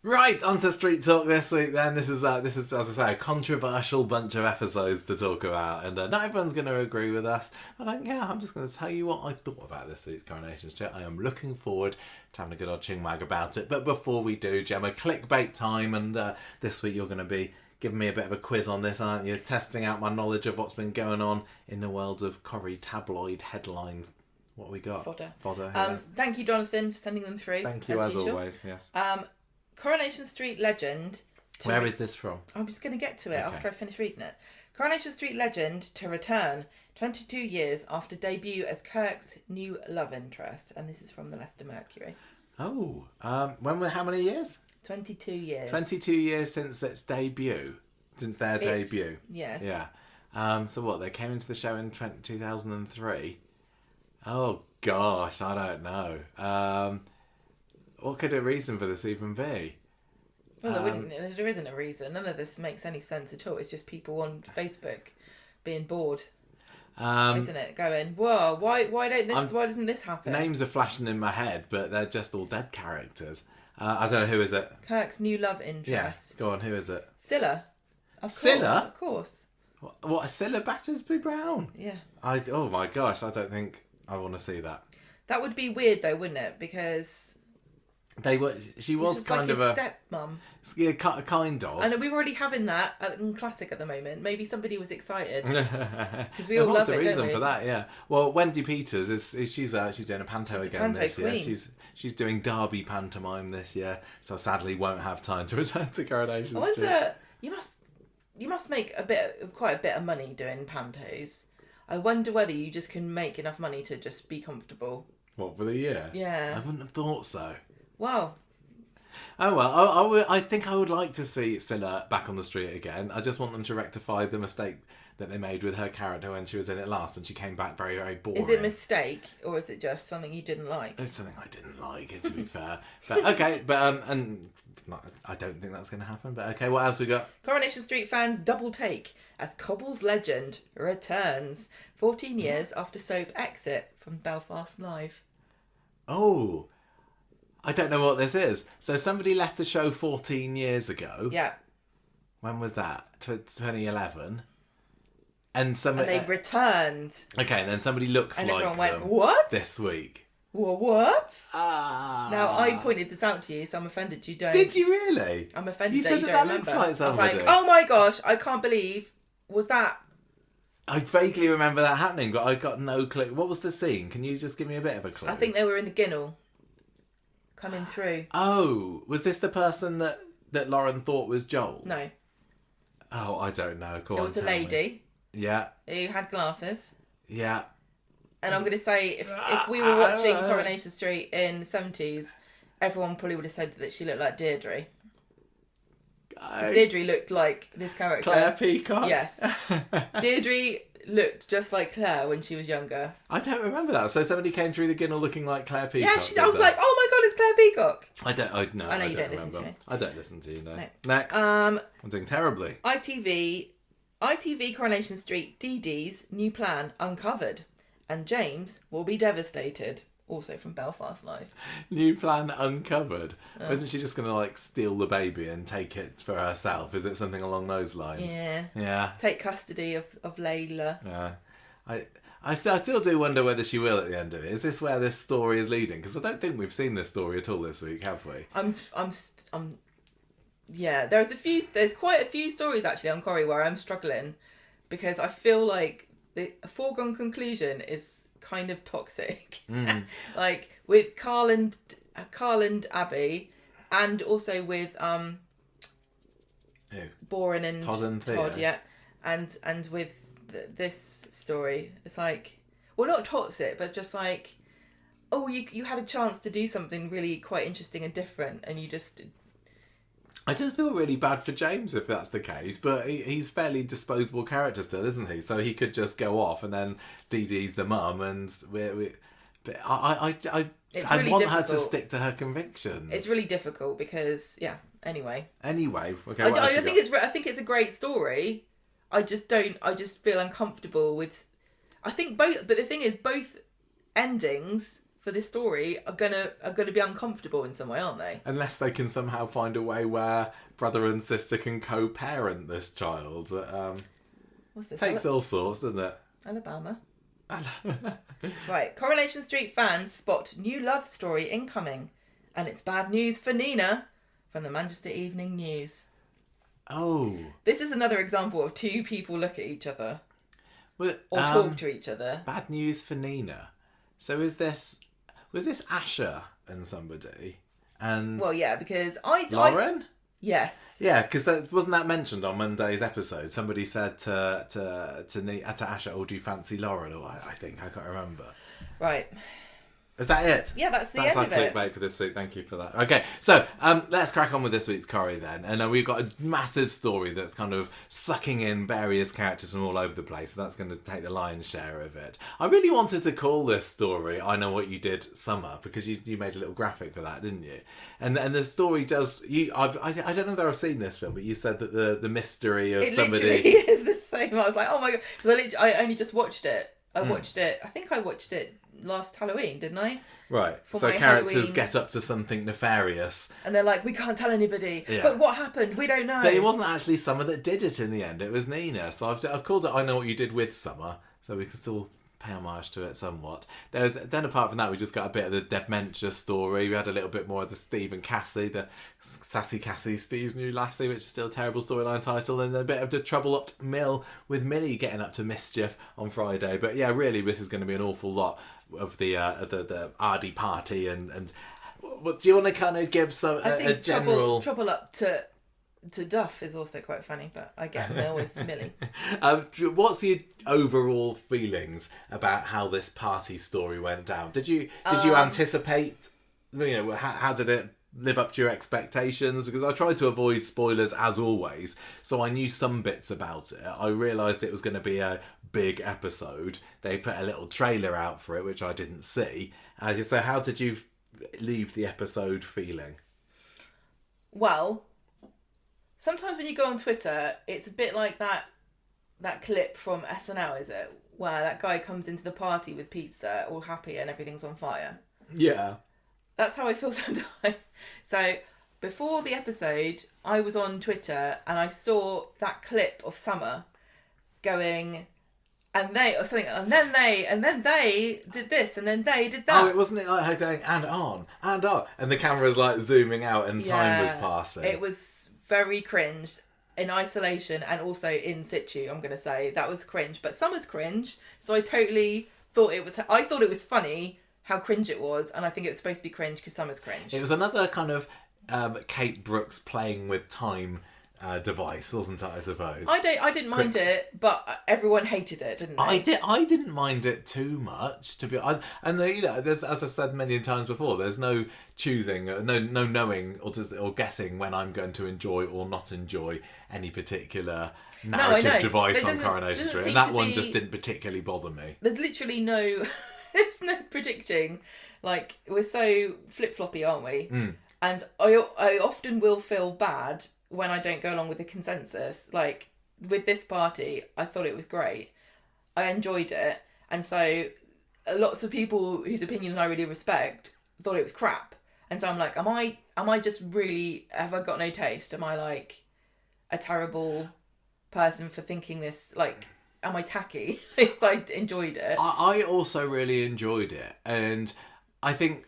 Right, on to Street Talk this week then. This is as I say, a controversial bunch of episodes to talk about, and not everyone's going to agree with us. But I'm just going to tell you what I thought about this week's Coronation Street. I am looking forward to having a good old ching-mag about it. But before we do, Gemma, clickbait time, and this week you're going to be giving me a bit of a quiz on this, aren't you? Testing out my knowledge of what's been going on in the world of Corrie tabloid headline. What we got? Fodder. Thank you, Jonathan, for sending them through. Thank you, as always, yes. Coronation Street legend. Where is this from? I'm just going to get to it after I finish reading it. Coronation Street legend to return 22 years after debut as Kirk's new love interest. And this is from the Leicester Mercury. Oh, how many years? 22 years. 22 years since its debut. Since their debut. Yes. Yeah. So what, they came into the show in 2003? Oh, gosh, I don't know. What could a reason for this even be? Well, there isn't a reason. None of this makes any sense at all. It's just people on Facebook being bored, isn't it? Going, whoa, why doesn't this happen? Names are flashing in my head, but they're just all dead characters. I don't know, who is it? Kirk's new love interest. Yeah, go on, who is it? Scylla. Scylla? Of course. What, Scylla Battersby Brown? Yeah. Oh my gosh, I don't think I want to see that. That would be weird though, wouldn't it? Because she was kind of a stepmom. Yeah, kind of. And we're already having that in Classic at the moment. Maybe somebody was excited because we all love it. What's the reason don't we? for that? Yeah. Well, Wendy Peters she's doing a panto again this year. Queen. She's doing Derby pantomime this year, so sadly won't have time to return to Coronation Street. I wonder, you must make quite a bit of money doing pantos. I wonder whether you just can make enough money to just be comfortable. What, for the year? Yeah. I wouldn't have thought so. Wow. Oh well, I think I would like to see Scylla back on the street again. I just want them to rectify the mistake that they made with her character when she was in it last, when she came back very, very boring. Is it a mistake, or is it just something you didn't like? It's something I didn't like, to be fair. But okay, and I don't think that's going to happen. But okay, what else we got? Coronation Street fans double take as Cobble's legend returns 14 years after soap exit from Belfast Live. Oh, I don't know what this is. So somebody left the show 14 years ago. Yeah. When was that? 2011. And they've returned. Okay, and then somebody looks and like everyone went, them what? This week. What? Ah. Now, I pointed this out to you, so I'm offended you don't. Did you really? I'm offended you that said you that don't looks remember. like somebody. I was like, oh my gosh, I can't believe. Was that... I vaguely remember that happening, but I got no clue. What was the scene? Can you just give me a bit of a clue? I think they were in the Ginnel. Coming through. Oh, was this the person that Lauren thought was Joel? No. Oh, I don't know. Go it on, was a tell lady. Me. Yeah. Who had glasses. Yeah. And I'm going to say, if we were watching Coronation Street in the 70s, everyone probably would have said that she looked like Deirdre. Because Deirdre looked like this character. Claire Peacock? Yes. Deirdre looked just like Claire when she was younger. I don't remember that. So somebody came through the Ginnel looking like Claire Peacock. Yeah, I was like, oh my god, it's Claire Peacock. I know you don't listen to me. I don't listen to you, no. Next. I'm doing terribly. ITV Coronation Street DD's new plan uncovered. And James will be devastated. Also from Belfast Live. New plan uncovered. Oh. Isn't she just going to steal the baby and take it for herself? Is it something along those lines? Yeah. Yeah. Take custody of Layla. Yeah. I still do wonder whether she will at the end of it. Is this where this story is leading? Because I don't think we've seen this story at all this week, have we? Yeah. There's quite a few stories actually on Corrie where I'm struggling because I feel like the foregone conclusion is kind of toxic. With Carl and Abby, and also with Boren and Todd, yeah, and with this story, it's like, well, not toxic, but just like, oh, you had a chance to do something really quite interesting and different, and you just. I just feel really bad for James if that's the case, but he's fairly disposable character still, isn't he? So he could just go off, and then Dee Dee's the mum, and but I really want her to stick to her convictions. It's really difficult because Anyway, okay. I think it's a great story. I just feel uncomfortable with. I think both, but the thing is, both endings for this story are gonna be uncomfortable in some way, aren't they? Unless they can somehow find a way where brother and sister can co-parent this child. What's this? Takes all sorts, doesn't it? Alabama. Right, Coronation Street fans spot new love story incoming, and it's bad news for Nina from the Manchester Evening News. Oh. This is another example of two people look at each other Well, or talk to each other. Bad news for Nina. So was this Asher and somebody? And Well, yeah, because Lauren? Yes. Yeah, because wasn't that mentioned on Monday's episode? Somebody said to Asher, "Oh, do you fancy Lauren?" Or I think I can't remember. Right. Is that it? Yeah, that's That's the our end of it. clickbait for this week. Thank you for that. Okay, so let's crack on with this week's Corrie then. And we've got a massive story that's kind of sucking in various characters from all over the place. So that's going to take the lion's share of it. I really wanted to call this story "I Know What You Did Summer" because you made a little graphic for that, didn't you? And the story does. I don't know if I've seen this film, but you said that the mystery of somebody. It literally is the same. I was like, oh my god, 'cause I only just watched it. I think I watched it last Halloween, didn't I? Right. For So my characters Halloween. get up to something nefarious. And they're like, we can't tell anybody. Yeah. But what happened? We don't know. But it wasn't actually Summer that did it in the end. It was Nina. So I've called it "I Know What You Did with Summer," so we can still pay homage to it somewhat. Then apart from that, we just got a bit of the dementia story. We had a little bit more of the Steve and Cassie, the Sassy Cassie, Steve's New Lassie, which is still a terrible storyline title, and a bit of the Trouble Up Mill with Millie getting up to mischief on Friday. But yeah, really, this is going to be an awful lot of the Ardy party and what do you want to kind of give some I think a general trouble up to Duff is also quite funny, but I get Mill is Millie. What's your overall feelings about how this party story went down? Did you anticipate? How did it live up to your expectations? Because I tried to avoid spoilers as always, so I knew some bits about it. I realised it was going to be a big episode. They put a little trailer out for it, which I didn't see. So how did you leave the episode feeling? Well, sometimes when you go on Twitter, it's a bit like that clip from SNL, is it? Where that guy comes into the party with pizza, all happy and everything's on fire. Yeah. That's how I feel sometimes. So, before the episode, I was on Twitter and I saw that clip of Summer going, and they, or something, and then they did this, and then they did that. Oh, it wasn't it like her going, and on, and the camera's like zooming out and time was passing. It was very cringe in isolation and also in situ, I'm going to say. That was cringe. But Summer's cringe, so I totally thought it was funny how cringe it was, and I think it was supposed to be cringe because Summer's cringe. It was another kind of Kate Brooks playing with time device, wasn't it, I suppose? I didn't mind it, but everyone hated it, didn't they? I didn't mind it too much, to be honest. And there's, as I said many times before, there's no choosing, no knowing or guessing when I'm going to enjoy or not enjoy any particular narrative device on Coronation Street, and that one just didn't particularly bother me. There's literally no, there's no predicting. Like, we're so flip-floppy, aren't we? Mm. And I often will feel bad when I don't go along with the consensus. Like, with this party, I thought it was great. I enjoyed it. And so lots of people whose opinion I really respect thought it was crap. And so I'm like, am I just really, have I got no taste? Am I like a terrible person for thinking this? Like, am I tacky? Because I enjoyed it. I also really enjoyed it. And I think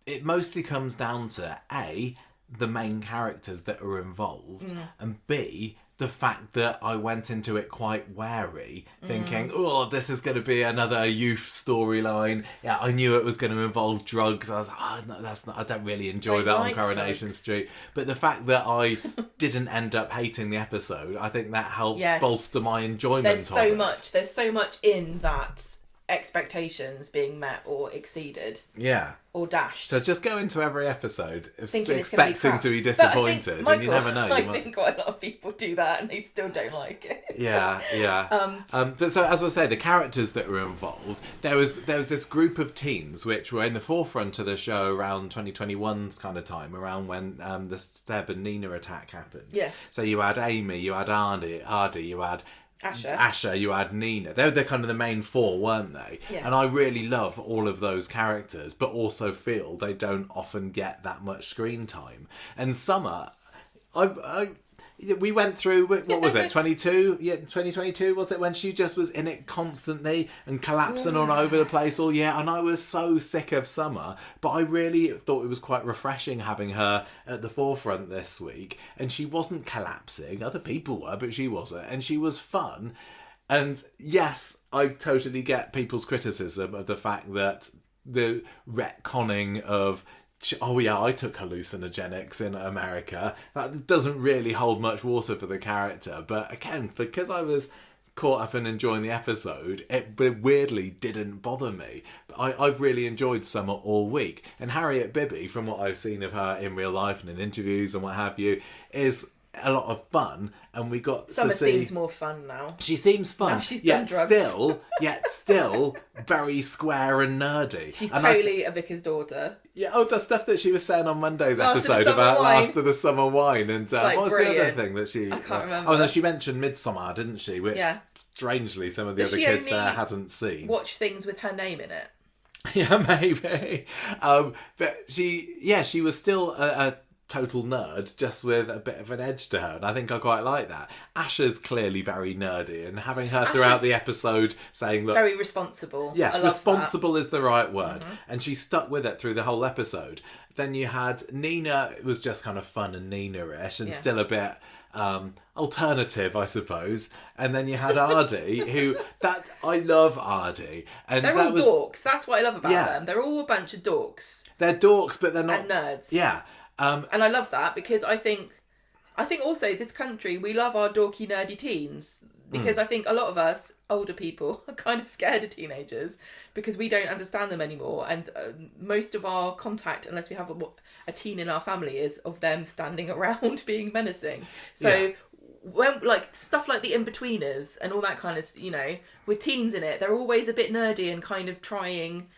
it mostly comes down to A, the main characters that are involved, and B, the fact that I went into it quite wary, thinking, oh, this is going to be another youth storyline. Yeah, I knew it was going to involve drugs. I was like, oh, no, that's not, I don't really enjoy that on Coronation Street. But the fact that I didn't end up hating the episode, I think that helped bolster my enjoyment of it. There's so much in that expectations being met or exceeded. Yeah. Or dashed. So just go into every episode expecting to be disappointed, and you never know. I think quite a lot of people do that and they still don't like it. Yeah, yeah. So as I say, the characters that were involved, there was this group of teens which were in the forefront of the show around 2021 kind of time, around when the Seb and Nina attack happened. Yes. So you had Amy, you had Ardy, you had Asher. You had Nina. They were the kind of the main four, weren't they? Yeah. And I really love all of those characters, but also feel they don't often get that much screen time. And Summer, we went through, what was it, 22? Yeah, 2022, was it, when she just was in it constantly and collapsing all over the place all year? And I was so sick of Summer, but I really thought it was quite refreshing having her at the forefront this week. And she wasn't collapsing. Other people were, but she wasn't. And she was fun. And yes, I totally get people's criticism of the fact that the retconning of, oh yeah, I took hallucinogenics in America, that doesn't really hold much water for the character. But again, because I was caught up in enjoying the episode, it weirdly didn't bother me. I've really enjoyed Summer all week. And Harriet Bibby, from what I've seen of her in real life and in interviews and what have you, is a lot of fun. And we got Summer to see... seems more fun now. She seems fun, Now she's done drugs. yet still very square and nerdy. She's and totally a vicar's daughter. Yeah, the stuff that she was saying on Monday's Last of the episode Summer about Wine. Last of the Summer Wine. And Like, what was the other brilliant. thing that she... I can't remember. Oh, no, she mentioned Midsummer, didn't she? Which, Yeah. strangely, some of the Does other she kids only there hadn't seen. Watch things with her name in it. Yeah, maybe. But she was still a total nerd, just with a bit of an edge to her, and I think I quite like that. Asher's clearly very nerdy, and having her throughout the episode saying, look... Very responsible. Yes, I love responsible is the right word. And she stuck with it through the whole episode. Then you had Nina, it was just kind of fun and Nina-ish, and still a bit alternative, I suppose. And then you had Ardy, I love Ardy. And They're all dorks. That's what I love about them. They're all a bunch of dorks. They're dorks, but they're not... And nerds. Yeah. And I love that because I think also this country, we love our dorky, nerdy teens. Because I think a lot of us, older people, are kind of scared of teenagers because we don't understand them anymore. And most of our contact, unless we have a teen in our family, is of them standing around being menacing. So when stuff like the In-Betweeners and all that kind of, with teens in it, they're always a bit nerdy and kind of trying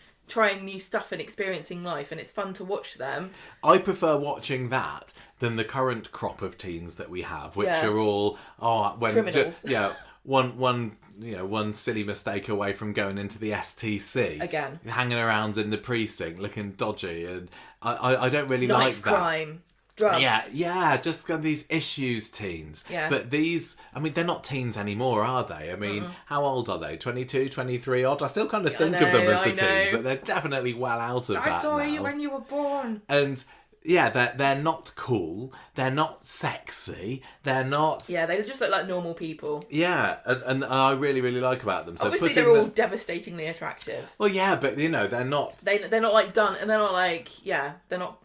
new stuff and experiencing life, and it's fun to watch them. I prefer watching that than the current crop of teens that we have, which are all criminals. One silly mistake away from going into the STC Again, hanging around in the precinct looking dodgy, and I don't really knife like that. crime. Drugs. Yeah, just kind of these issues teens. Yeah. But these, they're not teens anymore, are they? How old are they? 22, 23 odd? I still kind of think of them as the teens, but they're definitely well out of that I saw now. you when you were born. And yeah, they're not cool. They're not sexy. They're not... Yeah, they just look like normal people. Yeah, and I really, really like about them. So obviously, they're all devastatingly attractive. Well, yeah, but they're not... They're not like done, and they're not like, they're not...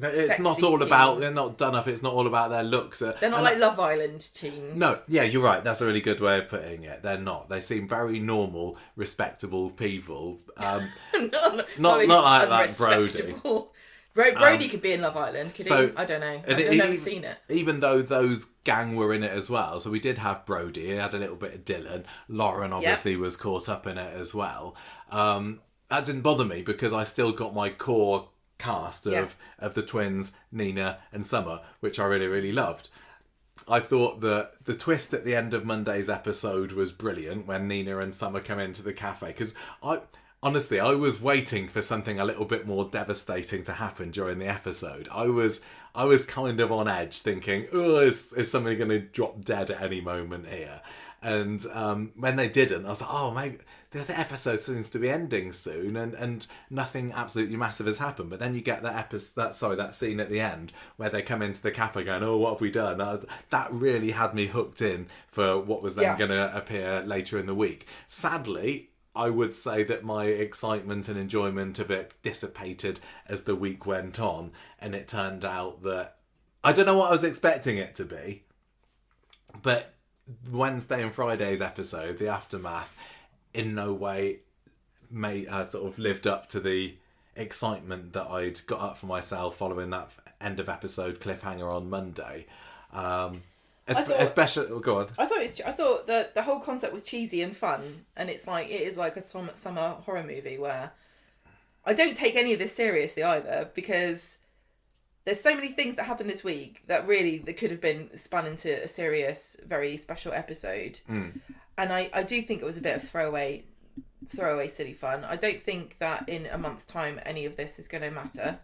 It's not all about... They're not done up. It's not all about their looks. They're not like Love Island teens. No, yeah, you're right. That's a really good way of putting it. They're not. They seem very normal, respectable people. Not like that Brody. Brody could be in Love Island, could he? I don't know. I've never seen it. Even though those gang were in it as well. So we did have Brody. He had a little bit of Dylan. Lauren obviously was caught up in it as well. That didn't bother me because I still got my core cast of the twins, Nina and Summer, which I really, really loved. I thought that the twist at the end of Monday's episode was brilliant when Nina and Summer come into the cafe, because honestly, I was waiting for something a little bit more devastating to happen during the episode. I was kind of on edge, thinking, "Oh, is somebody going to drop dead at any moment here?" And when they didn't, I was like, "Oh, mate, the episode seems to be ending soon," and nothing absolutely massive has happened. But then you get that scene at the end where they come into the cafe going, "Oh, what have we done?" That really had me hooked in for what was then going to appear later in the week. Sadly, I would say that my excitement and enjoyment of it dissipated as the week went on, and it turned out that I don't know what I was expecting it to be, but Wednesday and Friday's episode, the aftermath, in no way sort of lived up to the excitement that I'd got up for myself following that end of episode cliffhanger on Monday. Especially, go on. I thought that the whole concept was cheesy and fun, and it is like a summer horror movie where I don't take any of this seriously either, because there's so many things that happened this week that could have been spun into a serious, very special episode. And I do think it was a bit of throwaway silly fun. I don't think that in a month's time any of this is going to matter.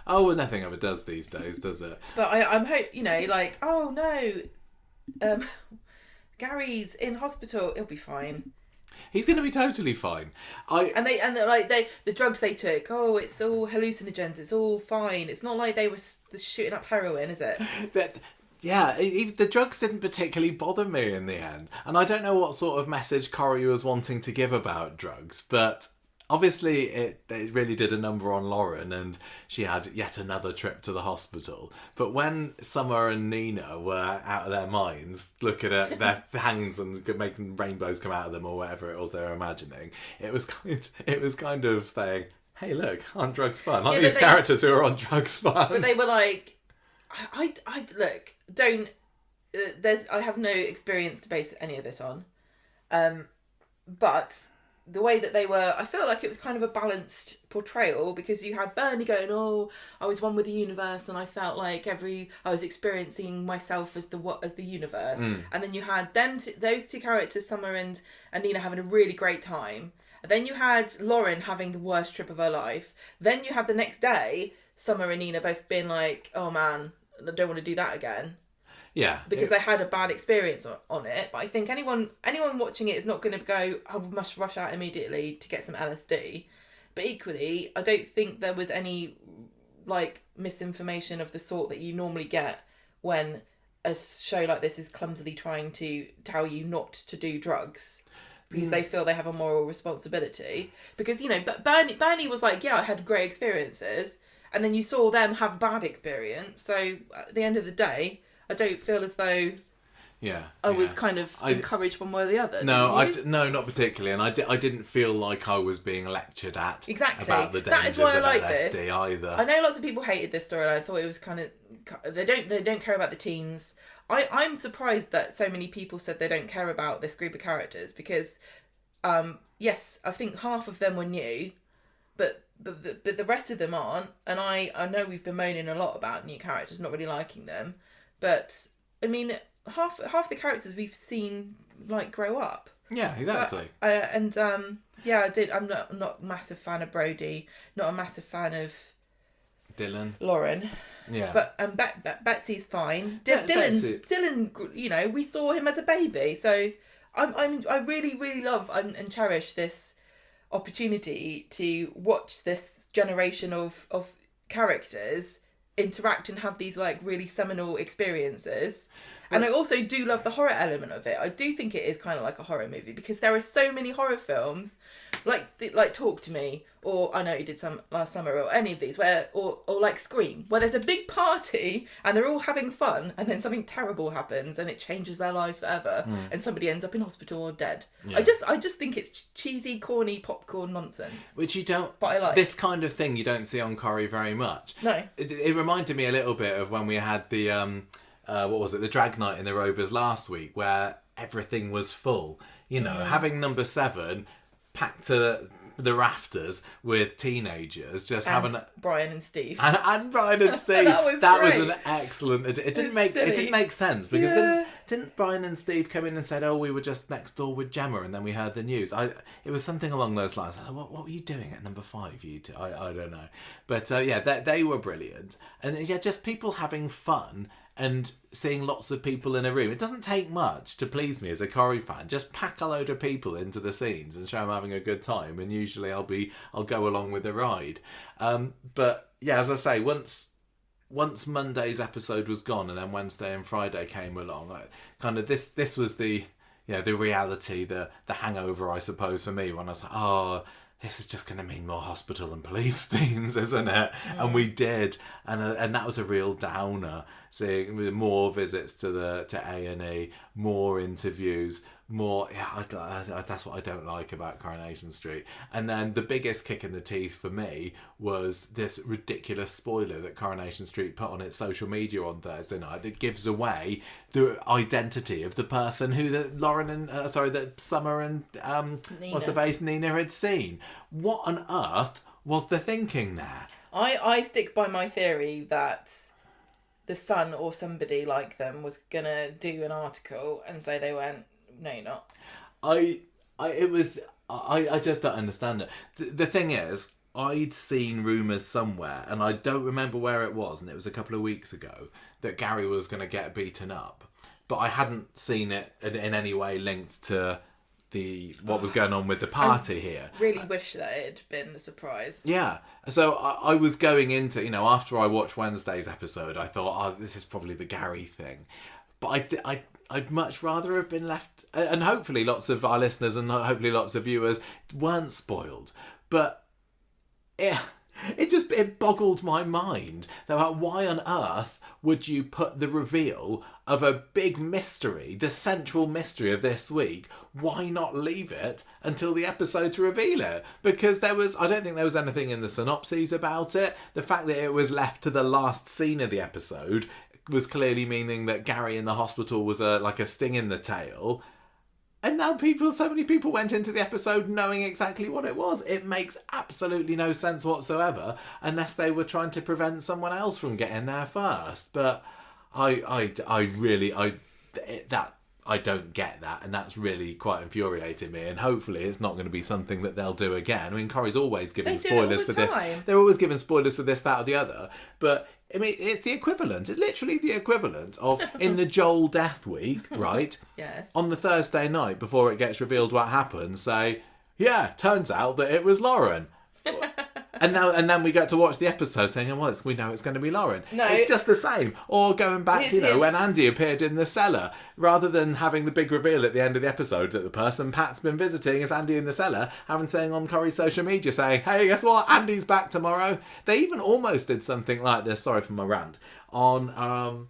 Oh, well, nothing ever does these days, does it? But I'm like, oh no, Gary's in hospital, he'll be fine. He's going to be totally fine. The drugs they took, it's all hallucinogens, it's all fine. It's not like they were shooting up heroin, is it? The drugs didn't particularly bother me in the end. And I don't know what sort of message Corrie was wanting to give about drugs, but obviously it really did a number on Lauren, and she had yet another trip to the hospital. But when Summer and Nina were out of their minds, looking at their hands and making rainbows come out of them or whatever it was they were imagining, it was kind of saying, hey, look, aren't drugs fun? Aren't these characters who are on drugs fun? But they were like, I look, don't. I have no experience to base any of this on, but the way that they were, I feel like it was kind of a balanced portrayal, because you had Bernie going, I was one with the universe, and I felt like I was experiencing myself as the universe, and then you had those two characters, Summer and Nina, having a really great time. And then you had Lauren having the worst trip of her life. Then you had the next day, Summer and Nina both being like, oh man, I don't want to do that again. Yeah. Because they had a bad experience on it. But I think anyone watching it is not going to go, I must rush out immediately to get some LSD. But equally, I don't think there was any like misinformation of the sort that you normally get when a show like this is clumsily trying to tell you not to do drugs. Because they feel they have a moral responsibility. Because, but Bernie was like, yeah, I had great experiences. And then you saw them have a bad experience. So at the end of the day, I don't feel as though I was kind of encouraged one way or the other. No, no, not particularly. And I didn't feel like I was being lectured at about the dangers of LSD either. I know lots of people hated this story, and I thought it was kind of... They don't care about the teens. I'm surprised that so many people said they don't care about this group of characters, because, yes, I think half of them were new, but the rest of them aren't. And I know we've been moaning a lot about new characters, not really liking them. But, I mean, half the characters we've seen, like, grow up. Yeah, exactly. So, I'm not a massive fan of Brody, not a massive fan of Lauren. Yeah. But Betsy's fine. Dylan, we saw him as a baby. So I really, really love and cherish this opportunity to watch this generation of characters interact and have these like really seminal experiences. And I also do love the horror element of it. I do think it is kind of like a horror movie, because there are so many horror films like Talk to Me, or I know you did some last summer, or any of these where or like Scream, where there's a big party and they're all having fun, and then something terrible happens and it changes their lives forever, and somebody ends up in hospital or dead. Yeah. I just think it's cheesy, corny popcorn nonsense. Which you don't. But I like this kind of thing. You don't see on Corrie very much. No. It reminded me a little bit of when we had the what was it? The drag night in the Rovers last week, where everything was full. Having number 7 packed to the rafters with teenagers, just having Brian and Steve and Brian and Steve. that was an excellent. It didn't make sense, because didn't Brian and Steve come in and said, we were just next door with Gemma, and then we heard the news. It was something along those lines. Like, what were you doing at number 5? You two? I don't know, but they were brilliant, and just people having fun. And seeing lots of people in a room. It doesn't take much to please me as a Corrie fan. Just pack a load of people into the scenes and show them having a good time. And usually I'll go along with the ride. But yeah, as I say, once Monday's episode was gone, and then Wednesday and Friday came along, this was the reality, the hangover, I suppose, for me, when I was like, this is just going to mean more hospital and police scenes, isn't it? Yeah. And we did, and that was a real downer. Seeing more visits to A&E, more interviews, more. Yeah, that's what I don't like about Coronation Street. And then the biggest kick in the teeth for me was this ridiculous spoiler that Coronation Street put on its social media on Thursday night that gives away the identity of the person who that Summer and Nina. what's the face Nina had seen. What on earth was the thinking there? I stick by my theory that the Sun or somebody like them was gonna do an article, and so they went, no, you're not. I just don't understand it. The thing is, I'd seen rumours somewhere, and I don't remember where it was, and it was a couple of weeks ago, that Gary was going to get beaten up. But I hadn't seen it in any way linked to what was going on with the party here. Really wish that it had been a surprise. Yeah. So I was going into, after I watched Wednesday's episode, I thought, oh, this is probably the Gary thing. But I'd much rather have been left, and hopefully lots of our listeners and hopefully lots of viewers weren't spoiled. But it boggled my mind about why on earth would you put the reveal of a big mystery, the central mystery of this week, why not leave it until the episode to reveal it? Because I don't think there was anything in the synopses about it. The fact that it was left to the last scene of the episode was clearly meaning that Gary in the hospital was like a sting in the tail. And now so many people went into the episode knowing exactly what it was. It makes absolutely no sense whatsoever unless they were trying to prevent someone else from getting there first. But I don't get that, and that's really quite infuriating me. And hopefully it's not going to be something that they'll do again. I mean, Corey's always giving spoilers for this. They're always giving spoilers for this, that, or the other. But I mean, it's the equivalent. It's literally the equivalent of in the Joel death week, right? Yes. On the Thursday night before it gets revealed what happened, say, yeah, turns out that it was Lauren. And then we get to watch the episode saying, well, we know it's going to be Lauren. No. It's just the same. Or going back, when Andy appeared in the cellar, rather than having the big reveal at the end of the episode that the person Pat's been visiting is Andy in the cellar, having saying on Corey's social media saying, hey, guess what? Andy's back tomorrow. They even almost did something like this, sorry for my rant, on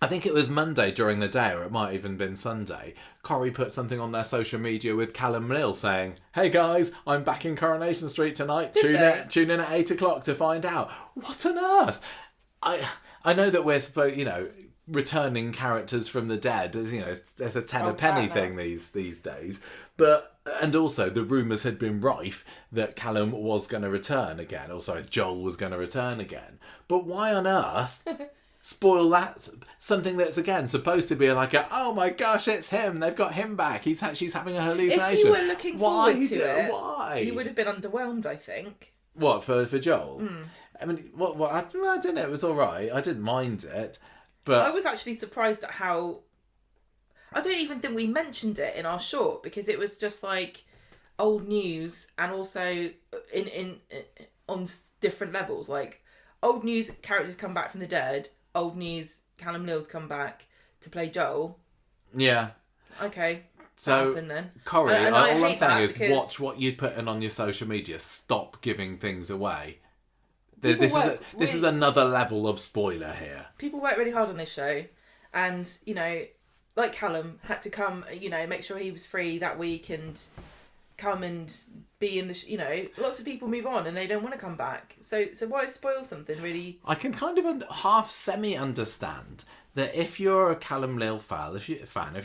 I think it was Monday during the day, or it might have even been Sunday. Corrie put something on their social media with Callum Lill saying, hey guys, I'm back in Coronation Street tonight. Tune in at 8 o'clock to find out. What on earth? I know that we're supposed, returning characters from the dead. There's a ten a penny thing these days. But, and also the rumours had been rife that Callum was going to return again. Also, Joel was going to return again. But why on earth spoil that, something that's again supposed to be like oh my gosh, it's him, they've got him back, she's having a hallucination. If you were looking forward to it, why you would have been underwhelmed, I think. What, for Joel? I mean, what I don't know, it was alright, I didn't mind it, but I was actually surprised at how, I don't even think we mentioned it in our short, because it was just like old news, and also in on different levels, like old news characters come back from the dead, old news Callum Lill's come back to play Joel. Yeah. Okay. So, happened then. Corey, all I'm saying is because watch what you put in on your social media. Stop giving things away. This is another level of spoiler here. People work really hard on this show, and like Callum had to come, make sure he was free that week and come and be in the lots of people move on and they don't want to come back, so why spoil something really? I can kind of half semi understand that if you're a Callum Lill fan, if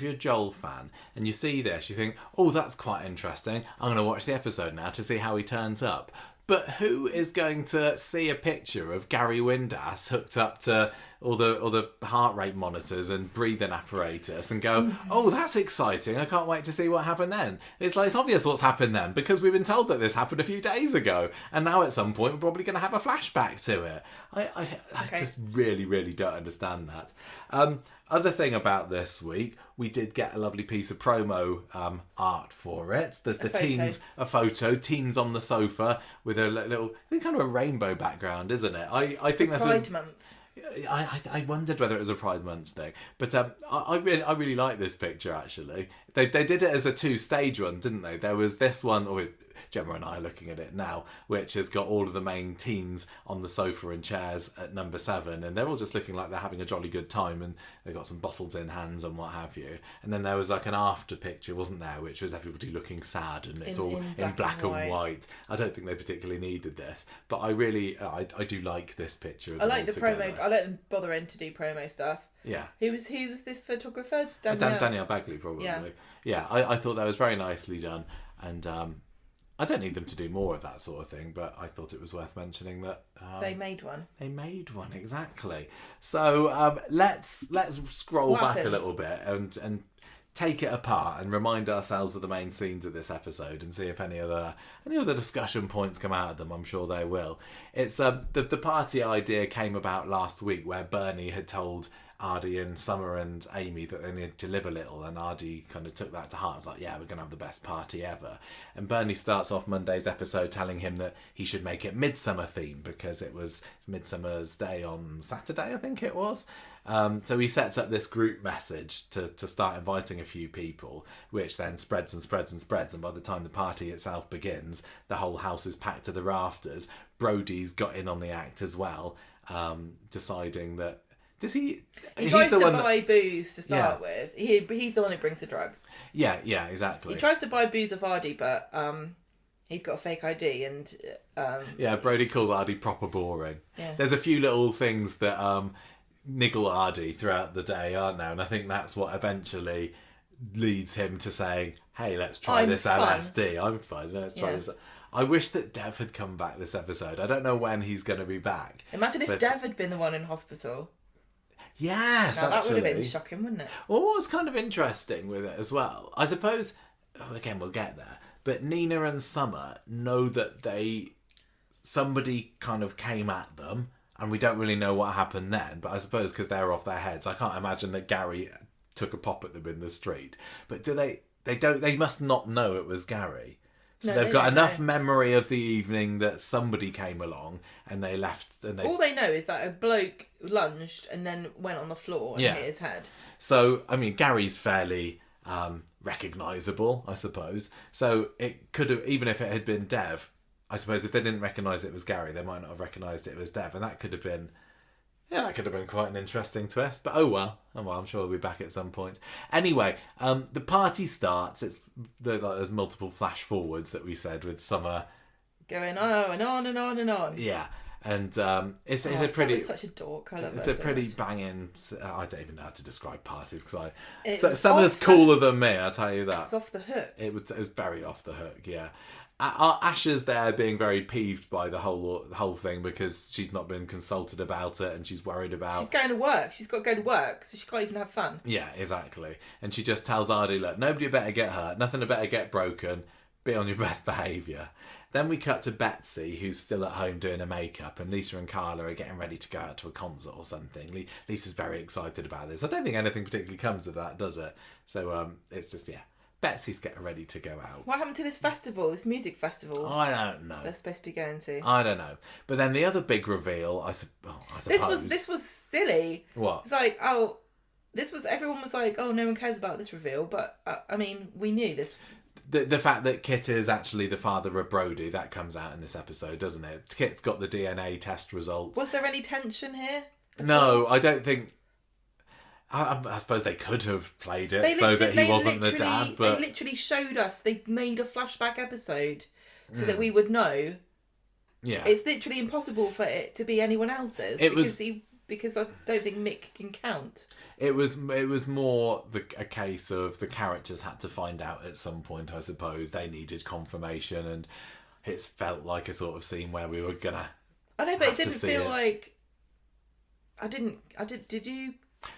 you're a Joel fan, and you see this, you think, oh, that's quite interesting, I'm going to watch the episode now to see how he turns up. But who is going to see a picture of Gary Windass hooked up to all the heart rate monitors and breathing apparatus and go, oh, that's exciting, I can't wait to see what happened then? It's obvious what's happened then, because we've been told that this happened a few days ago, and now at some point we're probably going to have a flashback to it. I just really, really don't understand that. Other thing about this week, we did get a lovely piece of promo art for it. A photo, teens on the sofa with a little, kind of a rainbow background, isn't it? I think that's Pride Month. I wondered whether it was a Pride Month thing, but I really like this picture actually. They did it as a 2-stage one, didn't they? There was this one, or Gemma and I are looking at it now, which has got all of the main teens on the sofa and chairs at number 7, and they're all just looking like they're having a jolly good time, and they've got some bottles in hands and what have you. And then there was like an after picture, wasn't there, which was everybody looking sad, and it's all in black and white. I don't think they particularly needed this, but I really, I do like this picture. I like the promo. I like them bothering to do promo stuff. Yeah. Who was this photographer? Danielle Bagley, probably. Yeah. I thought that was very nicely done, and I don't need them to do more of that sort of thing, but I thought it was worth mentioning that They made one. They made one, exactly. So let's scroll What back happens? a little bit and take it apart and remind ourselves of the main scenes of this episode and see if any other discussion points come out of them. I'm sure they will. It's the party idea came about last week, where Bernie had told Ardy and Summer and Amy that they needed to live a little, and Ardy kind of took that to heart. It's like, yeah, we're going to have the best party ever. And Bernie starts off Monday's episode telling him that he should make it Midsummer theme because it was Midsummer's Day on Saturday, I think it was. So he sets up this group message to start inviting a few people, which then spreads and spreads and spreads. And by the time the party itself begins, the whole house is packed to the rafters. Brody's got in on the act as well, deciding that He tries to buy booze to start with. He's the one who brings the drugs. Yeah, exactly. He tries to buy booze of Ardy, but he's got a fake ID and... Brody calls Ardy proper boring. Yeah. There's a few little things that niggle Ardy throughout the day, aren't there? And I think that's what eventually leads him to saying, hey, let's try this fun. LSD. I'm fine. Let's try this. I wish that Dev had come back this episode. I don't know when he's going to be back. Imagine if Dev had been the one in hospital. Yes, now, that actually. would have been shocking, wouldn't it? Well, what was kind of interesting with it as well, I suppose, again, we'll get there, but Nina and Summer know that somebody kind of came at them, and we don't really know what happened then, but I suppose because they're off their heads, I can't imagine that Gary took a pop at them in the street. But they must not know it was Gary. So they've got enough memory of the evening that somebody came along and they left. And all they know is that a bloke lunged and then went on the floor and hit his head. So, I mean, Gary's fairly recognisable, I suppose. So it could have, even if it had been Dev, I suppose if they didn't recognise it was Gary, they might not have recognised it was Dev. And that could have been... Yeah, that could have been quite an interesting twist. But oh well, I'm sure we'll be back at some point. Anyway, the party starts. There's multiple flash forwards that we said with Summer going on and on and on and on. Yeah, and it's a pretty... Summer's such a dork. I love it's her a so pretty much. banging... I don't even know how to describe parties because off Summer's cooler than me. I'll tell you that. It's off the hook. It was very off the hook. Yeah. Asher's there being very peeved by the whole thing because she's not been consulted about it and she's worried about... She's going to work. She's got to go to work, so she can't even have fun. Yeah, exactly. And she just tells Ardy, look, nobody better get hurt, nothing better get broken, be on your best behaviour. Then we cut to Betsy, who's still at home doing her makeup, and Lisa and Carla are getting ready to go out to a concert or something. Lisa's very excited about this. I don't think anything particularly comes of that, does it? So it's just, Betsy's getting ready to go out. What happened to this festival, this music festival? I don't know. They're supposed to be going to. I don't know. But then the other big reveal, I suppose... This was silly. What? It's like, everyone was like, oh, no one cares about this reveal, but, I mean, we knew this. The fact that Kit is actually the father of Brody, that comes out in this episode, doesn't it? Kit's got the DNA test results. Was there any tension here? No, I don't think... I suppose they could have played it that he wasn't the dad, but... They literally showed us, they made a flashback episode so that we would know. Yeah. It's literally impossible for it to be anyone else's because I don't think Mick can count. It was more a case of the characters had to find out at some point, I suppose. They needed confirmation, and it's felt like a sort of scene where we were gonna... I know, but it didn't feel like... Did you...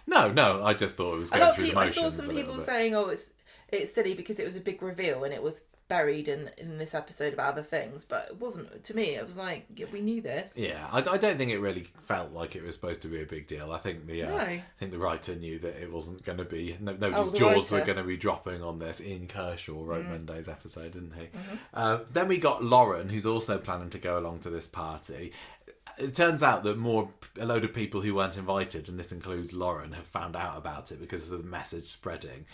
No, I just thought it was going through the motions. I saw some people saying, oh, it's silly because it was a big reveal and it was buried in this episode about other things, but it wasn't. To me, it was like, we knew this. Yeah, I don't think it really felt like it was supposed to be a big deal. I think the writer knew that it wasn't going to be... Nobody's jaws were going to be dropping on this. Ian Kershaw wrote Monday's episode, didn't he? Mm-hmm. Then we got Lauren, who's also planning to go along to this party. It turns out that a load of people who weren't invited, and this includes Lauren, have found out about it because of the message spreading.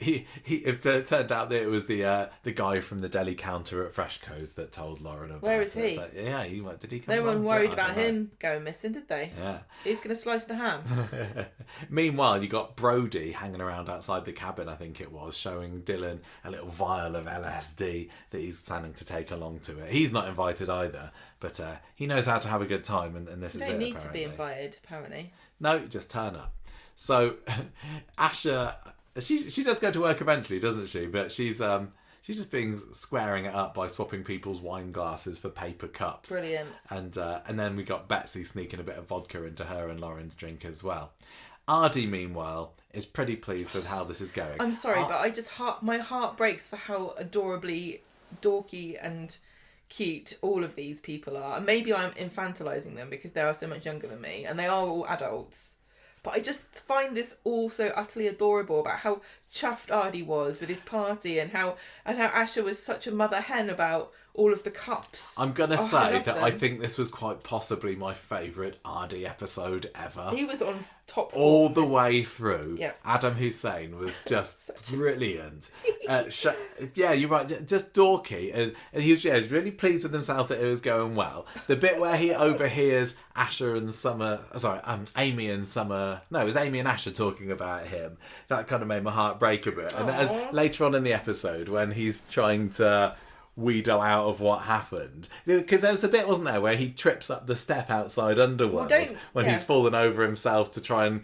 It turned out that it was the guy from the deli counter at Freshco's that told Lauren about it. Where is he? Like, did he come No one along worried about him going missing, did they? Yeah. Who's going to slice the ham? Meanwhile, you got Brody hanging around outside the cabin, I think it was, showing Dylan a little vial of LSD that he's planning to take along to it. He's not invited either, but he knows how to have a good time, and this is it, You don't need apparently. to be invited, apparently. No, just turn up. So, Asher... She does go to work eventually, doesn't she? But she's being squaring it up by swapping people's wine glasses for paper cups. Brilliant. And then we got Betsy sneaking a bit of vodka into her and Lauren's drink as well. Ardy, meanwhile, is pretty pleased with how this is going. I'm sorry, but my heart breaks for how adorably dorky and cute all of these people are. And maybe I'm infantilizing them because they are so much younger than me, and they are all adults. But I just find this all so utterly adorable about how chuffed Ardy was with his party and how Asher was such a mother hen about all of the cups. I'm going to say that I think this was quite possibly my favourite Ardy episode ever. He was on top form all the way through. Yeah. Adam Hussein was just brilliant. Yeah, you're right. Just dorky. And he was really pleased with himself that it was going well. The bit where he overhears Asher and Amy and Summer... No, it was Amy and Asher talking about him. That kind of made my heart break a bit. And as later on in the episode, when he's trying to wheedle out of what happened, because there was a bit, wasn't there, where he trips up the step outside Underworld when he's fallen over himself to try and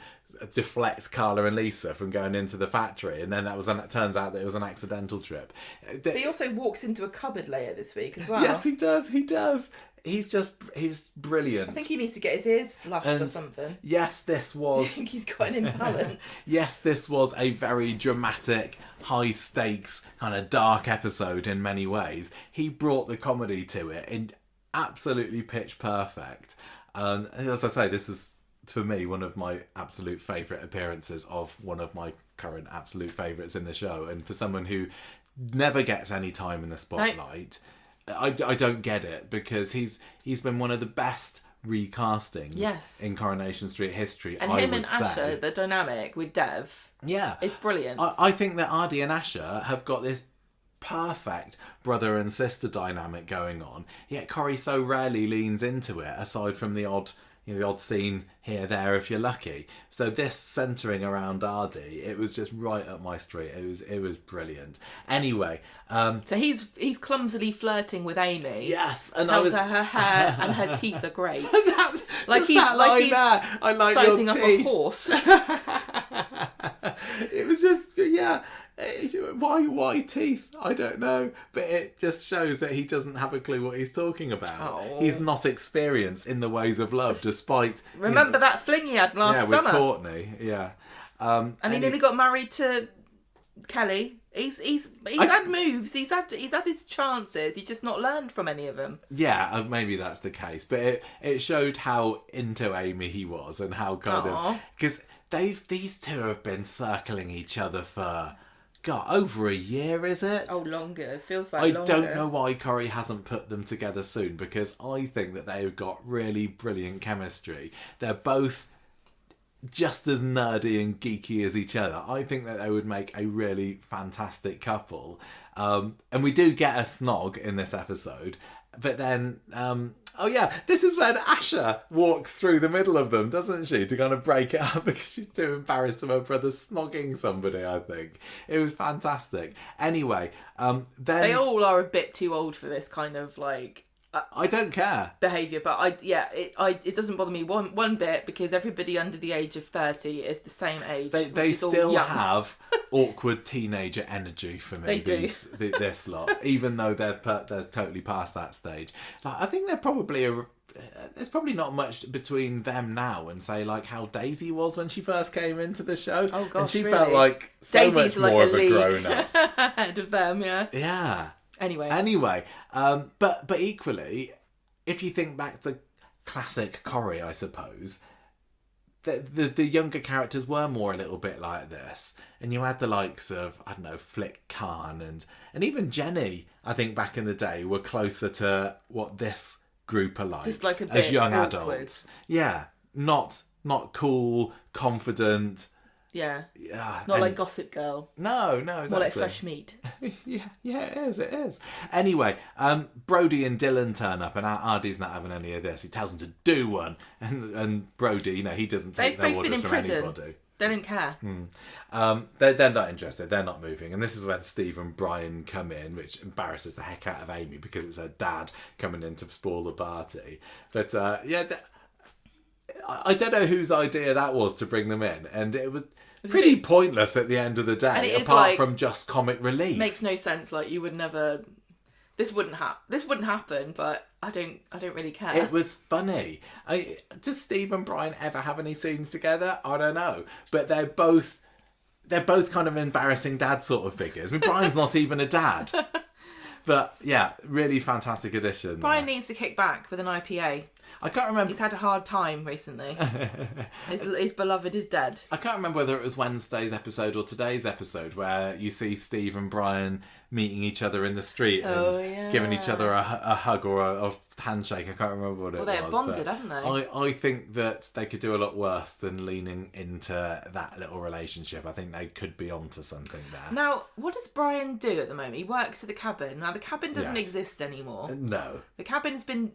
deflect Carla and Lisa from going into the factory, and then it turns out that it was an accidental trip. But he also walks into a cupboard later this week as well. Yes, he does. He's brilliant. I think he needs to get his ears flushed or something. Yes, this was... Do you think he's got an imbalance? Yes, this was a very dramatic, high stakes, kind of dark episode in many ways. He brought the comedy to it in absolutely pitch perfect. As I say, this is, for me, one of my absolute favourite appearances of one of my current absolute favourites in the show. And for someone who never gets any time in the spotlight... I don't get it, because he's been one of the best recastings in Coronation Street history. And him and Asher, the dynamic with Dev, is brilliant. I think that Ardy and Asher have got this perfect brother and sister dynamic going on, yet Corrie so rarely leans into it, aside from the odd scene here, there, if you're lucky. So this centering around Ardy, it was just right up my street. It was brilliant. Anyway, so he's clumsily flirting with Amy. Yes, and tells her her hair and her teeth are great. Like he's I like sizing your up teeth. a horse. It was just why teeth? I don't know, but it just shows that he doesn't have a clue what he's talking about. He's not experienced in the ways of love, despite remember that fling he had last summer with Courtney. And he nearly got married to Kelly. He's had moves. He's had his chances. He's just not learned from any of them. Yeah, maybe that's the case. But it showed how into Amy he was, and how kind of, because these two have been circling each other for over a year, is it? Oh, longer. It feels like longer. I don't know why Corrie hasn't put them together soon, because I think that they've got really brilliant chemistry. They're both just as nerdy and geeky as each other. I think that they would make a really fantastic couple. And we do get a snog in this episode, but then... this is when Asher walks through the middle of them, doesn't she, to kind of break it up because she's too embarrassed of her brother snogging somebody, I think. It was fantastic. Anyway, then... They all are a bit too old for this kind of, like... I don't care. Behaviour, but it doesn't bother me one bit, because everybody under the age of 30 is the same age. They still have awkward teenager energy for me. They do. This lot, even though they're totally past that stage. Like, I think they're probably there's probably not much between them now and, say, like how Daisy was when she first came into the show. Oh gosh, and she really? felt like so Daisy's much more of a grown up ahead of them. Yeah. Anyway, but equally, if you think back to classic Corrie, I suppose, the younger characters were more a little bit like this, and you had the likes of, I don't know, Flick Khan and even Jenny. I think back in the day were closer to what this group are like, just like a bit as young awkward. adults. Yeah, not cool, confident. Yeah. Not like Gossip Girl. No, exactly. More like Fresh Meat. yeah, it is. Anyway, Brody and Dylan turn up, and Ardy's not having any of this. He tells them to do one, and Brody, he doesn't take no orders from anybody. They don't care. They're not interested. They're not moving. And this is when Steve and Brian come in, which embarrasses the heck out of Amy, because it's her dad coming in to spoil the party. But I don't know whose idea that was to bring them in, and it was pretty pointless at the end of the day, apart from just comic relief. Makes no sense. Like, you would never. This wouldn't happen, but I don't really care. It was funny. Does Steve and Brian ever have any scenes together? I don't know, but they're both kind of embarrassing dad sort of figures. I mean, Brian's not even a dad. But yeah, really fantastic addition. Brian needs to kick back with an IPA. I can't remember. He's had a hard time recently. His beloved is dead. I can't remember whether it was Wednesday's episode or today's episode where you see Steve and Brian meeting each other in the street and giving each other a hug or a handshake. I can't remember what it was. Well, they're bonded, haven't they? I think that they could do a lot worse than leaning into that little relationship. I think they could be onto something there. Now, what does Brian do at the moment? He works at the cabin. Now, the cabin doesn't exist anymore. No. The cabin's been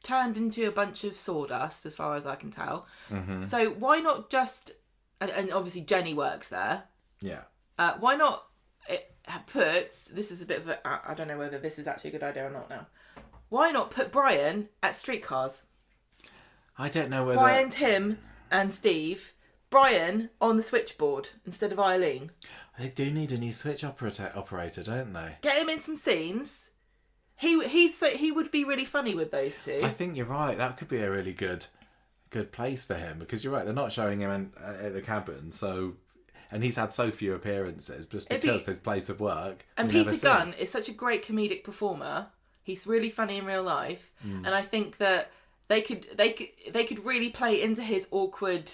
turned into a bunch of sawdust, as far as I can tell. Mm-hmm. So why not just... And obviously Jenny works there. Yeah. Why not... This is a bit of a... I don't know whether this is actually a good idea or not now. Why not put Brian at streetcars? I don't know whether... Brian, Tim and Steve. Brian on the switchboard instead of Eileen. They do need a new switch operator, don't they? Get him in some scenes. He would be really funny with those two. I think you're right. That could be a really good place for him, because you're right. They're not showing him at the cabin, so... And he's had so few appearances just because his place of work. And Peter Gunn is such a great comedic performer. He's really funny in real life, and I think that they could really play into his awkward,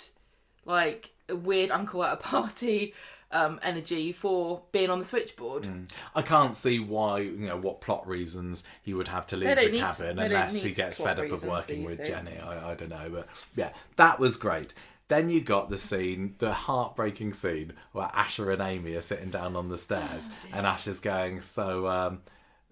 like, weird uncle at a party energy for being on the switchboard. I can't see why, what plot reasons he would have to leave the cabin unless he gets fed up of working with Jenny. I don't know, but yeah, that was great. Then you got the heartbreaking scene where Asher and Amy are sitting down on the stairs, and Asher's going, so,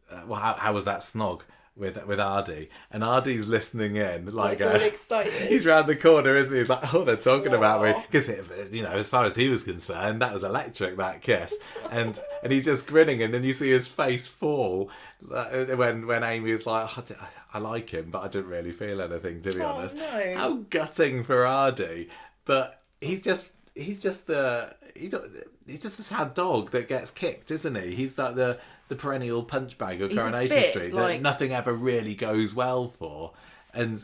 how was that snog with Ardy? And Ardy's listening in, like, all excited. He's round the corner, isn't he? He's like, oh, they're talking about me. Because, as far as he was concerned, that was electric, that kiss. And he's just grinning, and then you see his face fall when Amy is like, oh, I like him, but I didn't really feel anything, to be honest. No. How gutting for Ardy. But he's just the sad dog that gets kicked, isn't he? He's like the perennial punch bag of Coronation Street that nothing ever really goes well for. And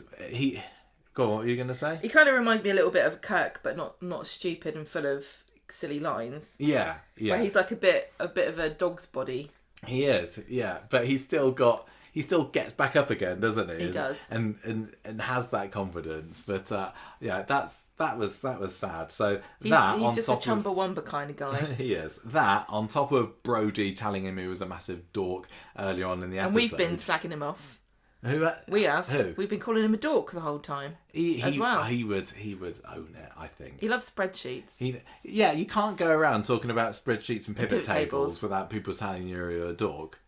go on, what were you going to say? He kind of reminds me a little bit of Kirk, but not stupid and full of silly lines. Yeah. Where he's like a bit of a dog's body. He is, yeah, but he still gets back up again, doesn't he? He does, and has that confidence. But yeah, that was sad. So he's just a Chumbawamba kind of guy. He is. That on top of Brody telling him he was a massive dork earlier on in the episode, and we've been slacking him off. We have. Who? We've been calling him a dork the whole time. As well. He would own it, I think. He loves spreadsheets. You can't go around talking about spreadsheets and pivot tables without people telling you you're a dork.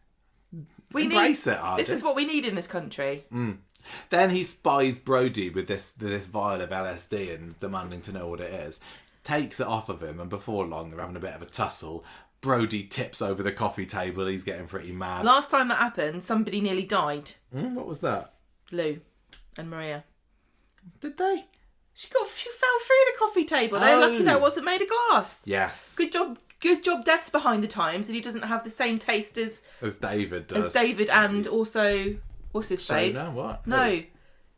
Embrace it, Ardy. This is what we need in this country. Then he spies Brody with this vial of LSD and demanding to know what it is. Takes it off of him, and before long they're having a bit of a tussle. Brody tips over the coffee table. He's getting pretty mad. Last time that happened, somebody nearly died. What was that? Lou and Maria. Did they? She fell through the coffee table. They're lucky that wasn't made of glass. Yes. Good job. Dev's behind the times, and he doesn't have the same taste as David does. As David, and also what's his face? No, what? No, Who?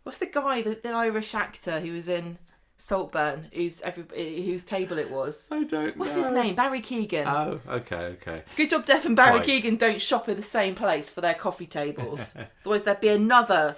what's the guy, the Irish actor who was in Saltburn, whose table it was? I don't know. What's his name? Barry Keoghan. Oh, okay. Good job Dev and Barry Keoghan don't shop in the same place for their coffee tables. Otherwise there'd be another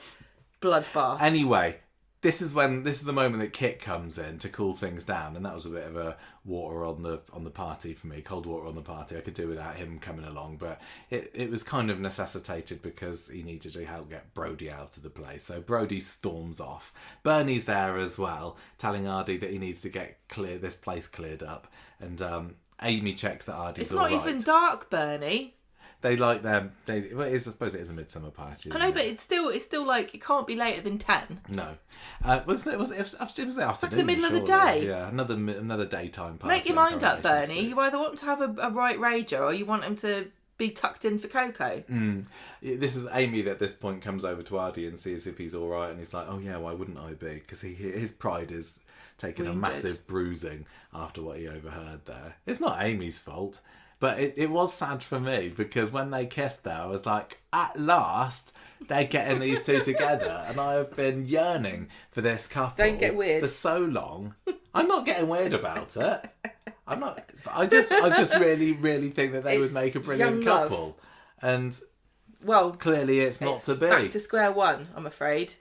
bloodbath. Anyway, this is the moment that Kit comes in to cool things down, and that was a bit of a water on the party for me, cold water on the party. I could do without him coming along, but it was kind of necessitated because he needed to help get Brody out of the place. So Brody storms off. Bernie's there as well, telling Ardy that he needs to get this place cleared up, and Amy checks that Ardy's all right. It's not even dark, Bernie. They like them. I suppose it is a midsummer party. I know, but it's still like, it can't be later than 10. No, it was the afternoon. It's like the middle of the day. Yeah, another daytime party. Make your mind up, Bernie. You either want to have a right rager, or you want him to be tucked in for Coco. This is Amy that at this point comes over to Ardy and sees if he's all right, and he's like, "Oh yeah, why wouldn't I be?" Because his pride is taking a massive bruising after what he overheard there. It's not Amy's fault, but it was sad for me because when they kissed there, I was like, at last they're getting these two together, and I have been yearning for this couple. Don't get weird for so long. I'm not getting weird about it. I'm not. I just really, really think that they would make a brilliant couple, and well, clearly it's not to be. Back to square one, I'm afraid.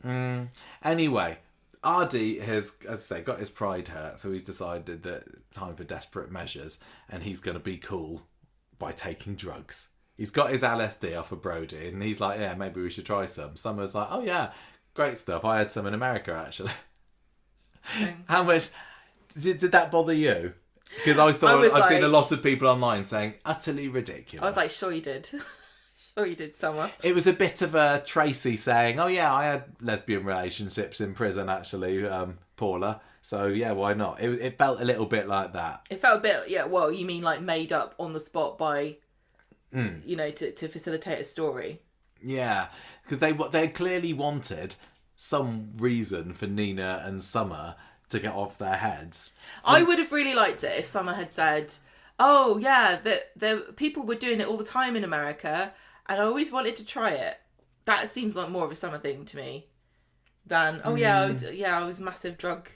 Anyway, Ardy has, as I say, got his pride hurt, so he's decided that time for desperate measures, and he's going to be cool by taking drugs. He's got his LSD off of Brody, and he's like, "Yeah, maybe we should try some." Summer's like, "Oh yeah, great stuff. I had some in America actually." How much did that bother you? Because I've seen a lot of people online saying utterly ridiculous. I was like, sure you did. Sure you did, Summer. It was a bit of a Tracy saying, "Oh yeah, I had lesbian relationships in prison actually, Paula. So yeah, why not?" It felt a little bit like that. It felt a bit, yeah. Well, you mean like made up on the spot by, to facilitate a story. Yeah, because they clearly wanted some reason for Nina and Summer to get off their heads. I would have really liked it if Summer had said, "Oh yeah, the people were doing it all the time in America, and I always wanted to try it." That seems like more of a Summer thing to me than I was a massive drugs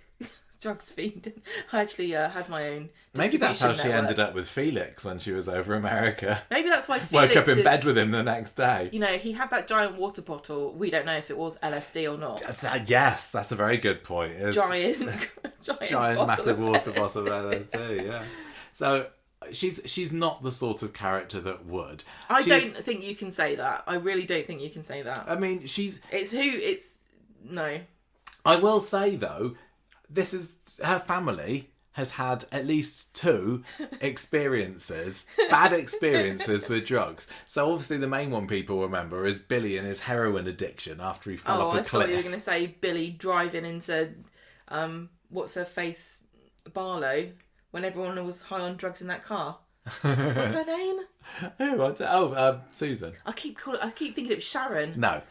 fiend. I actually had my own. Maybe that's how she network. ended up with Felix when she was over America. Maybe that's why Felix woke up in bed with him the next day. You know, he had that giant water bottle. We don't know if it was LSD or not. Yes, that's a very good point. Giant massive water bottle of LSD. Yeah. So she's not the sort of character that would. I don't think you can say that. I really don't think you can say that. I mean, no. I will say though, this is her family has had at least 2 bad experiences with drugs. So obviously the main one people remember is Billy and his heroin addiction after he fell off a cliff. I thought you were going to say Billy driving into, what's her face, Barlow, when everyone was high on drugs in that car. What's her name? Susan. I keep thinking it was Sharon. No.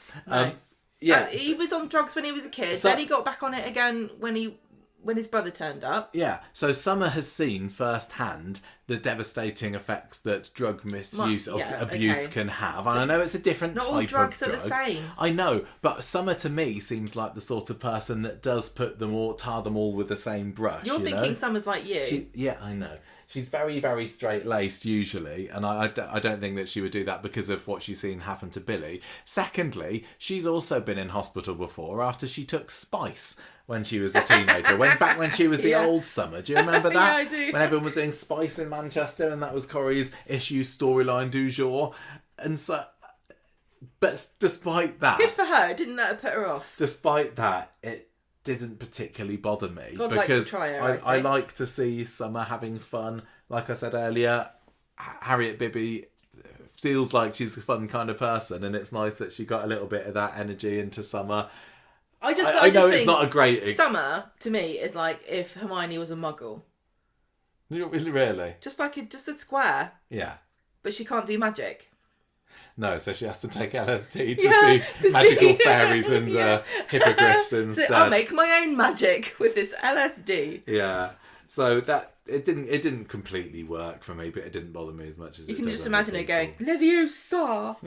Yeah. He was on drugs when he was a kid. Then he got back on it again when his brother turned up. Yeah, so Summer has seen firsthand the devastating effects that drug misuse or abuse can have. And I know it's a different type of drug. Not all drugs are the same. I know, but Summer to me seems like the sort of person that does tar them all with the same brush. You're thinking Summer's like you. Yeah, I know. She's very, very straight-laced usually, and I don't think that she would do that because of what she's seen happen to Billy. Secondly, she's also been in hospital before after she took Spice when she was a teenager. Back when she was the old Summer. Do you remember that? Yeah, I do. When everyone was doing Spice in Manchester, and that was Corrie's issue storyline du jour. And so, but despite that... Good for her. Didn't that put her off? Despite that, it didn't particularly bother me. God because likes to try her, I like to see Summer having fun. Like I said earlier, Harriet Bibby feels like she's a fun kind of person, and it's nice that she got a little bit of that energy into Summer. I know it's not a great... Summer, to me, is like if Hermione was a muggle. Really? Just a square. Yeah. But she can't do magic. No, so she has to take LSD to see magical fairies and hippogriffs instead. So I'll make my own magic with this LSD. Yeah. So that it didn't completely work for me, but it didn't bother me as much as you it can does just other imagine people. it going Leviosa,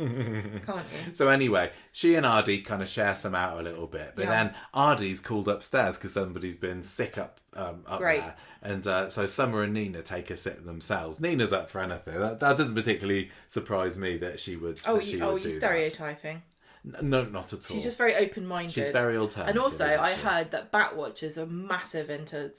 can't you? So anyway, she and Ardy kind of share some out a little bit, but then Ardy's called upstairs because somebody's been sick up there, and so Summer and Nina take a sit themselves. Nina's up for anything. That doesn't particularly surprise me that she would. Oh, you're stereotyping. No, not at all. She's just very open-minded. She's very alternative. And also, I heard that Batwatchers are massive into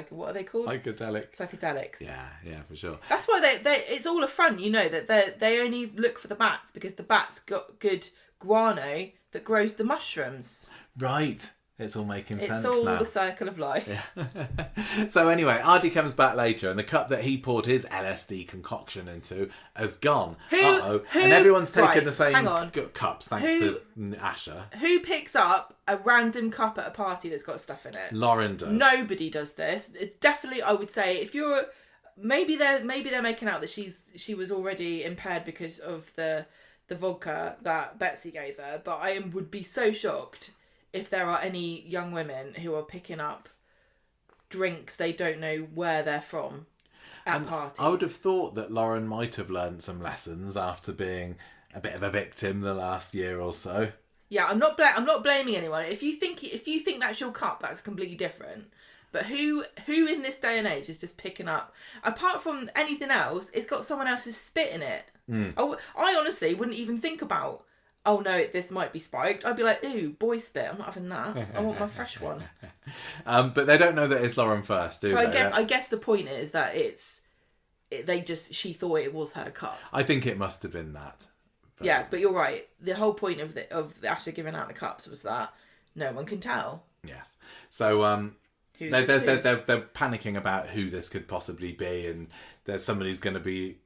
what are they called? Psychedelics. Yeah, for sure. That's why they it's all a front, that they only look for the bats because the bats got good guano that grows the mushrooms. Right. It's all making sense now. It's all the circle of life. Yeah. So anyway, Ardy comes back later, and the cup that he poured his LSD concoction into has gone. And everyone's taken the same cups, thanks to Asher. Who picks up a random cup at a party that's got stuff in it? Lauren does. Nobody does this. It's definitely, I would say, if you're maybe they're making out that she was already impaired because of the vodka that Betsy gave her. But would be so shocked if there are any young women who are picking up drinks they don't know where they're from at parties. I would have thought that Lauren might have learned some lessons after being a bit of a victim the last year or so. Yeah, I'm not blaming anyone. If you think that's your cup, that's completely different. But who in this day and age is just picking up, apart from anything else, it's got someone else's spit in it. Oh, I honestly wouldn't even think about, oh no, this might be spiked. I'd be like, ooh, boy spit, I'm not having that. I want my fresh one. But they don't know that it's Lauren first, do they? I guess the point is that she thought it was her cup. I think it must have been that. But... Yeah, but you're right. The whole point of the Asher giving out the cups was that no one can tell. Yes. So they're panicking about who this could possibly be, and there's somebody who's going to be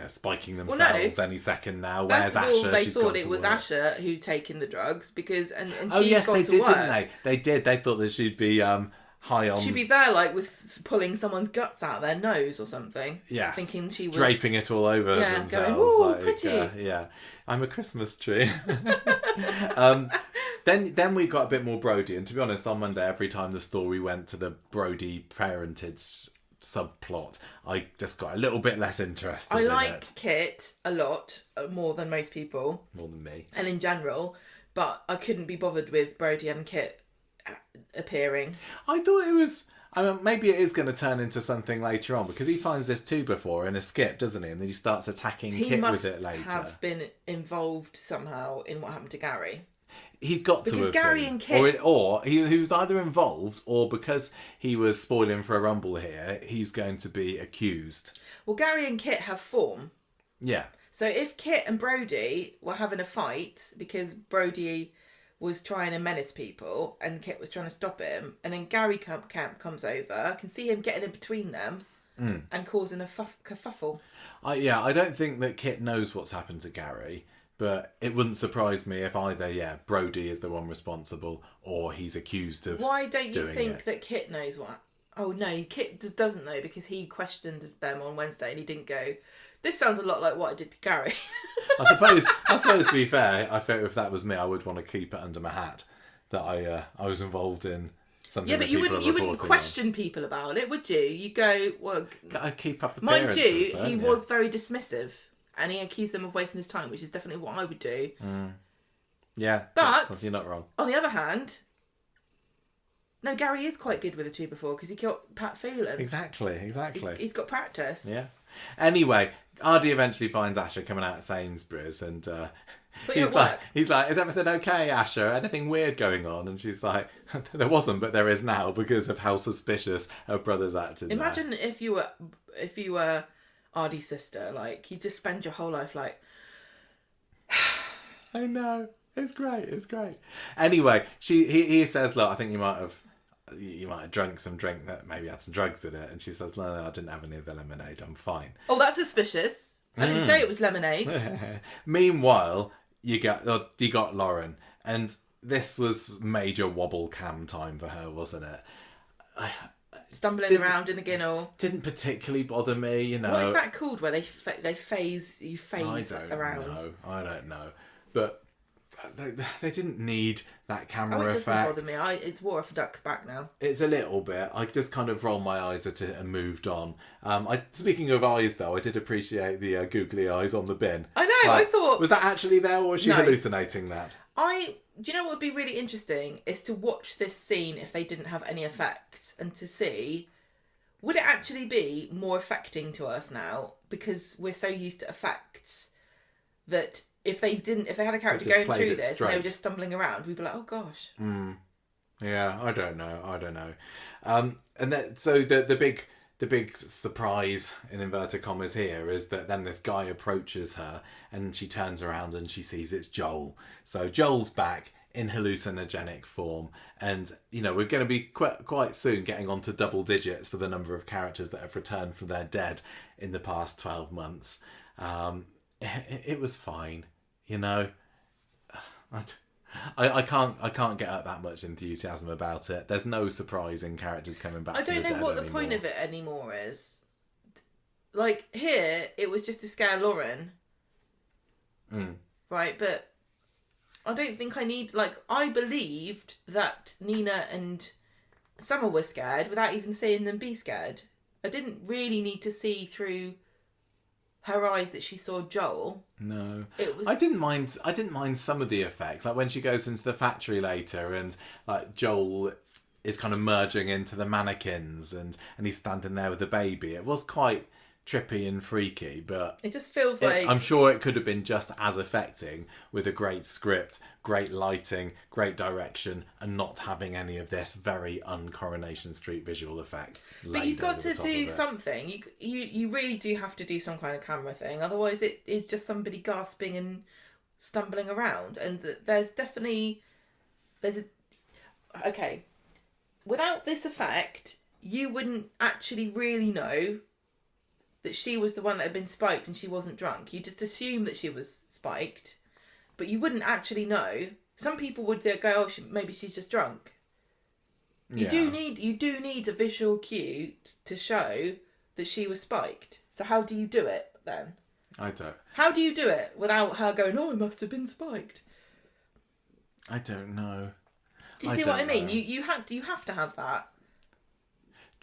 spiking themselves any second now. Where's Asher? They thought it was Asher who'd taken the drugs because and oh she's yes, gone they to did, work. didn't they? They did. They thought that she'd be high on. She'd be there like with pulling someone's guts out their nose or something. Yeah, thinking she was draping it all over themselves. Going, ooh, like, pretty. Yeah, I'm a Christmas tree. Then we got a bit more Brody, and to be honest, on Monday, every time the story went to the Brody parentage subplot, I just got a little bit less interested. I liked Kit a lot more than most people, more than me, and in general, but I couldn't be bothered with Brody and Kit appearing. I thought it was. I mean, maybe it is going to turn into something later on because he finds this tube before in a skip, doesn't he? And then he starts attacking Kit with it later. He must have been involved somehow in what happened to Gary. He's got to have because Gary been. And Kit, or he was either involved, or because he was spoiling for a rumble here, he's going to be accused. Well, Gary and Kit have form. Yeah. So if Kit and Brody were having a fight because Brody was trying to menace people and Kit was trying to stop him, and then Gary Camp comes over, I can see him getting in between them and causing a kerfuffle. I don't think that Kit knows what's happened to Gary. But it wouldn't surprise me if either, Brody is the one responsible or he's accused of Why don't you think it. that Kit knows what? Oh, no, Kit doesn't know because he questioned them on Wednesday and he didn't go, this sounds a lot like what I did to Gary. I suppose to be fair, I felt if that was me, I would want to keep it under my hat that I was involved in something. Yeah, but you wouldn't question people about it, would you? You go, well... Gotta keep up appearances. Mind you, he was very dismissive. And he accused them of wasting his time, which is definitely what I would do. Yeah, but you're not wrong. On the other hand, no, Gary is quite good with a 2x4 because he got Pat Phelan. Exactly. He's got practice. Yeah. Anyway, Ardy eventually finds Asher coming out of Sainsbury's, and he's like, "Is everything okay, Asher? Anything weird going on?" And she's like, "There wasn't, but there is now because of how suspicious her brother's acting." Imagine if you were Ardy's sister, like you just spend your whole life like. I know, it's great. Anyway, he says, "Look, I think you might have drunk some drink that maybe had some drugs in it," and she says, "No, I didn't have any of the lemonade. I'm fine." Oh, that's suspicious. I didn't say it was lemonade. Meanwhile, you got Lauren, and this was major wobble cam time for her, wasn't it? Stumbling around in the ginnel. Didn't particularly bother me, you know. What is that called where they phase around? I don't know. But they didn't need that camera effect. It doesn't bother me. It's water for ducks back now. It's a little bit. I just kind of rolled my eyes at it and moved on. Speaking of eyes, though, I did appreciate the googly eyes on the bin. I know, I thought... Was that actually there, or was she hallucinating that? Do you know what would be really interesting is to watch this scene if they didn't have any effects and to see, would it actually be more affecting to us now because we're so used to effects that if they had a character going through this and they were just stumbling around, we'd be like, oh gosh. Yeah, I don't know. So the big surprise in inverted commas here is that then this guy approaches her and she turns around and she sees it's Joel. So Joel's back in hallucinogenic form, and we're going to be quite soon getting on to double digits for the number of characters that have returned from their dead in the past 12 months. It was fine, I can't get up that much enthusiasm about it. There's no surprise in characters coming back. I don't know what the anymore. point of it anymore is. like here, it was just to scare Lauren, right? But I don't think I need, like, I believed that Nina and Summer were scared without even seeing them be scared. I didn't really need to see through her eyes that she saw Joel. No, it was. I didn't mind some of the effects, like when she goes into the factory later, and like Joel is kind of merging into the mannequins, and he's standing there with the baby. It was quite trippy and freaky, but it just feels like I'm sure it could have been just as affecting with a great script, great lighting, great direction, and not having any of this very un-Coronation Street visual effects. But you've got to do something. You really do have to do some kind of camera thing. Otherwise, it is just somebody gasping and stumbling around. And okay. Without this effect, you wouldn't actually really know that she was the one that had been spiked and she wasn't drunk. You just assume that she was spiked, but you wouldn't actually know. Some people would go, "Oh, maybe she's just drunk." You do need a visual cue to show that she was spiked. So how do you do it then? I don't. How do you do it without her going, "Oh, I must have been spiked"? I don't know. Do you see what I mean? You have to have that.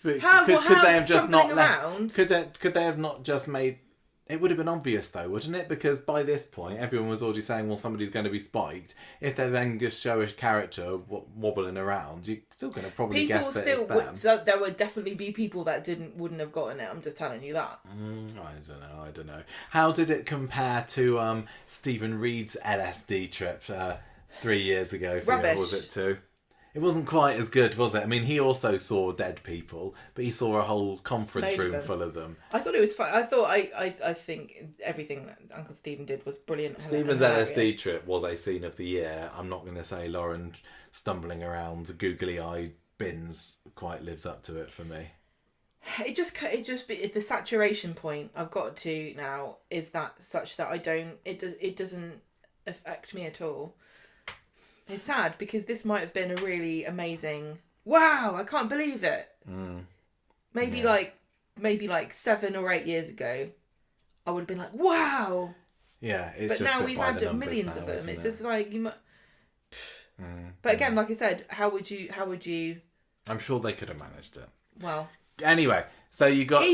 Could they have just not left? Could they have not just made? It would have been obvious though, wouldn't it? Because by this point, everyone was already saying, "Well, somebody's going to be spiked." If they then just show a character wobbling around, you're still going to probably guess that it's them. So there would definitely be people that wouldn't have gotten it. I'm just telling you that. I don't know. How did it compare to Stephen Reed's LSD trip 3 years ago? Rubbish. Or was it 2? It wasn't quite as good, was it? I mean, he also saw dead people, but he saw a whole conference room full of them. I thought it was fun. I think everything that Uncle Stephen did was brilliant. Stephen's LSD trip was a scene of the year. I'm not going to say Lauren stumbling around googly-eyed bins quite lives up to it for me. It just the saturation point I've got to now is that such that it doesn't affect me at all. It's sad because this might have been a really amazing. Wow, I can't believe it. Maybe like 7 or 8 years ago, I would have been like, wow. Yeah, but now we've had millions of them. It's just like you. But again, like I said, how would you? I'm sure they could have managed it. Well. Anyway, so you got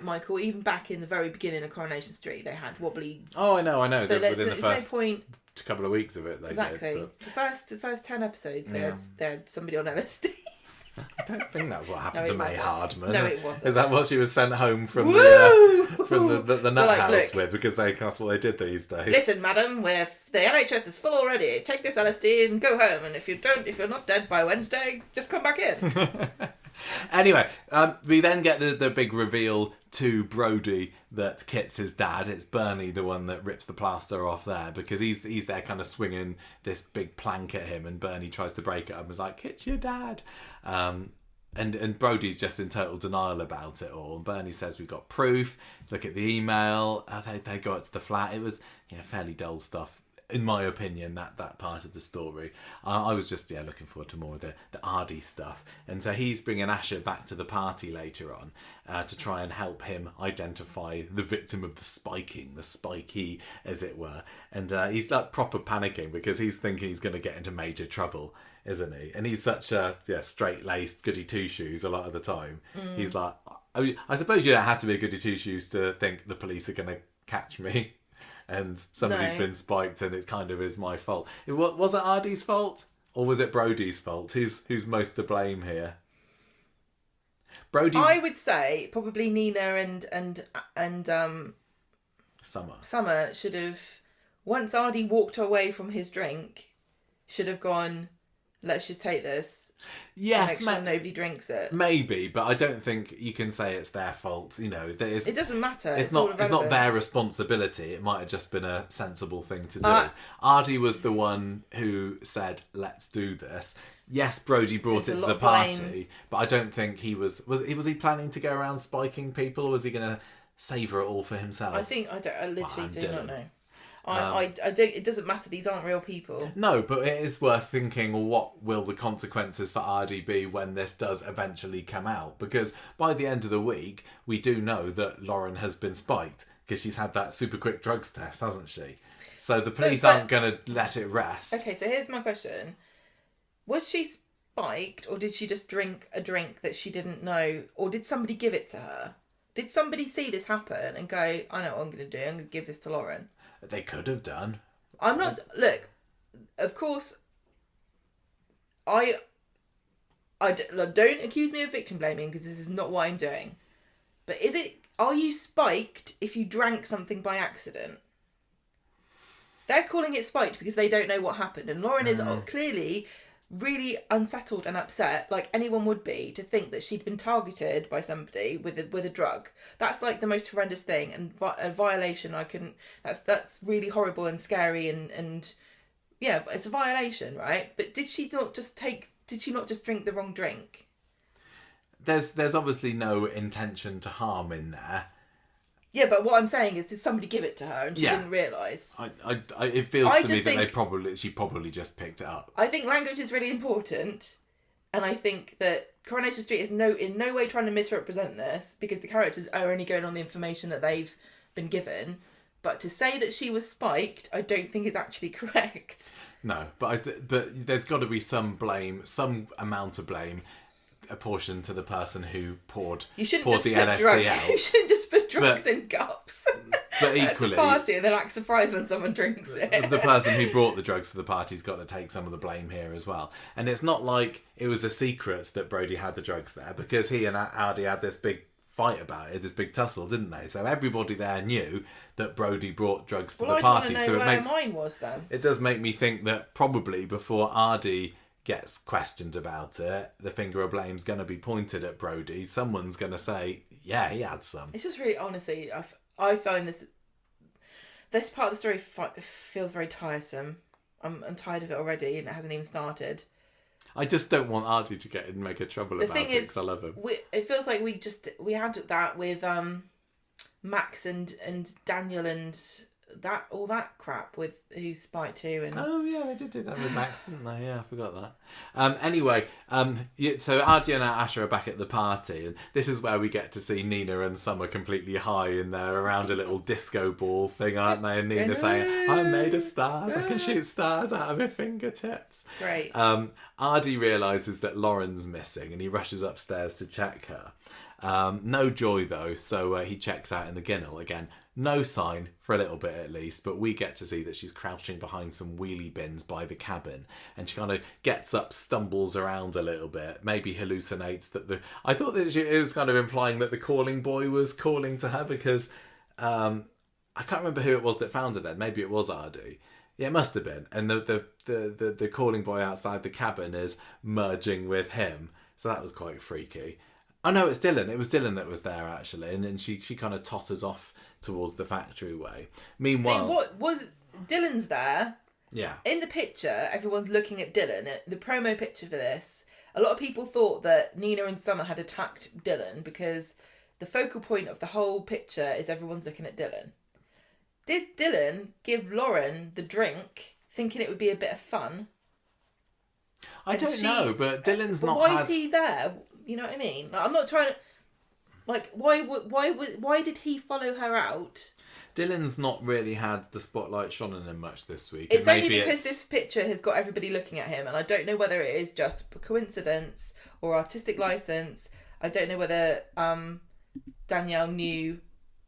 Michael. Even back in the very beginning of Coronation Street, they had wobbly. Oh, I know. So within the first no point. Couple of weeks of it, they exactly. did. But... The first 10 episodes, they had somebody on LSD. I don't think that's what happened to May Hardman. No, it wasn't. Is that what she was sent home from the nut house with? Because that's what they did these days. Listen, madam, the NHS is full already. Take this LSD and go home. And if you're not dead by Wednesday, just come back in. Anyway, we then get the big reveal to Brody that Kit's his dad. It's Bernie, the one that rips the plaster off there, because he's there kind of swinging this big plank at him, and Bernie tries to break it up and is like, "Kit's your dad." And Brody's just in total denial about it all. And Bernie says, "We've got proof. Look at the email." They go up to the flat. It was fairly dull stuff. In my opinion, that part of the story. I was just looking forward to more of the Ardy stuff. And so he's bringing Asher back to the party later on to try and help him identify the victim of the spiking, the spikee, as it were. And he's like proper panicking because he's thinking he's going to get into major trouble, isn't he? And he's such a straight-laced goody two-shoes a lot of the time. He's like, I suppose you don't have to be a goody two-shoes to think the police are going to catch me. And somebody's been spiked and it kind of is my fault. Was it Ardy's fault? Or was it Brody's fault? Who's most to blame here? Brody. I would say probably Nina and Summer should have, once Ardy walked away from his drink, should have gone, "Let's just take this." Yes, make sure nobody drinks it. Maybe, but I don't think you can say it's their fault. It doesn't matter. It's not their responsibility. It might have just been a sensible thing to do. Ardy was the one who said, "Let's do this." Yes, Brody brought it to the party, but I don't think he was he planning to go around spiking people, or was he going to savour it all for himself? I literally do not know. I don't. It doesn't matter. These aren't real people. No, but it is worth thinking, well, what will the consequences for Ardy be when this does eventually come out? Because by the end of the week, we do know that Lauren has been spiked because she's had that super quick drugs test, hasn't she? So the police aren't going to let it rest. Okay, so here's my question. Was she spiked, or did she just drink a drink that she didn't know, or did somebody give it to her? Did somebody see this happen and go, I know what I'm going to do, I'm going to give this to Lauren? They could have done. I'm not... Look, of course, I don't accuse me of victim blaming, because this is not what I'm doing. But are you spiked if you drank something by accident? They're calling it spiked because they don't know what happened. And Lauren is clearly really unsettled and upset, like anyone would be, to think that she'd been targeted by somebody with a drug. That's like the most horrendous thing, and a violation. That's really horrible and scary, and yeah, it's a violation, right? But did she not just drink the wrong drink? There's obviously no intention to harm in there. Yeah, but what I'm saying is, did somebody give it to her and she didn't realise? It feels to me that she probably just picked it up. I think language is really important, and I think that Coronation Street is in no way trying to misrepresent this, because the characters are only going on the information that they've been given. But to say that she was spiked, I don't think is actually correct. No, but there's got to be some blame, some amount of blame, apportioned to the person who poured the LSD out. You shouldn't just put drugs in cups. But equally, at a party and then act surprised when someone drinks it. The person who brought the drugs to the party's got to take some of the blame here as well. And it's not like it was a secret that Brody had the drugs there, because he and Ardy had this big fight about it, this big tussle, didn't they? So everybody there knew that Brody brought drugs to the party. I don't know where mine was then. It does make me think that probably before Ardy gets questioned about it, the finger of blame's going to be pointed at Brody. Someone's going to say, yeah, he had some. It's just really, honestly, I find this part of the story feels very tiresome. I'm tired of it already, and it hasn't even started. I just don't want Ardy to get in mega trouble about it, because I love him. It feels like we had that with Max and Daniel and all that crap with who's spiked who. And oh yeah, they did do that with Max, didn't they? Yeah, I forgot that. Anyway, so Ardy and Asha are back at the party, and this is where we get to see Nina and Summer completely high in there around a little disco ball thing, aren't they? And Nina saying, "I'm made of stars. I can shoot stars out of my fingertips." Great. Ardy realises that Lauren's missing, and he rushes upstairs to check her. No Joy though, so he checks out in the ginnel again. No sign, for a little bit at least, but we get to see that she's crouching behind some wheelie bins by the cabin, and she kind of gets up, stumbles around a little bit, maybe hallucinates that I thought that it was kind of implying that the calling boy was calling to her, because I can't remember who it was that found her then. Maybe it was Ardy. Yeah, it must have been. And the calling boy outside the cabin is merging with him, so that was quite freaky. Oh no, it's Dylan. It was Dylan that was there actually, and then she kind of totters off towards the factory way. Meanwhile, what was Dylan's there? Yeah. In the picture, everyone's looking at Dylan. The promo picture for this, a lot of people thought that Nina and Summer had attacked Dylan, because the focal point of the whole picture is everyone's looking at Dylan. Did Dylan give Lauren the drink thinking it would be a bit of fun? I don't know, but Dylan's not. Why is he there? You know what I mean? Like, I'm not trying to. Like, why did he follow her out? Dylan's not really had the spotlight shone on him much this week. It's only because this picture has got everybody looking at him, and I don't know whether it is just a coincidence or artistic license. I don't know whether Danielle knew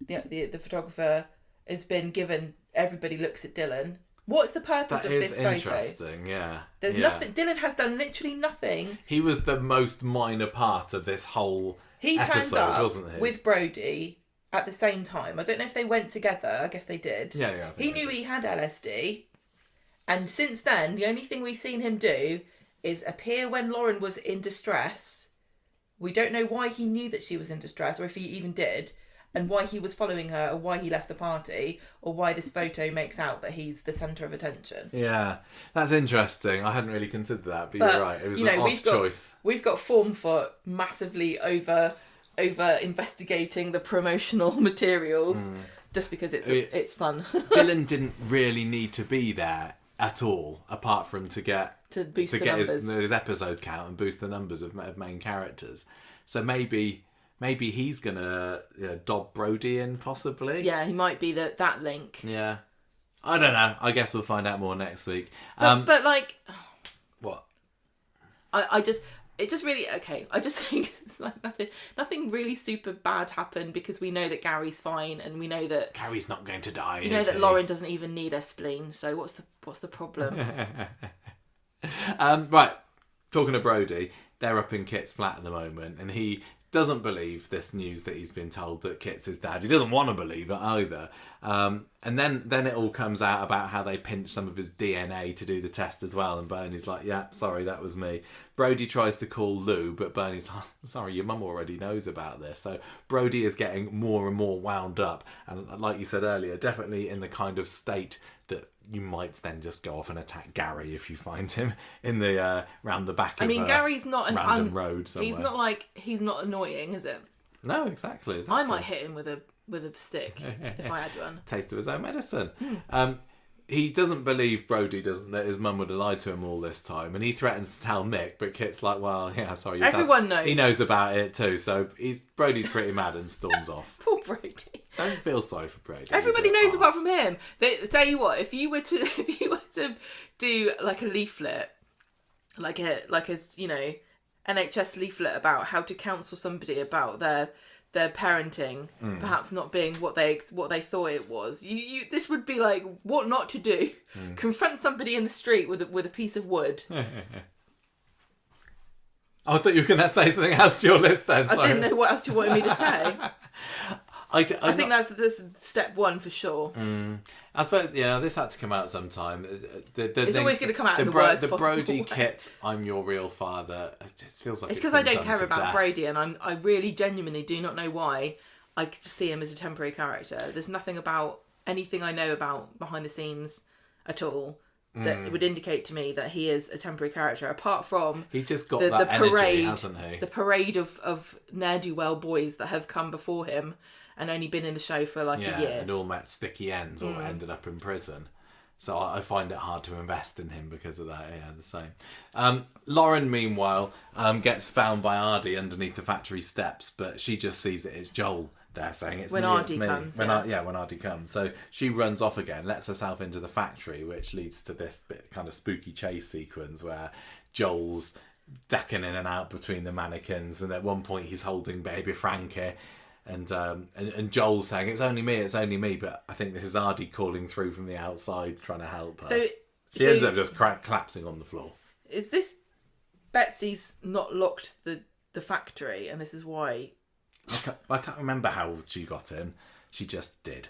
the photographer has been given. Everybody looks at Dylan. What's the purpose of this photo? Interesting, yeah. There's nothing. Dylan has done literally nothing. He was the most minor part of this whole episode, turned up wasn't he? With Brody at the same time. I don't know if they went together. I guess they did. Yeah. He knew he had LSD, and since then, the only thing we've seen him do is appear when Lauren was in distress. We don't know why he knew that she was in distress, or if he even did, and why he was following her, or why he left the party, or why this photo makes out that he's the centre of attention. Yeah, that's interesting. I hadn't really considered that, but you're right. It was an odd choice. We've got form for massively over investigating the promotional materials just because it's fun. Dylan didn't really need to be there at all, apart from to get boost the numbers. his episode count and boost the numbers of main characters. So maybe he's gonna dob Brody in, possibly. Yeah, he might be that link. Yeah, I don't know. I guess we'll find out more next week. But like, what? It just really okay. I just think it's like nothing really super bad happened, because we know that Gary's fine, and we know that Gary's not going to die. You know that Lauren doesn't even need her spleen. So what's the problem? Right. Talking to Brody, they're up in Kit's flat at the moment, and he doesn't believe this news that he's been told that Kit's his dad. He doesn't want to believe it either. And then it all comes out about how they pinched some of his DNA to do the test as well. And Bernie's like, yeah, sorry, that was me. Brody tries to call Lou, but Bernie's like, sorry, your mum already knows about this. So Brody is getting more and more wound up. And like you said earlier, definitely in the kind of state that you might then just go off and attack Gary if you find him in the round the back of Gary's not an random road somewhere. He's not annoying, is it? No, exactly. I might hit him with a stick if I had one. Taste of his own medicine. He doesn't believe Brody that his mum would have lied to him all this time, and he threatens to tell Mick, but Kit's like, well, yeah, sorry. Everyone knows. He knows about it too, so Brody's pretty mad and storms off. Poor Brody. Don't feel sorry for Brody. Everybody knows apart from him. Tell you what, if you were to do like a leaflet, like a NHS leaflet about how to counsel somebody about their parenting perhaps not being what they thought it was, this would be like what not to do. Confront somebody in the street with a piece of wood. I thought you were going to say something else to your list then. I didn't know what else you wanted me to say. I think that's step one for sure. I suppose, this had to come out sometime. It's always going to come out in the worst possible Brody way. Kit, I'm your real father. It just feels like it's because I don't care about Brady, and I really genuinely do not know why. I just see him as a temporary character. There's nothing about anything I know about behind the scenes at all that would indicate to me that he is a temporary character, apart from he just got that parade, energy, hasn't he? The parade of ne'er-do-well boys that have come before him and only been in the show for like a year. And all met sticky ends or ended up in prison. So I find it hard to invest in him because of that. Yeah, the same. Lauren, meanwhile, gets found by Ardy underneath the factory steps, but she just sees that it's Joel there saying it's when me, Ardy it's me. comes. When Ardy comes. So she runs off again, lets herself into the factory, which leads to this bit kind of spooky chase sequence where Joel's ducking in and out between the mannequins, and at one point he's holding baby Frankie. And Joel's saying, it's only me, but I think this is Ardy calling through from the outside trying to help her. So she ends up just collapsing on the floor. Is this Betsy's not locked the factory, and this is why? I can't remember how she got in. She just did.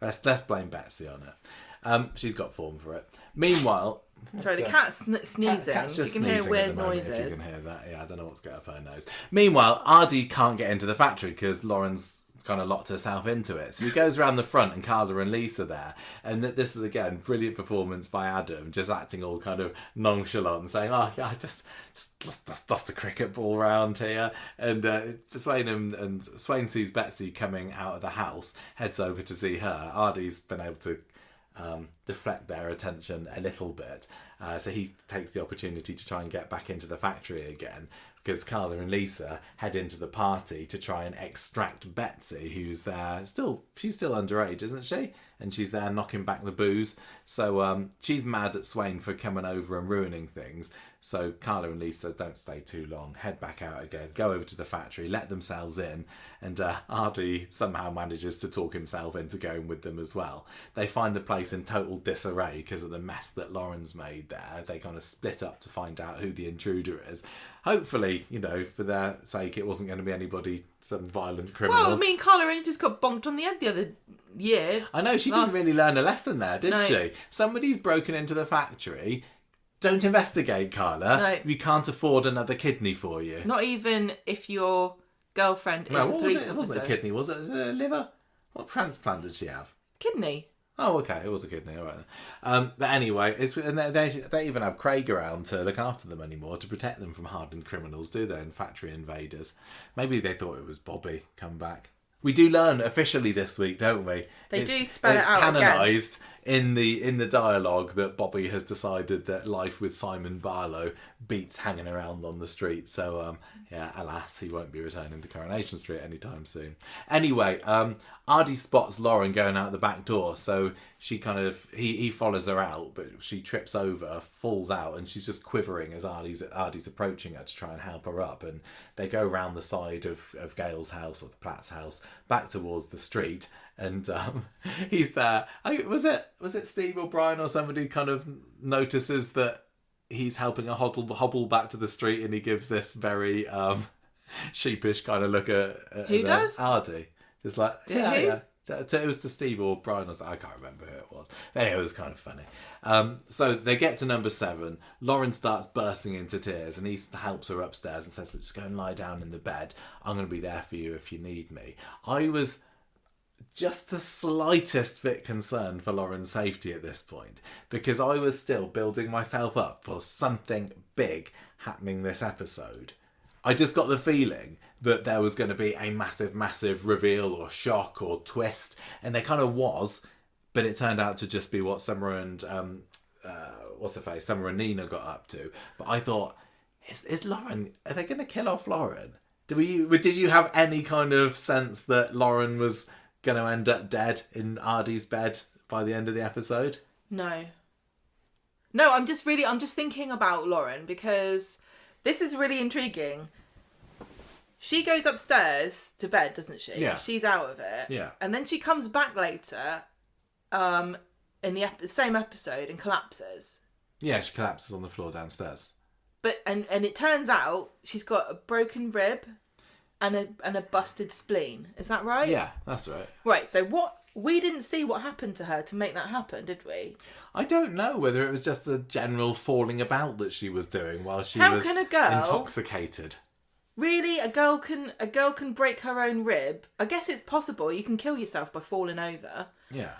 Let's blame Betsy on it. She's got form for it. Meanwhile... Sorry, the cat's sneezing. Cat's just you can sneezing hear at the weird moment, noises. if you can hear that. Yeah, I don't know what's going up her nose. Meanwhile, Ardy can't get into the factory because Lauren's kind of locked herself into it. So he goes around the front and Carla and Lisa there. And this is, again, brilliant performance by Adam, just acting all kind of nonchalant and saying, oh, yeah, just toss the cricket ball around here. And Swain sees Betsy coming out of the house, heads over to see her. Ardy's been able to deflect their attention a little bit. So he takes the opportunity to try and get back into the factory again, because Carla and Lisa head into the party to try and extract Betsy, who's there. She's still underage, isn't she? And she's there knocking back the booze. So she's mad at Swain for coming over and ruining things. So Carla and Lisa don't stay too long, head back out again, go over to the factory, let themselves in, and Ardy somehow manages to talk himself into going with them as well. They find the place in total disarray because of the mess that Lauren's made there. They kind of split up to find out who the intruder is. Hopefully, for their sake, it wasn't going to be anybody, some violent criminal. Well, I mean, Carla only just got bonked on the head the other year. I know, she didn't really learn a lesson there, did she? Somebody's broken into the factory. Don't investigate, Carla. No. We can't afford another kidney for you. Not even if your girlfriend is a police officer. It wasn't a kidney, was it? A liver? What transplant did she have? Kidney. Oh, okay. It was a kidney. All right. But anyway, and they don't even have Craig around to look after them anymore, to protect them from hardened criminals, do they? And factory invaders. Maybe they thought it was Bobby come back. We do learn officially this week, don't we? They do spell it out canonised in the dialogue that Bobby has decided that life with Simon Barlow beats hanging around on the street. So, alas, he won't be returning to Coronation Street anytime soon. Anyway, Ardy spots Lauren going out the back door, so she he follows her out, but she trips over, falls out, and she's just quivering as Ardy's approaching her to try and help her up. And they go round the side of Gail's house, or the Platt's house, back towards the street. And he's there. Was it Steve or Brian or somebody kind of notices that he's helping her hobble back to the street, and he gives this very sheepish kind of look at who does? Ardy. Just like, who? It was to Steve or Brian or something. I can't remember who it was. But anyway, it was kind of funny. So they get to number 7. Lauren starts bursting into tears, and he helps her upstairs and says, "Let's go and lie down in the bed. I'm going to be there for you if you need me." I was just the slightest bit concerned for Lauren's safety at this point, because I was still building myself up for something big happening this episode. I just got the feeling that there was going to be a massive reveal or shock or twist, and there kind of was, but it turned out to just be what Summer and Summer and Nina got up to. But I thought, is Lauren? Are they going to kill off Lauren? Did you have any kind of sense that Lauren was going to end up dead in Ardy's bed by the end of the episode? No, I'm just thinking about Lauren, because this is really intriguing. She goes upstairs to bed, doesn't she? Yeah. She's out of it. Yeah. And then she comes back later, in the same episode, and collapses. Yeah, she collapses on the floor downstairs. But and it turns out she's got a broken rib and a busted spleen. Is that right? Yeah, that's right. Right. So we didn't see what happened to her to make that happen, did we? I don't know whether it was just a general falling about that she was doing while she How was can a girl intoxicated. Really? A girl can break her own rib? I guess it's possible. You can kill yourself by falling over. Yeah.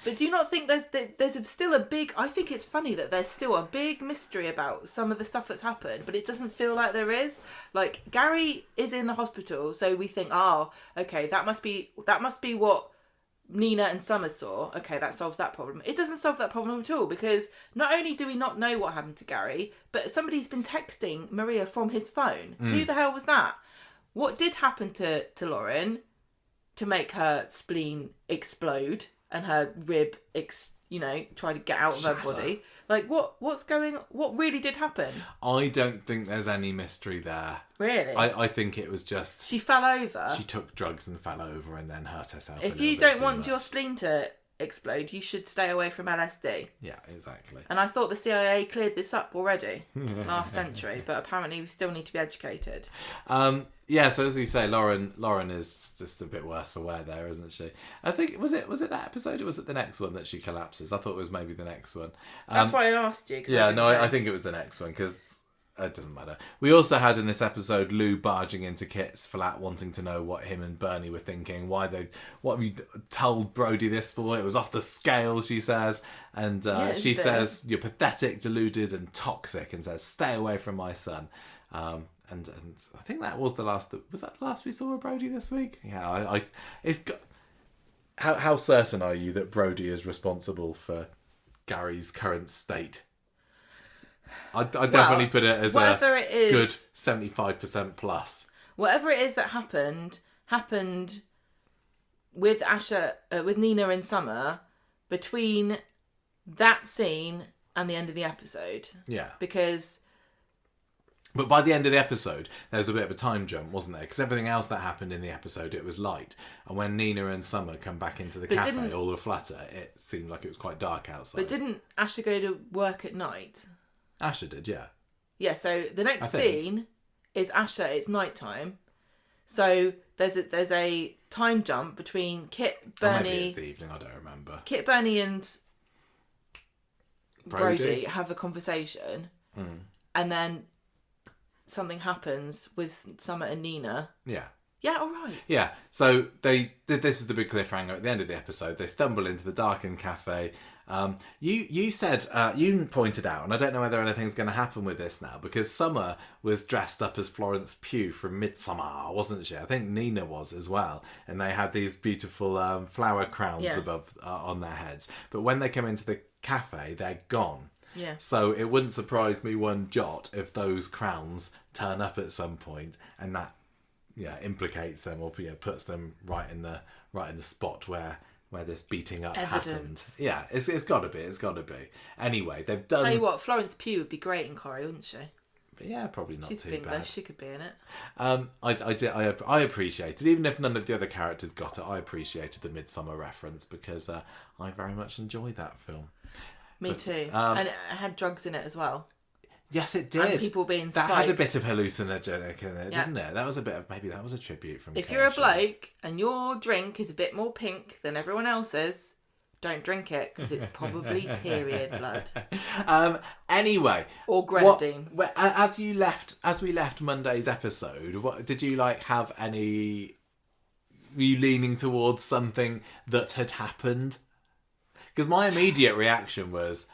But do you not think there's still a big... I think it's funny that there's still a big mystery about some of the stuff that's happened, but it doesn't feel like there is. Like, Gary is in the hospital, so we think, okay, that must be what Nina and Summer saw. Okay, that solves that problem. It doesn't solve that problem at all, because not only do we not know what happened to Gary, but somebody's been texting Maria from his phone. Who the hell was that? What did happen to Lauren to make her spleen explode and her rib try to get out of her body? Like, what really did happen? I don't think there's any mystery there. Really? I think it was just... She fell over? She took drugs and fell over and then hurt herself. If you don't want your spleen to explode, you should stay away from LSD. Yeah, exactly. And I thought the CIA cleared this up already last century, but apparently we still need to be educated. So as you say, Lauren is just a bit worse for wear there, isn't she? I think was it that episode or was it the next one that she collapses? I thought it was maybe the next one. That's why I asked you. I think it was the next one, because it doesn't matter. We also had in this episode Lou barging into Kit's flat, wanting to know what him and Bernie were thinking. What have you told Brody this for? It was off the scale, she says. And she says, "You're pathetic, deluded and toxic," and says, "Stay away from my son." And I think that was the last. Was that the last we saw of Brody this week? Yeah, How certain are you that Brody is responsible for Gary's current state? I definitely put it as a good 75% plus. Whatever it is that happened with Asha, with Nina and Summer, between that scene and the end of the episode. Yeah. But by the end of the episode, there was a bit of a time jump, wasn't there? Because everything else that happened in the episode, it was light. And when Nina and Summer come back into the cafe, all the flatter, it seemed like it was quite dark outside. But didn't Asha go to work at night? Asha did, yeah. Yeah, so the next scene is Asha, it's nighttime. So there's a time jump between Kit, Bernie... maybe it's the evening, I don't remember. Kit, Bernie and Brody have a conversation. And then something happens with Summer and Nina. Yeah. Yeah, all right. Yeah, so this is the big cliffhanger at the end of the episode. They stumble into the darkened cafe. You said, you pointed out, and I don't know whether anything's going to happen with this now, because Summer was dressed up as Florence Pugh from Midsummer, wasn't she? I think Nina was as well, and they had these beautiful flower crowns above on their heads. But when they come into the cafe, they're gone. Yeah. So it wouldn't surprise me one jot if those crowns turn up at some point, and that implicates them, or puts them right in the spot where this beating up happened. Yeah, it's got to be. Anyway, they've done. Tell you what, Florence Pugh would be great in Corrie, wouldn't she? But yeah, probably not She's too English. bad. She could be in it. I appreciate it, even if none of the other characters got it. I appreciated the Midsummer reference because I very much enjoyed that film. Me too, and it had drugs in it as well. Yes, it did. And people being spiked. That had a bit of hallucinogenic in it, didn't it? That was a bit of, maybe that was a tribute from. If you're a bloke and your drink is a bit more pink than everyone else's, don't drink it because it's probably period blood. Anyway, or grenadine. As we left Monday's episode, what did you have any? Were you leaning towards something that had happened? Because my immediate reaction was,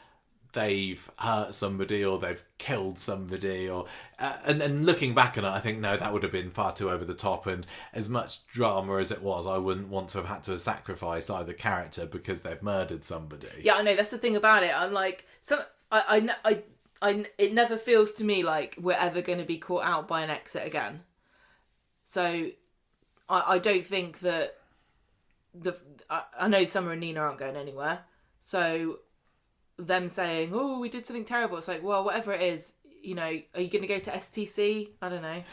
they've hurt somebody or they've killed somebody, or and looking back on it, I think no, that would have been far too over the top, and as much drama as it was, I wouldn't want to have had to sacrifice either character because they've murdered somebody. Yeah, I know, that's the thing about it. I'm like, it never feels to me like we're ever going to be caught out by an exit again. So I don't think that I know Summer and Nina aren't going anywhere, so them saying, oh, we did something terrible, it's like, well, whatever it is, are you going to go to STC? I don't know.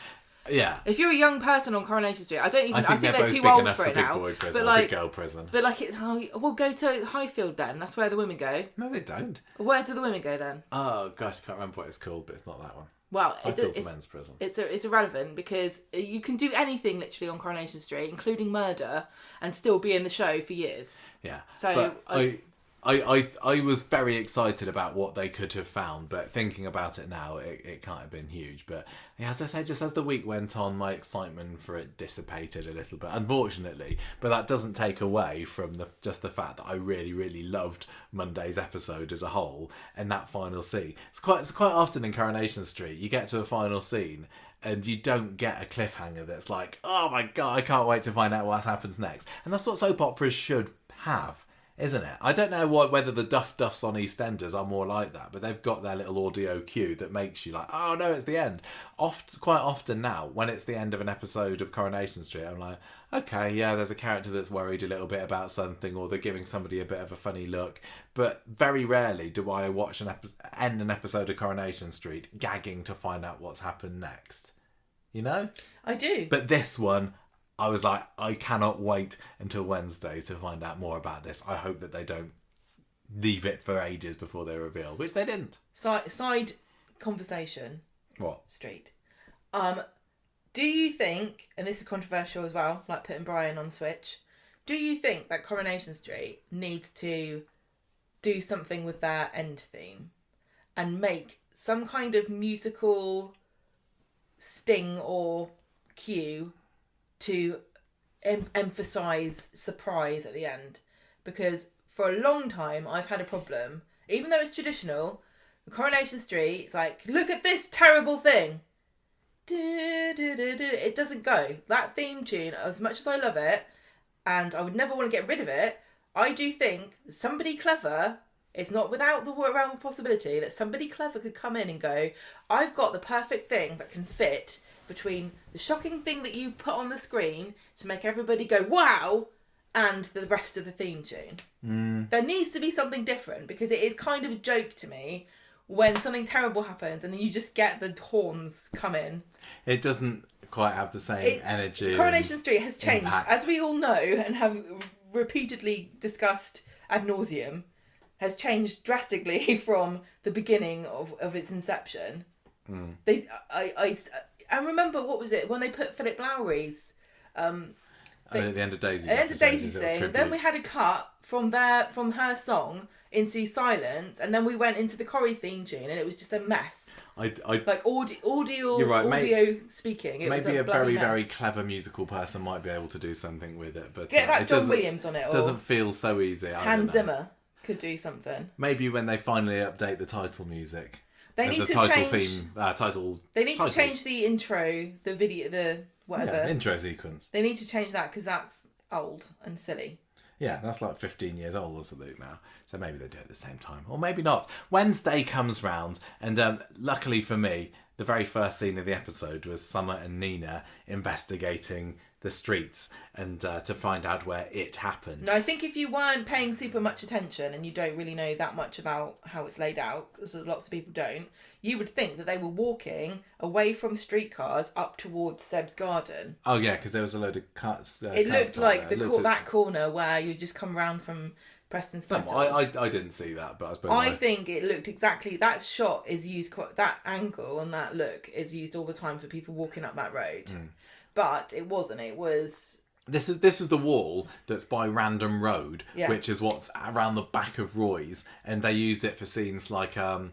Yeah. If you're a young person on Coronation Street, I think they're too big old enough for it big now. Boy prison, but big girl prison. But it's we'll go to Highfield then. That's where the women go. No, they don't. Where do the women go then? Oh gosh, I can't remember what it's called, but it's not that one. Well, Highfield's a men's prison. It's irrelevant because you can do anything literally on Coronation Street, including murder, and still be in the show for years. Yeah. So I was very excited about what they could have found, but thinking about it now, it can't have been huge. But as I say, just as the week went on, my excitement for it dissipated a little bit, unfortunately. But that doesn't take away from just the fact that I really, really loved Monday's episode as a whole, and that final scene. It's quite often in Coronation Street, you get to a final scene and you don't get a cliffhanger that's like, oh my god, I can't wait to find out what happens next. And that's what soap operas should have, isn't it? I don't know whether the Duffs on EastEnders are more like that, but they've got their little audio cue that makes you like, oh no, it's the end. Quite often now, when it's the end of an episode of Coronation Street, I'm like, okay, yeah, there's a character that's worried a little bit about something, or they're giving somebody a bit of a funny look. But very rarely do I watch end an episode of Coronation Street gagging to find out what's happened next. You know? I do. But this one, I was like, I cannot wait until Wednesday to find out more about this. I hope that they don't leave it for ages before they reveal, which they didn't. Side conversation. What? Street. Do you think, and this is controversial as well, like putting Brian on Switch, do you think that Coronation Street needs to do something with their end theme and make some kind of musical sting or cue to emphasise surprise at the end? Because for a long time I've had a problem, even though it's traditional, the Coronation Street, it's like, look at this terrible thing. It doesn't go. That theme tune, as much as I love it, and I would never want to get rid of it, I do think somebody clever, it's not without the realm of possibility, that somebody clever could come in and go, I've got the perfect thing that can fit between the shocking thing that you put on the screen to make everybody go, wow, and the rest of the theme tune. There needs to be something different, because it is kind of a joke to me when something terrible happens and then you just get the horns come in. It doesn't quite have the same energy. Coronation Street has changed, impact. as we all know and have repeatedly discussed ad nauseum, has changed drastically from the beginning of its inception. I remember, what was it, when they put Philip Lowry's At the end of Daisy's At the end of Daisy's episodes, thing. tribute. Then we had a cut from her song into silence, and then we went into the Corrie theme tune, and it was just a mess. Like audio, You're right, audio speaking. It was maybe a bloody very, mess. very clever musical person might be able to do something with it, but Get that it John doesn't- Williams on it. Or doesn't feel so easy. I don't Hans know. Zimmer could do something. Maybe when they finally update the title music. They need the to title change. theme. Title. They need titles. to change the intro, the video, the whatever. Yeah, intro sequence. They need to change that because that's old and silly. Yeah, that's like 15 years old or something now. So maybe they do it at the same time. Or maybe not. Wednesday comes round, and luckily for me, the very first scene of the episode was Summer and Nina investigating the streets and to find out where it happened. No, I think if you weren't paying super much attention and you don't really know that much about how it's laid out, because lots of people don't, you would think that they were walking away from streetcars up towards Seb's garden. Oh yeah, because there was a load of cuts. It looked cuts like there. that corner where you just come round from Preston's Photos. I didn't see that, but I suppose I think it looked exactly... That shot is used... That angle and that look is used all the time for people walking up that road. But it wasn't. It was... This is the wall that's by Random Road, Yeah. which is what's around the back of Roy's, and they use it for scenes like Nina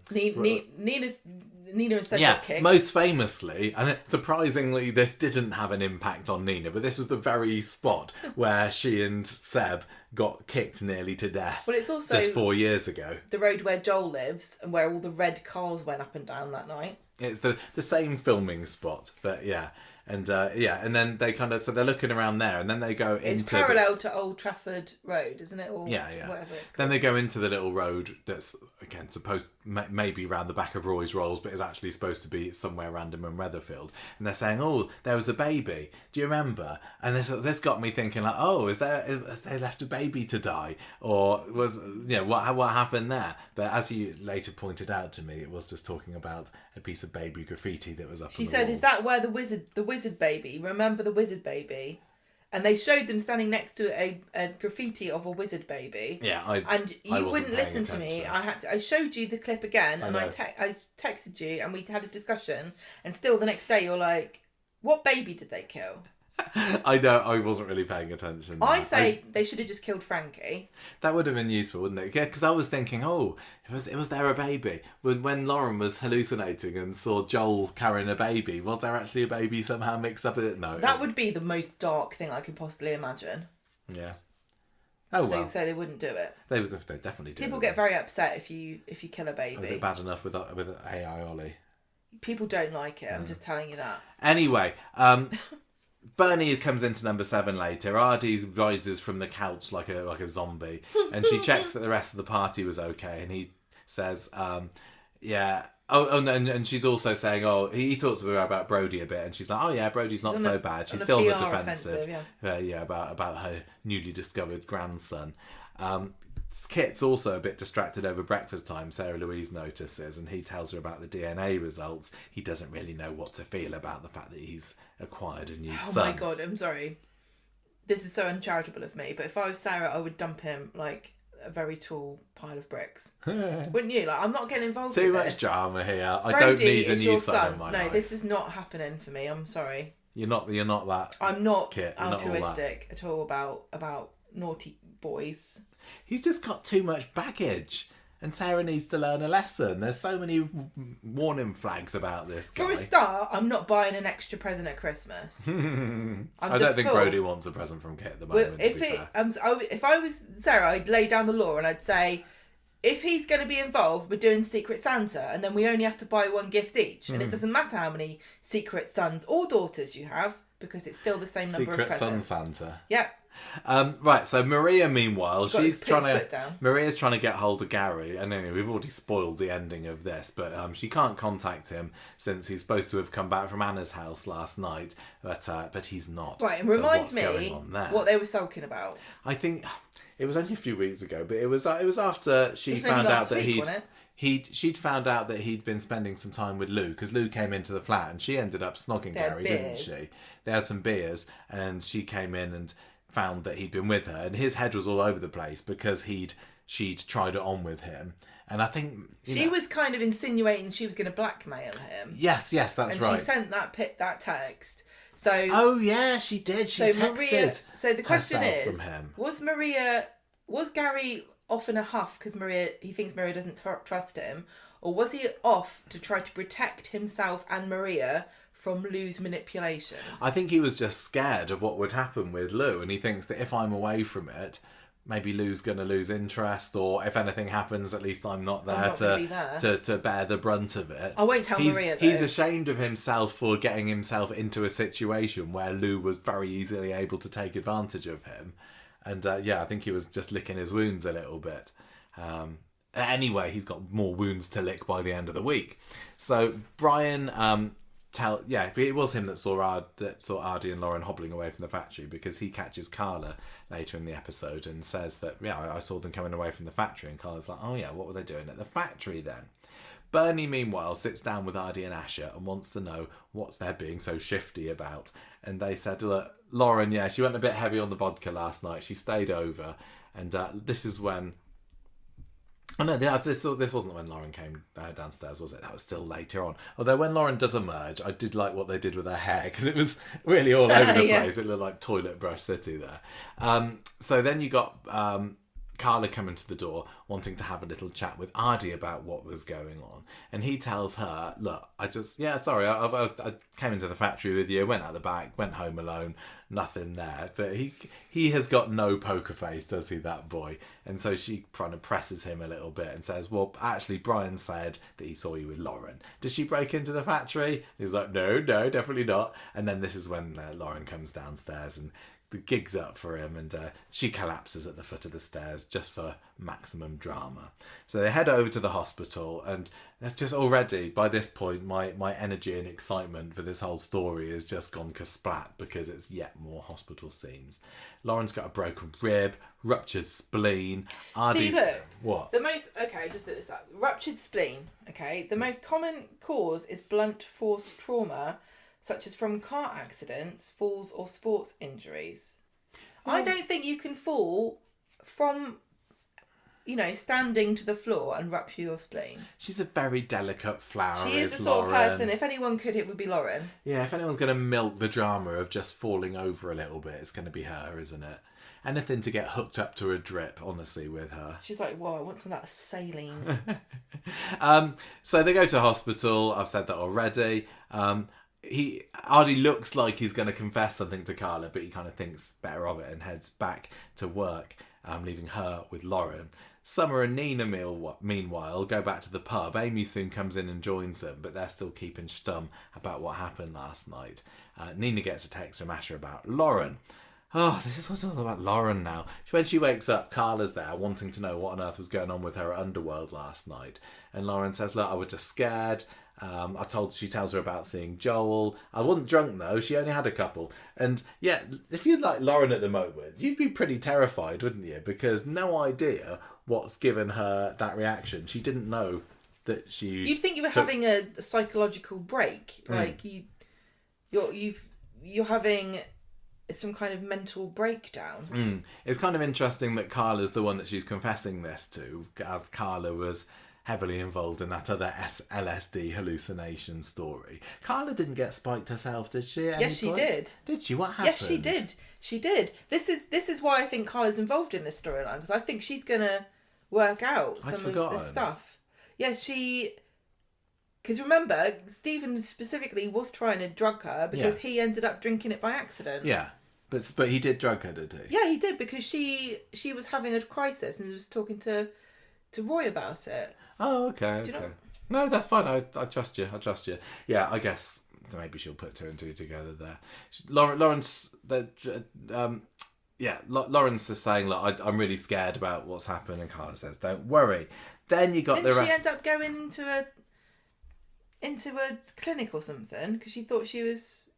and Seb yeah, got kicked. most famously, and surprisingly, this didn't have an impact on Nina, but this was the very spot where she and Seb got kicked nearly to death. Well, it's also just 4 years ago. the road where Joel lives and where all the red cars went up and down that night. It's the same filming spot, but yeah. And and then they so they're looking around there, and then they go It's into parallel to Old Trafford Road, isn't it? Or yeah. whatever it's Then called. they go into the little road that's, again, supposed maybe around the back of Roy's Rolls, but is actually supposed to be somewhere random in Weatherfield. And they're saying, "Oh, there was a baby. Do you remember?" And this got me thinking, like, "Oh, is they left a baby to die, or was what happened there?" But as you later pointed out to me, it was just talking about a piece of baby graffiti that was up. She on the said, wall. "Is that where the wizard baby? Remember the wizard baby?" And they showed them standing next to a graffiti of a wizard baby. Yeah, and I you wasn't wouldn't paying listen to me. attention. I showed you the clip again, and I texted you, and we had a discussion. And still, the next day, you're like, "What baby did they kill?" I know, I wasn't really paying attention. I say they should have just killed Frankie. That would have been useful, wouldn't it? Yeah, because I was thinking, was there a baby? When Lauren was hallucinating and saw Joel carrying a baby, was there actually a baby somehow mixed up with it? No. That would be the most dark thing I could possibly imagine. Yeah. Oh well. So they wouldn't do it. They definitely do. People get very upset if you kill a baby. Was it bad enough with AI Ollie? People don't like it. I'm just telling you that. Anyway, Bernie comes into number 7 later. Ardy rises from the couch like a zombie, and she checks that the rest of the party was okay. And he says, "Yeah." And she's also saying, he talks to her about Brody a bit, and she's like, "Oh yeah, Brody's not so bad." She's still on the PR defensive, offensive, about her newly discovered grandson. Kit's also a bit distracted over breakfast time, Sarah Louise notices, and he tells her about the DNA results. He doesn't really know what to feel about the fact that he's acquired a new son. Oh my god, I'm sorry. This is so uncharitable of me, but if I was Sarah, I would dump him like a very tall pile of bricks. Wouldn't you? Like, I'm not getting involved Too with much this. drama here. I Brody don't need a is new your son in my No, life. this is not happening for me. I'm sorry. You're not that. I'm not Kit. You're not all that. altruistic at all about naughty boys. He's just got too much baggage, and Sarah needs to learn a lesson. There's so many warning flags about this guy. For a start, I'm not buying an extra present at Christmas. I don't think Brody wants a present from Kit at the moment. If I was Sarah, I'd lay down the law and I'd say, if he's going to be involved, we're doing Secret Santa, and then we only have to buy one gift each, and it doesn't matter how many secret sons or daughters you have, because it's still the same number of Secret presents. Son Santa. Yep. Right, so Maria, meanwhile, Maria's trying to get hold of Gary, and anyway, we've already spoiled the ending of this, but she can't contact him since he's supposed to have come back from Anna's house last night, but he's not. Right, and So remind what's me going on there? what they were sulking about. I think it was only a few weeks ago, but it was after she It was found only out last that week, wasn't it? she'd found out that he'd been spending some time with Lou, because Lou came into the flat and she ended up snogging They had Gary, didn't beers. she? They had some beers, and she came in and found that he'd been with her, and his head was all over the place because she'd tried it on with him, and I think She was kind of insinuating she was going to blackmail him. yes, that's And right. she sent that text So oh yeah, she did. She texted Maria. So the question herself is, from him. Was Gary off in a huff because he thinks Maria doesn't trust him, or was he off to try to protect himself and Maria from Lou's manipulations? I think he was just scared of what would happen with Lou, and he thinks that if I'm away from it, maybe Lou's going to lose interest, or if anything happens, at least I'm not there, to bear the brunt of it. I won't tell Maria, though. He's ashamed of himself for getting himself into a situation where Lou was very easily able to take advantage of him. And I think he was just licking his wounds a little bit. Anyway, he's got more wounds to lick by the end of the week. So Brian... it was him that saw Ardy and Lauren hobbling away from the factory, because he catches Carla later in the episode and says that, I saw them coming away from the factory, and Carla's like, oh yeah, what were they doing at the factory then? Bernie, meanwhile, sits down with Ardy and Asher and wants to know what's they're being so shifty about. And they said, look, Lauren, she went a bit heavy on the vodka last night. She stayed over. And this is when... Oh no, this wasn't when Lauren came downstairs, was it? That was still later on. Although when Lauren does emerge, I did like what they did with her hair, because it was really all over the place. It looked like Toilet Brush City there. So then you got Carla coming to the door, wanting to have a little chat with Ardy about what was going on. And he tells her, look, I came into the factory with you, went out the back, went home alone, nothing there. But he has got no poker face, does he, that boy? And so she kind of presses him a little bit and says, well, actually, Brian said that he saw you with Lauren. Did she break into the factory? He's like, no, definitely not. And then this is when Lauren comes downstairs and the gig's up for him, and she collapses at the foot of the stairs just for maximum drama. So they head over to the hospital, and just already by this point my energy and excitement for this whole story has just gone kasplat, because it's yet more hospital scenes. Lauren's got a broken rib, ruptured spleen. Ardy's... What? The most... Okay, just look this up. Ruptured spleen, okay? The most common cause is blunt force trauma, such as from car accidents, falls or sports injuries. I don't think you can fall from, standing to the floor and rupture your spleen. She's a very delicate flower. She is the sort of person, if anyone could, it would be Lauren. Yeah, if anyone's going to milk the drama of just falling over a little bit, it's going to be her, isn't it? Anything to get hooked up to a drip, honestly, with her. She's like, whoa, I want some of that saline. So they go to hospital. I've said that already. Ardy looks like he's going to confess something to Carla, but he kind of thinks better of it and heads back to work, leaving her with Lauren. Summer and Nina, meanwhile, go back to the pub. Amy soon comes in and joins them, but they're still keeping stum about what happened last night. Nina gets a text from Asher about Lauren. Oh, this is what's all about Lauren now. When she wakes up, Carla's there wanting to know what on earth was going on with her at Underworld last night. And Lauren says, look, I was just scared. She tells her about seeing Joel. I wasn't drunk though, she only had a couple. And yeah, if you'd like Lauren at the moment, you'd be pretty terrified, wouldn't you? Because no idea what's given her that reaction. She didn't know that she... You'd think you were having a psychological break. Like you're having some kind of mental breakdown. It's kind of interesting that Carla's the one that she's confessing this to, as Carla was heavily involved in that other LSD hallucination story. Carla didn't get spiked herself, did she? Yes, she did. Did she? What happened? Yes, she did. She did. This is why I think Carla's involved in this storyline, because I think she's gonna work out some of this stuff. Yeah, because remember, Stephen specifically was trying to drug her because he ended up drinking it by accident. Yeah. But he did drug her, did he? Yeah, he did, because she was having a crisis and was talking to Roy about it. Oh, okay. No, that's fine. I trust you. Yeah, I guess maybe she'll put two and two together there. Lawrence is saying, look, I'm really scared about what's happened, and Carla says, don't worry. Then you got the rest. Didn't she end up going into a clinic or something because she thought she was...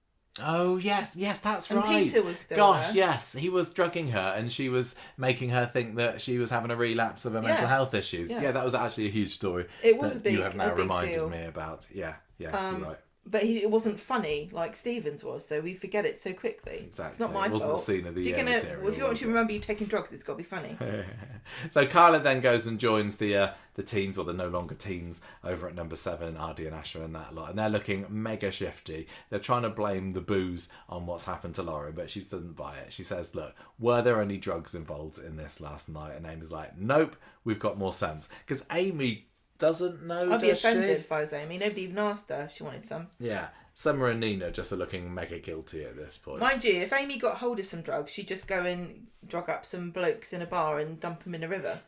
Oh, yes, that's right. And Peter was still there. Yes, he was drugging her and she was making her think that she was having a relapse of her mental health issues. Yes. Yeah, that was actually a huge story. It was a big deal. You have now reminded me about. Yeah, you're right. but it wasn't funny like Stephen's was, so we forget it so quickly. Exactly. It's not my It wasn't fault. the scene of the year material. If you want to remember you taking drugs, it's got to be funny. So Carla then goes and joins the teens, or the no longer teens, over at number 7, Ardy and Asher and that lot, and they're looking mega shifty. They're trying to blame the booze on what's happened to Lauren, but she doesn't buy it. She says, look, were there any drugs involved in this last night? And Amy's like, nope, we've got more sense. Because Amy doesn't know, I'd be offended she? if I was Amy. Nobody even asked her if she wanted some. Yeah. Summer and Nina just are looking mega guilty at this point. Mind you, if Amy got hold of some drugs, she'd just go and drug up some blokes in a bar and dump them in a river.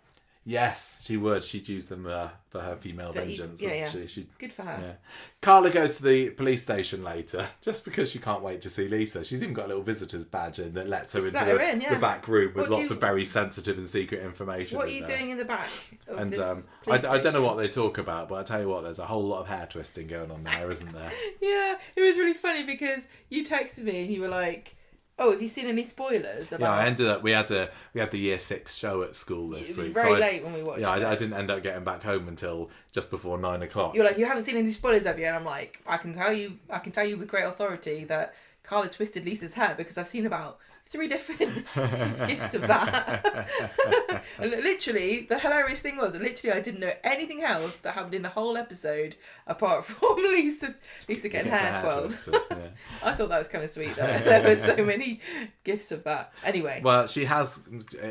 Yes, she would. She'd use them for her female For vengeance. yeah. She'd, Good for her. yeah. Carla goes to the police station later, just because she can't wait to see Lisa. She's even got a little visitor's badge in that lets her Just into let her in, yeah. the back room with What lots of very sensitive and secret information. What are you doing in the back of And this I police don't know station? what they talk about, but I tell you what, there's a whole lot of hair twisting going on there, isn't there? Yeah, it was really funny because you texted me and you were like, "Oh, have you seen any spoilers?" About... Yeah, I ended up. We had the year 6 show at school this It was week. very so late when we watched it. I didn't end up getting back home until just before 9 o'clock. You're like, "You haven't seen any spoilers, have you?" And I'm like, I can tell you with great authority that Carla twisted Lisa's hair because I've seen about 3 different gifts of that." And literally, the hilarious thing was, I didn't know anything else that happened in the whole episode apart from Lisa getting hair twirled. Yeah. I thought that was kind of sweet though. There were so many gifts of that. Anyway. Well, she has,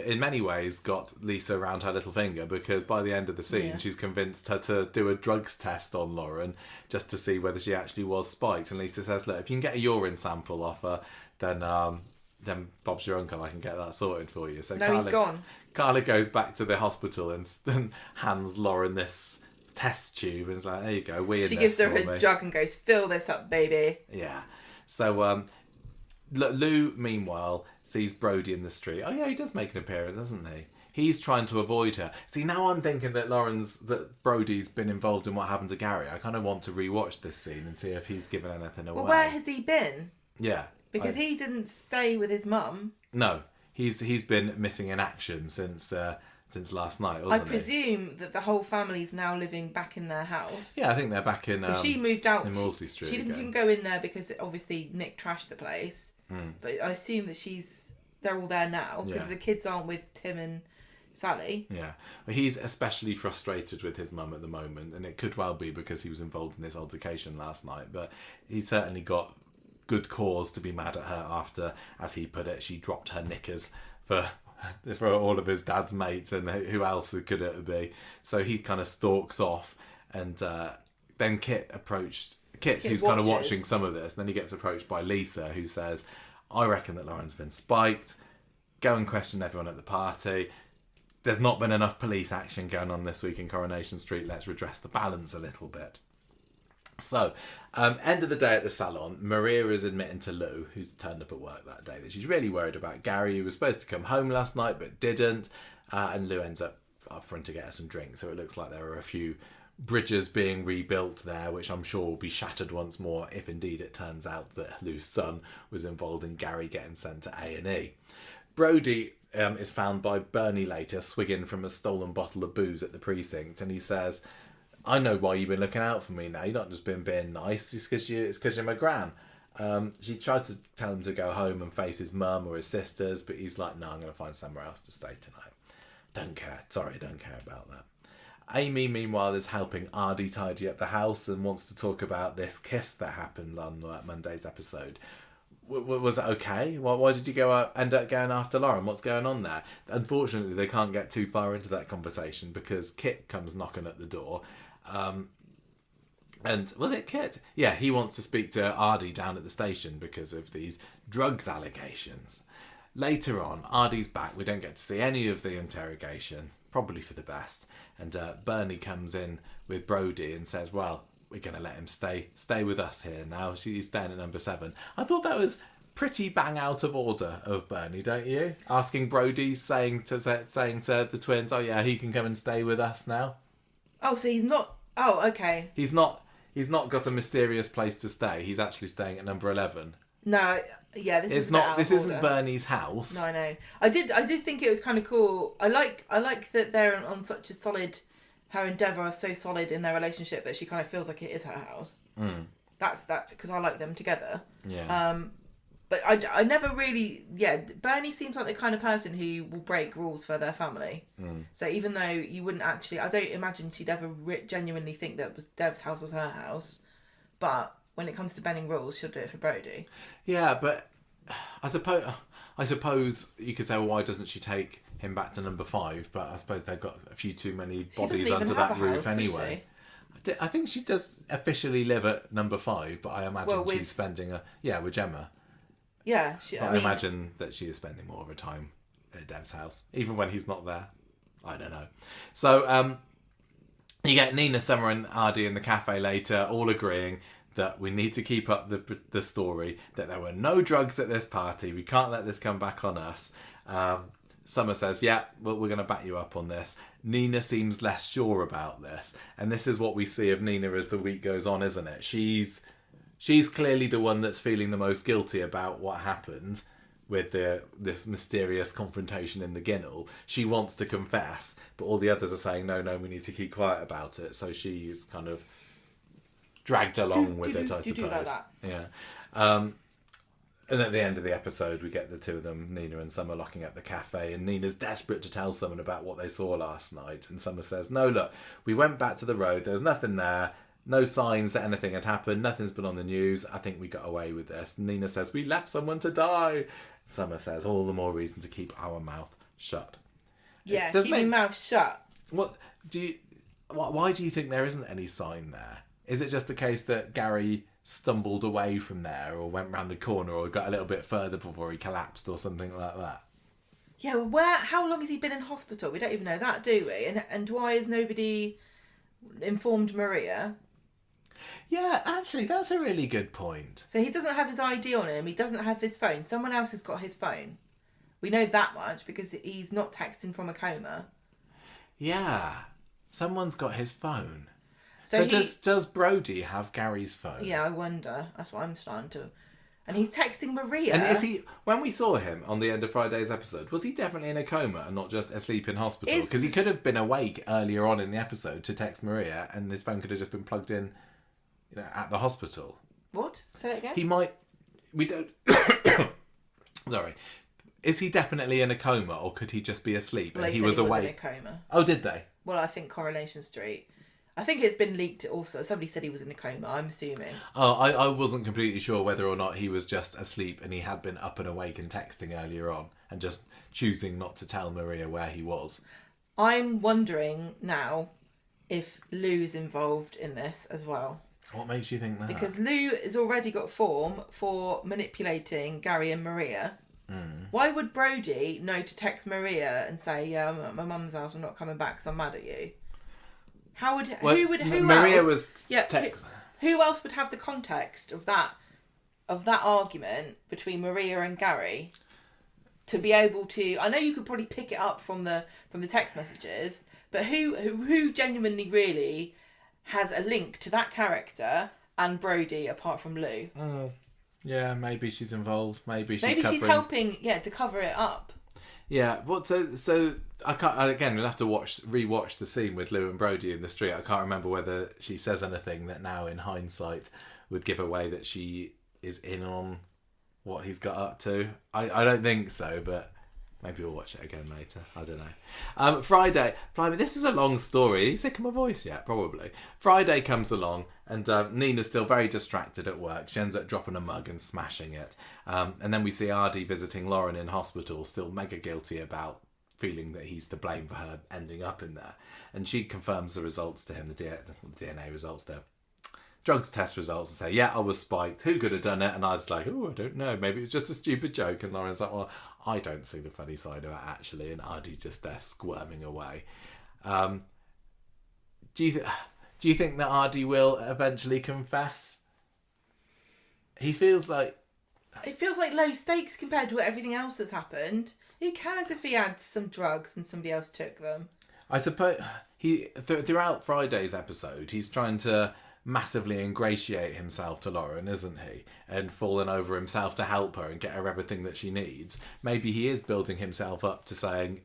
in many ways, got Lisa around her little finger, because by the end of the scene, she's convinced her to do a drugs test on Lauren just to see whether she actually was spiked. And Lisa says, look, if you can get a urine sample off her, then Bob's your uncle, I can get that sorted for you. So no, he's gone. Carla goes back to the hospital and hands Lauren this test tube and is like, there you go, She gives her a jug and goes, fill this up, baby. Yeah. So Lou, meanwhile, sees Brody in the street. Oh yeah, he does make an appearance, doesn't he? He's trying to avoid her. See, now I'm thinking that Brody's been involved in what happened to Gary. I kind of want to rewatch this scene and see if he's given anything away. Well, where has he been? Yeah. Because he didn't stay with his mum. No, he's been missing in action since last night, wasn't he? I presume that the whole family's now living back in their house. Yeah, I think they're back in. She moved out in Wolsey Street. She didn't go in there because obviously Nick trashed the place. But I assume that they're all there now because the kids aren't with Tim and Sally. Yeah, but he's especially frustrated with his mum at the moment, and it could well be because he was involved in this altercation last night. But he's certainly got good cause to be mad at her after, as he put it, she dropped her knickers for all of his dad's mates, and who else could it be? So he kind of stalks off, and then Kit, who's kind of watching some of this, and then he gets approached by Lisa, who says, I reckon that Lauren's been spiked. Go and question everyone at the party. There's not been enough police action going on this week in Coronation Street. Let's redress the balance a little bit. So, end of the day at the salon, Maria is admitting to Lou, who's turned up at work that day, that she's really worried about Gary, who was supposed to come home last night but didn't. And Lou ends up offering to get her some drinks. So it looks like there are a few bridges being rebuilt there, which I'm sure will be shattered once more if indeed it turns out that Lou's son was involved in Gary getting sent to A&E. Brody is found by Bernie later swigging from a stolen bottle of booze at the precinct, and he says, I know why you've been looking out for me now. You've not just been being nice. It's because you're my gran. She tries to tell him to go home and face his mum or his sisters, but he's like, no, I'm going to find somewhere else to stay tonight. Don't care. Sorry, don't care about that. Amy, meanwhile, is helping Ardy tidy up the house and wants to talk about this kiss that happened on Monday's episode. Was that okay? Why did you end up going after Lauren? What's going on there? Unfortunately, they can't get too far into that conversation because Kit comes knocking at the door. And was it Kit? Yeah, he wants to speak to Ardy down at the station because of these drugs allegations. Later on, Ardy's back. We don't get to see any of the interrogation, probably for the best. And Bernie comes in with Brody and says, well, we're going to let him stay with us here now. He's staying at number 7. I thought that was pretty bang out of order of Bernie, don't you? Asking Brody, saying to the twins, oh yeah, he can come and stay with us now. Oh, so he's not... Oh, okay. He's not got a mysterious place to stay. He's actually staying at number 11. No, yeah, this isn't Bernie's house. No, I know. I did think it was kind of cool. I like that they're on such a solid... Her and Dev are so solid in their relationship that she kind of feels like it is her house. That's that, because I like them together. Yeah. But I never really... Yeah, Bernie seems like the kind of person who will break rules for their family. So even though you wouldn't actually... I don't imagine she'd ever genuinely think that Dev's house was her house. But when it comes to bending rules, she'll do it for Brody. Yeah, but I suppose you could say, well, why doesn't she take him back to number 5? But I suppose they've got a few too many bodies under that roof anyway. I think she does officially live at number 5, but I imagine she's spending with Gemma. Yeah, I imagine that she is spending more of her time at Dev's house, even when he's not there. I don't know. So you get Nina, Summer, and Ardy in the cafe later, all agreeing that we need to keep up the story, that there were no drugs at this party. We can't let this come back on us. Summer says, yeah, well, we're going to back you up on this. Nina seems less sure about this. And this is what we see of Nina as the week goes on, isn't it? She's clearly the one that's feeling the most guilty about what happened with this mysterious confrontation in the Ginnel. She wants to confess, but all the others are saying, no, we need to keep quiet about it. So she's kind of dragged along with it, I suppose. Do like that. Yeah. And at the end of the episode, we get the two of them, Nina and Summer, locking up the cafe, and Nina's desperate to tell someone about what they saw last night. And Summer says, no, look, we went back to the road. There was nothing there. No signs that anything had happened. Nothing's been on the news. I think we got away with this. Nina says, we left someone to die. Summer says, all the more reason to keep our mouth shut. Yeah, keep your mouth shut. Why do you think there isn't any sign there? Is it just a case that Gary stumbled away from there, or went round the corner, or got a little bit further before he collapsed, or something like that? Yeah, well, how long has he been in hospital? We don't even know that, do we? And why has nobody informed Maria? Yeah, actually, that's a really good point. So he doesn't have his ID on him. He doesn't have his phone. Someone else has got his phone. We know that much because he's not texting from a coma. Yeah, someone's got his phone. So does Brody have Gary's phone? Yeah, I wonder. That's what I'm starting to... And he's texting Maria. And is he... When we saw him on the end of Friday's episode, was he definitely in a coma and not just asleep in hospital? Because he could have been awake earlier on in the episode to text Maria, and his phone could have just been plugged in, at the hospital. What? Say that again? He might... We don't... Sorry. Is he definitely in a coma, or could he just be asleep and he was awake? He was in a coma. Oh, did they? Well, I think Coronation Street... I think it's been leaked also. Somebody said he was in a coma, I'm assuming. Oh, I wasn't completely sure whether or not he was just asleep and he had been up and awake and texting earlier on and just choosing not to tell Maria where he was. I'm wondering now if Lou's involved in this as well. What makes you think that? Because Lou has already got form for manipulating Gary and Maria. Why would Brody know to text Maria and say, yeah, I'm at my mum's house, I'm not coming back because I'm mad at you? Maria else? Was who else would have the context of that argument between Maria and Gary to be able to? I know you could probably pick it up from the text messages, but who genuinely really has a link to that character and Brody apart from Lou? Yeah, maybe she's involved. Maybe she's helping. Yeah, to cover it up. Yeah, but so I can't. Again, we'll have to rewatch the scene with Lou and Brody in the street. I can't remember whether she says anything that now, in hindsight, would give away that she is in on what he's got up to. I don't think so, but maybe we'll watch it again later. I don't know. Friday, blimey, this was a long story. Are you sick of my voice yet? Probably. Friday comes along, and Nina's still very distracted at work. She ends up dropping a mug and smashing it. And then we see Ardy visiting Lauren in hospital, still mega guilty about feeling that he's to blame for her ending up in there. And she confirms the results to him, the DNA results, the drugs test results, and say, yeah, I was spiked. Who could have done it? And I was like, oh, I don't know. Maybe it's just a stupid joke. And Lauren's like, well, I don't see the funny side of it, actually. And Ardy's just there squirming away. Do you think that Ardy will eventually confess? It feels like low stakes compared to everything else that's happened. Who cares if he had some drugs and somebody else took them? I suppose throughout Friday's episode, he's trying to massively ingratiate himself to Lauren, isn't he? And falling over himself to help her and get her everything that she needs. Maybe he is building himself up to saying,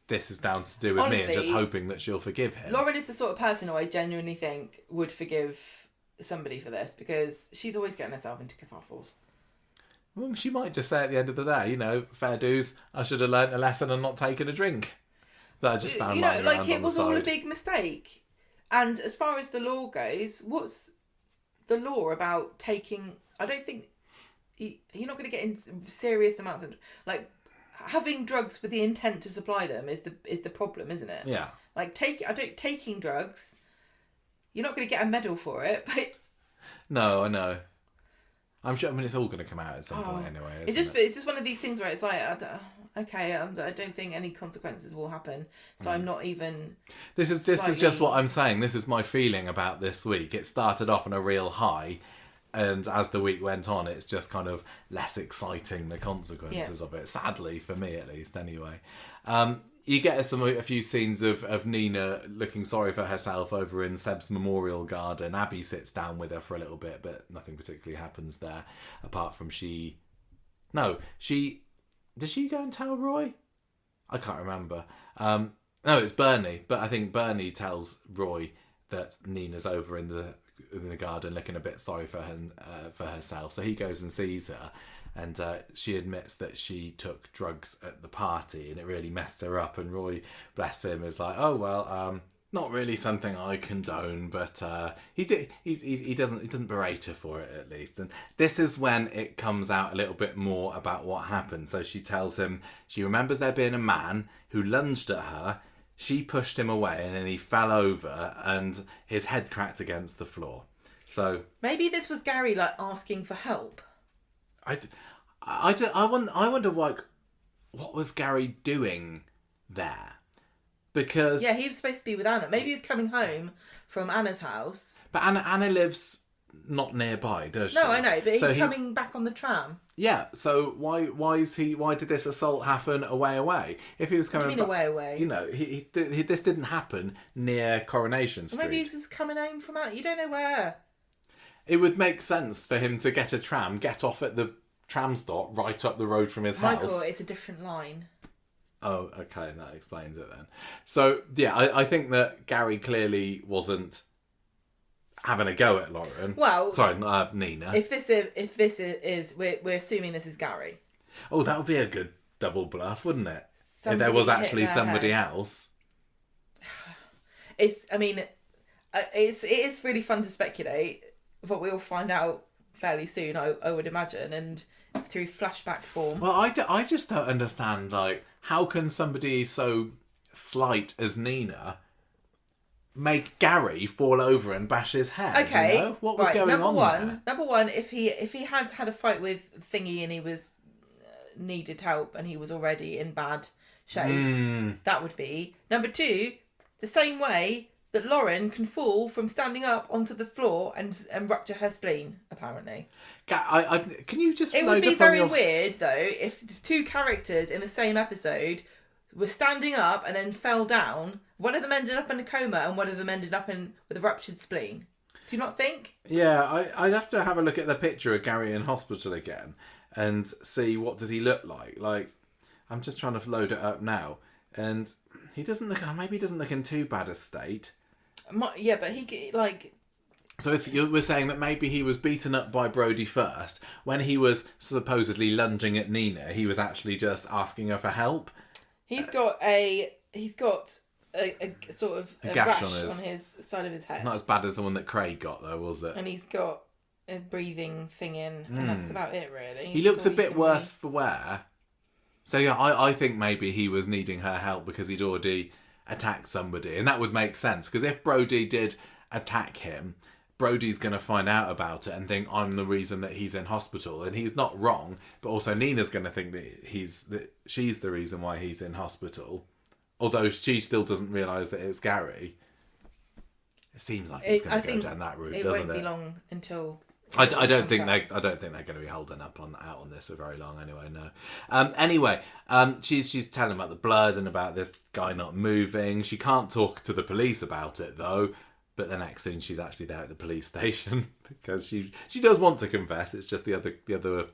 this is down to do with me, and just hoping that she'll forgive him. Lauren is the sort of person who I genuinely think would forgive somebody for this, because she's always getting herself into kerfuffles. Well, she might just say at the end of the day, fair dues, I should have learnt a lesson and not taken a drink that I just found lying around on it was the all a side. big mistake. And as far as the law goes, what's the law about taking? I don't think you're not going to get in serious amounts of, like, having drugs with the intent to supply them is the problem, isn't it? Yeah. Like, taking drugs, you're not going to get a medal for it, but No, I know. I'm sure. I mean, it's all going to come out at some point anyway. it's just one of these things where it's like, I don't think any consequences will happen, so I'm not even. This is just what I'm saying. This is my feeling about this week. It started off on a real high, and as the week went on, it's just kind of less exciting, the consequences of it. Sadly, for me at least, anyway. You get a few scenes of Nina looking sorry for herself over in Seb's memorial garden. Abby sits down with her for a little bit, but nothing particularly happens there, apart from does she go and tell Roy? I can't remember. No, it's Bernie, but I think Bernie tells Roy that Nina's over in the garden looking a bit sorry for herself. So he goes and sees her, and she admits that she took drugs at the party and it really messed her up. And Roy, bless him, is like, oh well, not really something I condone, but he doesn't berate her for it, at least. And this is when it comes out a little bit more about what happened. So she tells him she remembers there being a man who lunged at her. She pushed him away, and then he fell over, and his head cracked against the floor. So maybe this was Gary, like, asking for help. I wonder what was Gary doing there? Because he was supposed to be with Anna. Maybe he was coming home from Anna's house. But Anna lives not nearby, does she? No, I know, but he's coming back on the tram. Yeah, so why did this assault happen away? If he was coming, What do you mean away? This didn't happen near Coronation Street. Or maybe he's just coming home from Anna. You don't know where. It would make sense for him to get a tram, get off at the tram stop right up the road from his house. Michael, it's a different line. Oh, okay, that explains it then. So, yeah, I think that Gary clearly wasn't having a go at Lauren. Well, sorry, Nina. If this is we're assuming this is Gary. Oh, that would be a good double bluff, wouldn't it? If there was actually somebody else. It is really fun to speculate, but we'll find out fairly soon, I would imagine, and through flashback form. Well, I just don't understand, like, how can somebody so slight as Nina make Gary fall over and bash his head? Okay, you know? What was going on there? Number one, if he has had a fight with Thingy and he was needed help and he was already in bad shape, that would be. Number two, the same way that Lauren can fall from standing up onto the floor and rupture her spleen, apparently. Can you just? It would be very weird though if two characters in the same episode were standing up and then fell down. One of them ended up in a coma and one of them ended up with a ruptured spleen. Do you not think? Yeah, I'd have to have a look at the picture of Gary in hospital again and see what does he look like. Like, I'm just trying to load it up now, and he doesn't look. Maybe he doesn't look in too bad a state. Yeah, but he like. So if you were saying that maybe he was beaten up by Brody first, when he was supposedly lunging at Nina, he was actually just asking her for help. He's got a sort of a gash rash on his side of his head. Not as bad as the one that Craig got, though, was it? And he's got a breathing thing in, and that's about it, really. He looks a bit worse for wear. So yeah, I think maybe he was needing her help because he'd already attacked somebody, and that would make sense. Because if Brody did attack him, Brody's going to find out about it and think I'm the reason that he's in hospital, and he's not wrong. But also Nina's going to think that she's the reason why he's in hospital, although she still doesn't realise that it's Gary. It seems like it's going to go down that route, doesn't it? It won't be long until. I don't think they're going to be holding out on this for very long anyway. No. Anyway, she's telling about the blood and about this guy not moving. She can't talk to the police about it though. But the next scene, she's actually there at the police station because she does want to confess. It's just the other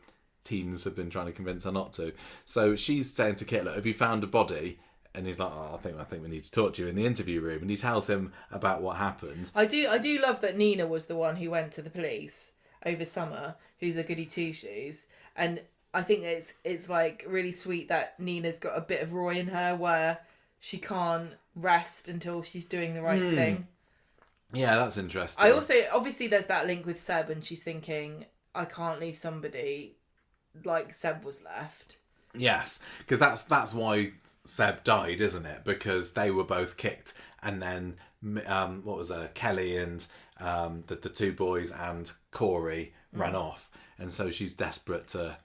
teens have been trying to convince her not to. So she's saying to Kit, "Look, have you found a body?" And he's like, I think we need to talk to you in the interview room. And he tells him about what happened. I do love that Nina was the one who went to the police over Summer, who's a goody two shoes, and I think it's like really sweet that Nina's got a bit of Roy in her where she can't rest until she's doing the right thing. Yeah, that's interesting. I also, obviously there's that link with Seb and she's thinking, I can't leave somebody like Seb was left. Yes, because that's why Seb died, isn't it? Because they were both kicked, and then Kelly and the two boys and Corey ran off, and so she's desperate to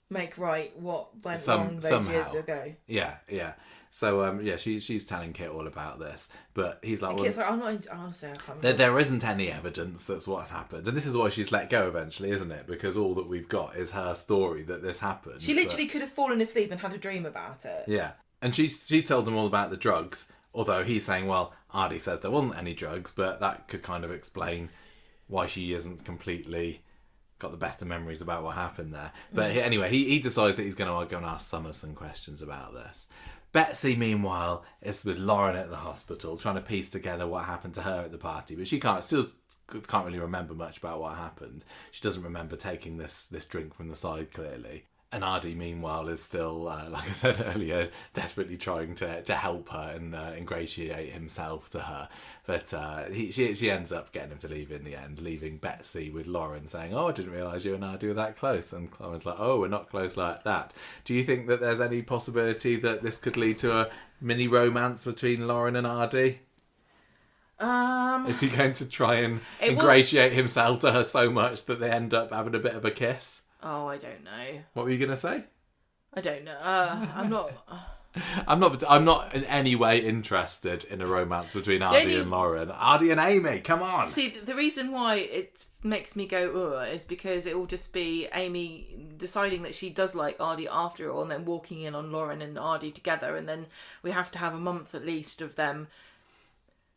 make right what went wrong those years ago. Yeah. So she's telling Kit all about this, but he's like, Kit's like, I'm not. Honestly, I can't. There isn't any evidence that's what's happened, and this is why she's let go eventually, isn't it? Because all that we've got is her story that this happened. She literally could have fallen asleep and had a dream about it. Yeah, and she's told him all about the drugs. Although he's saying, well, Ardy says there wasn't any drugs, but that could kind of explain why she isn't completely got the best of memories about what happened there. But anyway, he decides that he's going to go and ask Summer some questions about this. Betsy, meanwhile, is with Lauren at the hospital, trying to piece together what happened to her at the party, but she can't really remember much about what happened. She doesn't remember taking this drink from the side, clearly. And Ardy, meanwhile, is still, like I said earlier, desperately trying to help her and ingratiate himself to her. But she ends up getting him to leave in the end, leaving Betsy with Lauren saying, I didn't realise you and Ardy were that close. And Lauren's like, we're not close like that. Do you think that there's any possibility that this could lead to a mini romance between Lauren and Ardy? Is he going to try and ingratiate himself to her so much that they end up having a bit of a kiss? Oh, I don't know. What were you going to say? I don't know. I'm not... I'm not in any way interested in a romance between Ardy and Lauren. Ardy and Amy, come on. See, the reason why it makes me go, is because it will just be Amy deciding that she does like Ardy after all and then walking in on Lauren and Ardy together, and then we have to have a month at least of them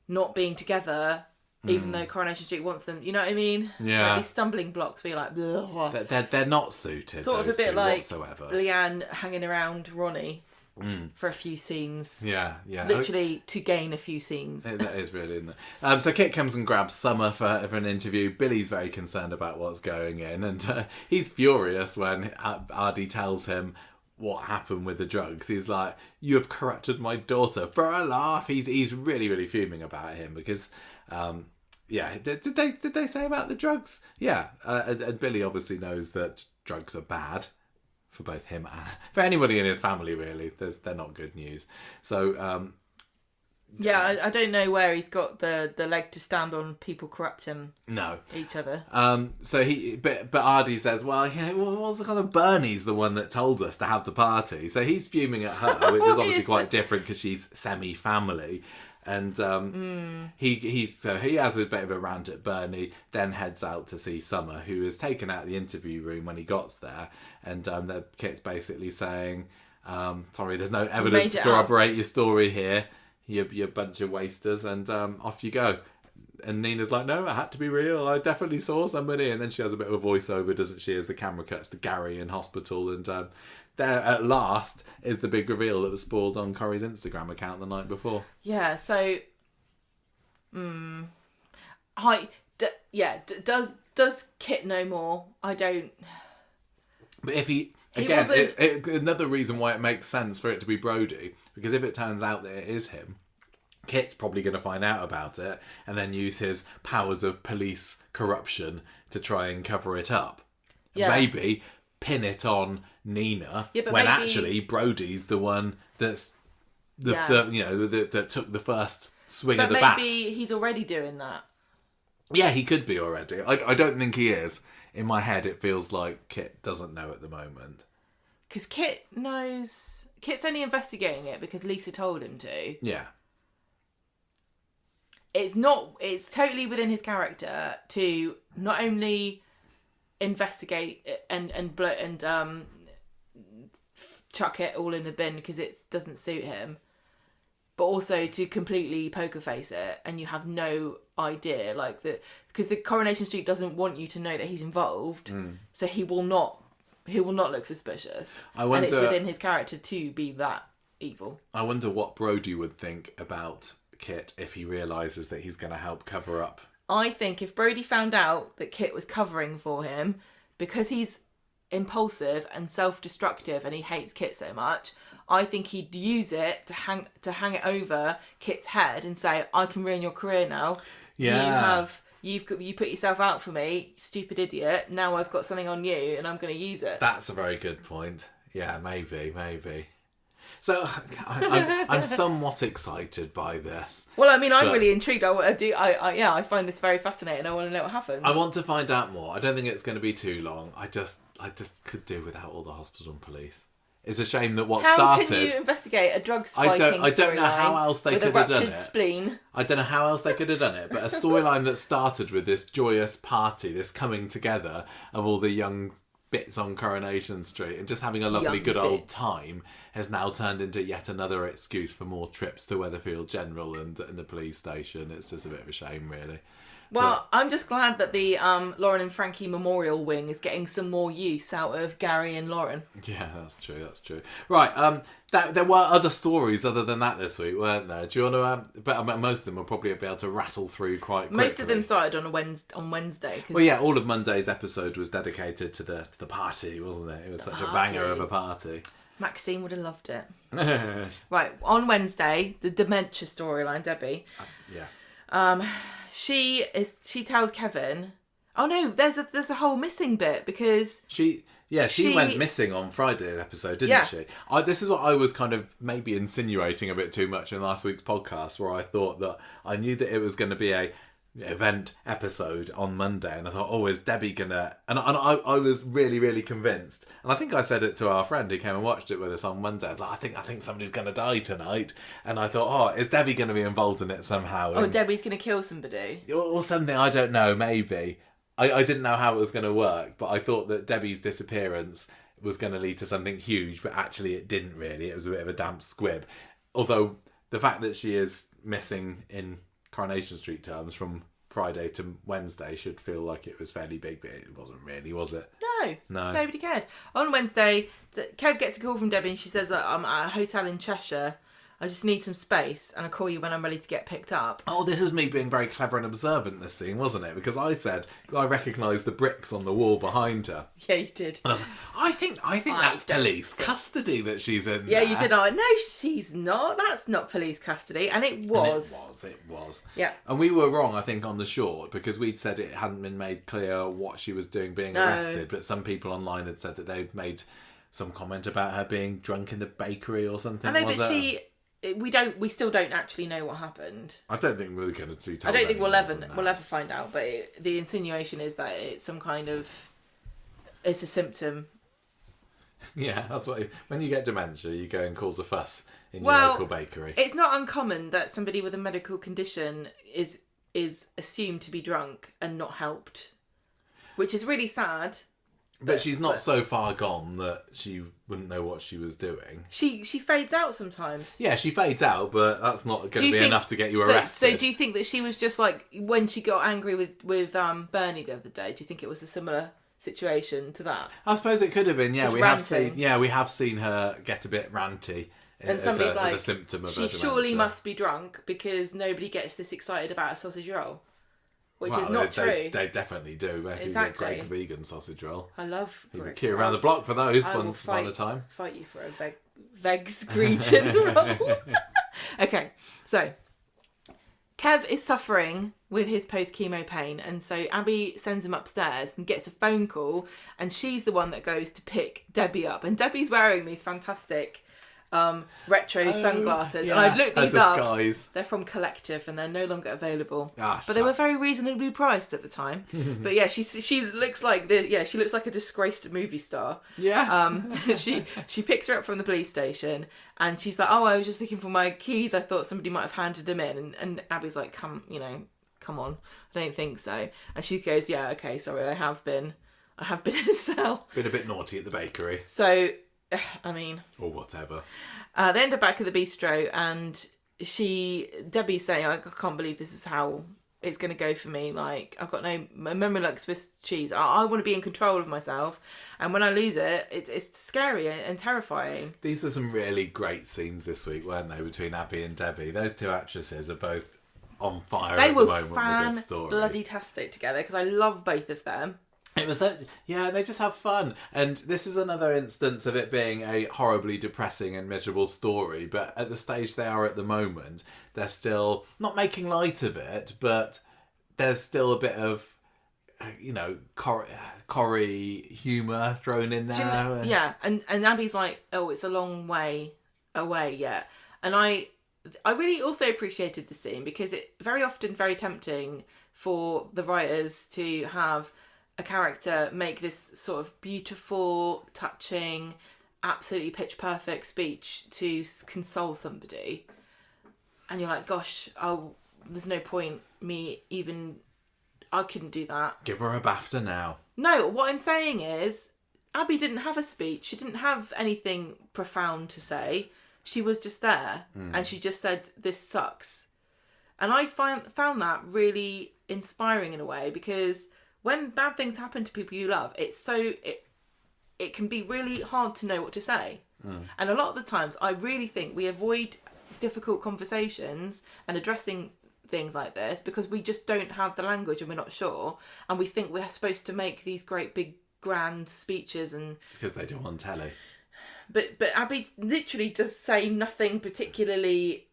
not being together, even though Coronation Street wants them. You know what I mean? Yeah. Like these stumbling blocks where you're like... They're not suited, sort of a bit like whatsoever. Leanne hanging around Ronnie. For a few scenes. Yeah. Literally to gain a few scenes. That is really, isn't it? So Kit comes and grabs Summer for an interview. Billy's very concerned about what's going in, and he's furious when Ardy tells him what happened with the drugs. He's like, you have corrupted my daughter, for a laugh. He's really, really fuming about him because... did they say about the drugs? Yeah, and Billy obviously knows that drugs are bad. For both him and for anybody in his family, really. They're not good news. So, I don't know where he's got the leg to stand on people corrupting each other. But Ardy says, well, what's because of Bernie's the one that told us to have the party. So he's fuming at her, which is obviously quite different because she's semi-family. And he has a bit of a rant at Bernie, then heads out to see Summer, who is taken out of the interview room when he gets there. And the Kit's basically saying, sorry, there's no evidence to corroborate your story here, you bunch of wasters, and off you go. And Nina's like, no, it had to be real. I definitely saw somebody. And then she has a bit of a voiceover, doesn't she, as the camera cuts to Gary in hospital. And there, at last, is the big reveal that was spoiled on Corrie's Instagram account the night before. Yeah, so... Does Kit know more? I don't... But if he... Again, another reason why it makes sense for it to be Brody, because if it turns out that it is him, Kit's probably going to find out about it and then use his powers of police corruption to try and cover it up. Yeah. Maybe pin it on Nina when actually Brody's the one that's that took the first swing of the bat. But maybe he's already doing that. Yeah, he could be already. I don't think he is. In my head, it feels like Kit doesn't know at the moment. Because Kit knows... Kit's only investigating it because Lisa told him to. Yeah. It's totally within his character to not only investigate and chuck it all in the bin because it doesn't suit him, but also to completely poker face it and you have no idea, because the Coronation Street doesn't want you to know that he's involved, so he will not look suspicious. And it's within his character to be that. evil. I wonder what Brody would think about Kit if he realises that he's going to help cover up. I think if Brody found out that Kit was covering for him, because he's impulsive and self-destructive and he hates Kit so much, I think he'd use it to hang it over Kit's head and say, I can ruin your career now. Yeah. You put yourself out for me, stupid idiot. Now I've got something on you and I'm going to use it. That's a very good point. Yeah, maybe. So I'm somewhat excited by this. Well, I mean, I'm really intrigued. I find this very fascinating. I want to know what happens. I want to find out more. I don't think it's going to be too long. I just could do without all the hospital and police. It's a shame that what started... How can you investigate a drug spiking I don't know how else they could have done it. With a ruptured spleen. I don't know how else they could have done it, but a storyline that started with this joyous party, this coming together of all the young bits on Coronation Street and just having a lovely good old time has now turned into yet another excuse for more trips to Weatherfield General and the police station. It's just a bit of a shame, really. Well, I'm just glad that the Lauren and Frankie Memorial Wing is getting some more use out of Gary and Lauren. Yeah, that's true. Right, there were other stories other than that this week, weren't there? Do you want to... but most of them will probably be able to rattle through quite quickly. Most of them started on Wednesday. Well, yeah, all of Monday's episode was dedicated to the party, wasn't it? It was such a banger of a party. Maxine would have loved it. Right, on Wednesday, the dementia storyline, Debbie. Yes. She tells Kevin, oh no, there's a whole missing bit because she went missing on Friday's episode, didn't she? This is what I was kind of maybe insinuating a bit too much in last week's podcast, where I thought that I knew that it was going to be a event episode on Monday, and I thought, oh, is Debbie gonna... And I was really, really convinced, and I think I said it to our friend who came and watched it with us on Monday. I was like, I think somebody's gonna die tonight, and I thought, oh, is Debbie gonna be involved in it somehow? Oh, Debbie's gonna kill somebody or something. I don't know. Maybe I didn't know how it was gonna work, but I thought that Debbie's disappearance was going to lead to something huge, but actually it didn't really. It was a bit of a damp squib. Although the fact that she is missing in Coronation Street terms from Friday to Wednesday should feel like it was fairly big, but it wasn't really, was it? No. Nobody cared. On Wednesday, Kev gets a call from Debbie and she says, I'm at a hotel in Cheshire. I just need some space and I'll call you when I'm ready to get picked up. Oh, this was me being very clever and observant this scene, wasn't it? Because I said I recognised the bricks on the wall behind her. Yeah, you did. And I was like, I think that's police custody that she's in. Yeah, there. You did. No, she's not. That's not police custody. And it was. It was. Yeah. And we were wrong, I think, on the short, because we'd said it hadn't been made clear what she was doing being arrested. But some people online had said that they'd made some comment about her being drunk in the bakery or something. I know, but we still don't actually know what happened. I don't think we're going to tell. I don't think we'll ever find out. But the insinuation is that it's some kind of, it's a symptom. Yeah, that's what. When you get dementia, you go and cause a fuss in your local bakery. It's not uncommon that somebody with a medical condition is assumed to be drunk and not helped, which is really sad. But she's not so far gone that she wouldn't know what she was doing. She fades out sometimes. Yeah, she fades out, but that's not going to be enough to get you arrested. So do you think that she was just like, when she got angry with Bernie the other day, do you think it was a similar situation to that? I suppose it could have been, yeah. Just we have seen her get a bit ranty and as a symptom of her dementia. She surely must be drunk because nobody gets this excited about a sausage roll. Which is not true. They definitely do. Exactly. Greg's vegan sausage roll. I love Greg's. Queue around the block for those once upon a time. Fight you for a veg's Grecian roll. Okay, so Kev is suffering with his post-chemo pain, and so Abby sends him upstairs and gets a phone call, and she's the one that goes to pick Debbie up. And Debbie's wearing these fantastic retro sunglasses, and I've looked these up. They're from Collective and they're no longer available, but they were very reasonably priced at the time. But yeah, she looks like she looks like a disgraced movie star. Yes. She picks her up from the police station and she's like, oh, I was just looking for my keys, I thought somebody might have handed them in, and Abby's like, come on, I don't think so. And she goes, yeah, okay, sorry, I have been in a cell, been a bit naughty at the bakery, so I mean, or whatever. They end up back at the bistro, and Debbie's saying, I can't believe this is how it's going to go for me. Like, I've got no memory like Swiss cheese. I want to be in control of myself. And when I lose it, it's scary and terrifying. These were some really great scenes this week, weren't they, between Abby and Debbie? Those two actresses are both on fire They at were the moment with this story. bloody-tastic together, because I love both of them. It was they just have fun, and this is another instance of it being a horribly depressing and miserable story. But at the stage they are at the moment, they're still not making light of it, but there's still a bit of, Corrie humour thrown in there. Yeah, and Abby's like, oh, it's a long way away yet, and I really also appreciated the scene, because it very often very tempting for the writers to have a character make this sort of beautiful, touching, absolutely pitch perfect speech to console somebody, and you're like, gosh, there's no point I couldn't do that. Give her a BAFTA now. No, what I'm saying is, Abby didn't have a speech. She didn't have anything profound to say. She was just there, and she just said, this sucks. And I found that really inspiring in a way, because when bad things happen to people you love, it can be really hard to know what to say. And a lot of the times, I really think we avoid difficult conversations and addressing things like this because we just don't have the language and we're not sure. And we think we're supposed to make these great big grand speeches, and because they do on telly. But Abby literally does say nothing particularly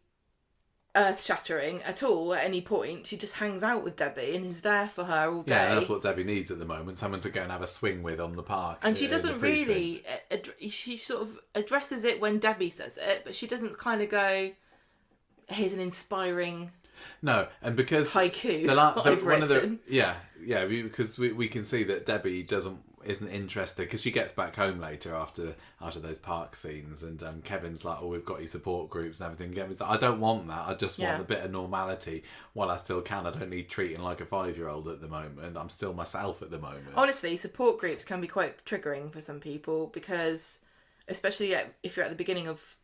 earth-shattering at all at any point. She just hangs out with Debbie and is there for her all day. Yeah, that's what Debbie needs at the moment, someone to go and have a swing with on the park. And she doesn't really... She sort of addresses it when Debbie says it, but she doesn't kind of go, here's an inspiring... No, and because haiku because we can see that Debbie isn't interested, because she gets back home later after those park scenes, and Kevin's like, oh, we've got your support groups and everything. Kevin's like, I don't want that. I just want a bit of normality while I still can. I don't need treating like a 5-year-old at the moment. I'm still myself at the moment. Honestly, support groups can be quite triggering for some people, because especially if you're at the beginning of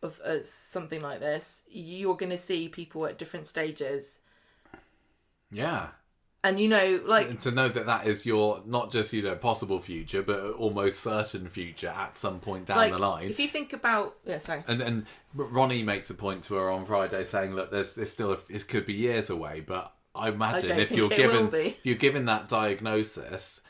something like this, you're going to see people at different stages. Yeah. And, and to know that is your, not just, possible future, but almost certain future at some point down the line. If you think about... Yeah, sorry. And Ronnie makes a point to her on Friday saying, look, there's still, it could be years away, but I imagine if you're given that diagnosis...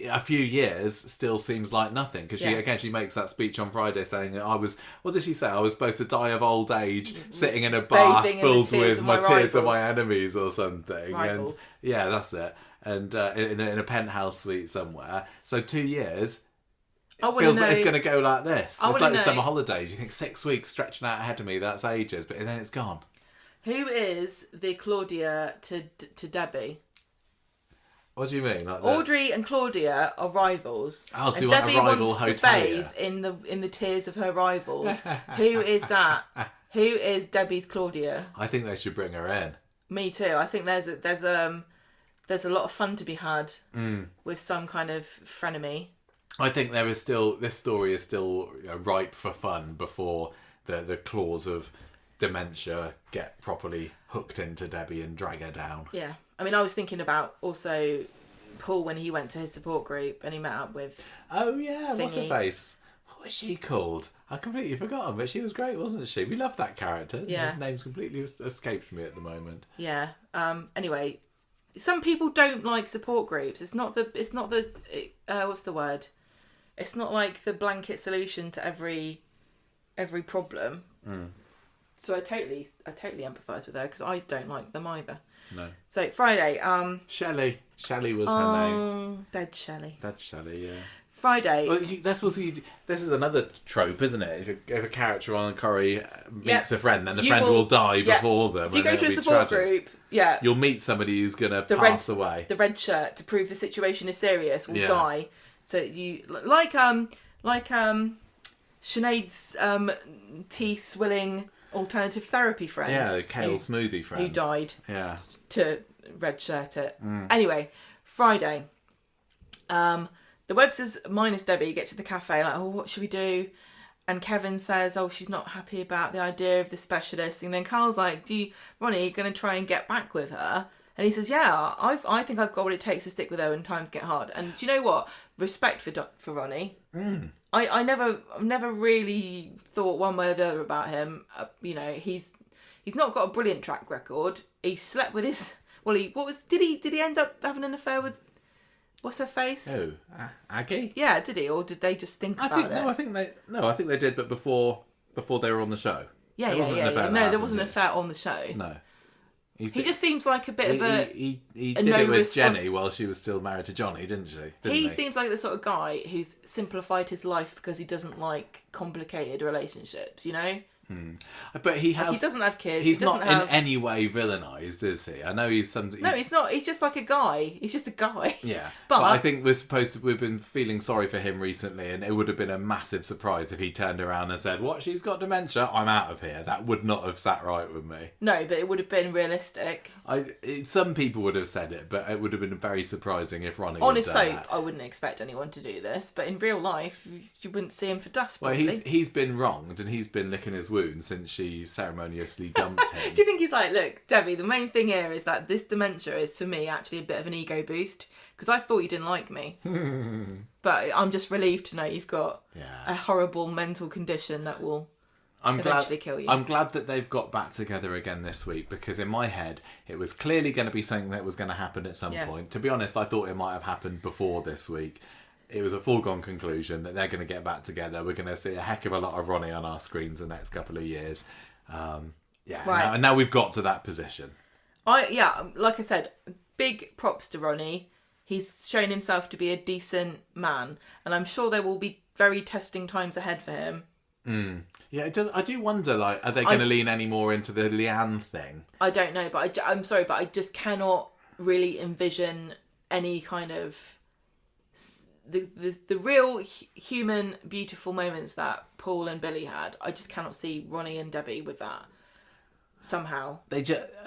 a few years still seems like nothing, because she makes that speech on Friday saying what did she say? I was supposed to die of old age sitting in a bath filled with my tears of my enemies or something. Rivals. And yeah, that's it. And in a penthouse suite somewhere. So 2 years feels like it's going to go like this. It's like the summer holidays. You think 6 weeks stretching out ahead of me, that's ages, but then it's gone. Who is the Claudia to Debbie? What do you mean? Like Audrey and Claudia are rivals. Oh, so and you Debbie want a rival wants to bathe in the tears of her rivals. Who is that? Who is Debbie's Claudia? I think they should bring her in. Me too. I think there's a lot of fun to be had with some kind of frenemy. I think this story is still ripe for fun before the claws of dementia get properly hooked into Debbie and drag her down. Yeah. I mean, I was thinking about also Paul when he went to his support group and he met up with... Oh, yeah. What's her face? What was she called? I completely forgot, but she was great, wasn't she? We loved that character. Yeah. Her name's completely escaped me at the moment. Yeah. Anyway, some people don't like support groups. It's not the what's the word? It's not like the blanket solution to every problem. So I totally empathise with her, because I don't like them either. No. So Friday, Shelley was her name. Dead Shelley. Dead Shelley, yeah. Friday. Well, this is another trope, isn't it? If a character on Corrie meets a friend, then the friend will die before them. If you go to a support group, you'll meet somebody who's going to pass away. The red shirt, to prove the situation is serious, will die. So you like Sinead's tea swilling alternative therapy friend. Yeah, kale smoothie friend who died. Yeah. To red shirt it. Anyway, Friday. The Websters minus Debbie get to the cafe, like, oh, what should we do? And Kevin says, oh, she's not happy about the idea of the specialist. And then Carl's like, Ronnie, are you going to try and get back with her? And he says, yeah, I think I've got what it takes to stick with her when times get hard. And do you know what? Respect for Ronnie. I've never really thought one way or the other about him. He's not got a brilliant track record. He slept with his... did he end up having an affair with... What's her face? Oh, Aggie? Yeah, did he? Or did they just think about it? I think they did, but before they were on the show. Yeah. No, there wasn't an affair on the show. No. He just seems like a bit of a... He did it with Jenny while she was still married to Johnny, didn't she? He seems like the sort of guy who's simplified his life because he doesn't like complicated relationships, you know? But he doesn't have kids. He's not in any way villainized, is he? I know he's No, he's not. He's just like a guy. He's just a guy. Yeah. But I think we've been feeling sorry for him recently, and it would have been a massive surprise if he turned around and said, "What? She's got dementia. I'm out of here." That would not have sat right with me. No, but it would have been realistic. Some people would have said it, but it would have been very surprising if Ronnie on had his done soap, that. I wouldn't expect anyone to do this, but in real life, you wouldn't see him for dust. Well, Probably. he's been wronged, and he's been licking his wounds since she ceremoniously dumped him. Do you think he's like, look, Debbie, the main thing here is that this dementia is, for me, actually a bit of an ego boost, because I thought you didn't like me. But I'm just relieved to know you've got a horrible mental condition that will eventually kill you. I'm glad that they've got back together again this week, because in my head, it was clearly going to be something that was going to happen at some point. To be honest, I thought it might have happened before this week. It was a foregone conclusion that they're going to get back together. We're going to see a heck of a lot of Ronnie on our screens the next couple of years. And now we've got to that position. Like I said, big props to Ronnie. He's shown himself to be a decent man, and I'm sure there will be very testing times ahead for him. Yeah, I do wonder, are they going to lean any more into the Leanne thing? I don't know, but I'm sorry, but I just cannot really envision any kind of the real human beautiful moments that Paul and Billy had. I just cannot see Ronnie and Debbie with that somehow.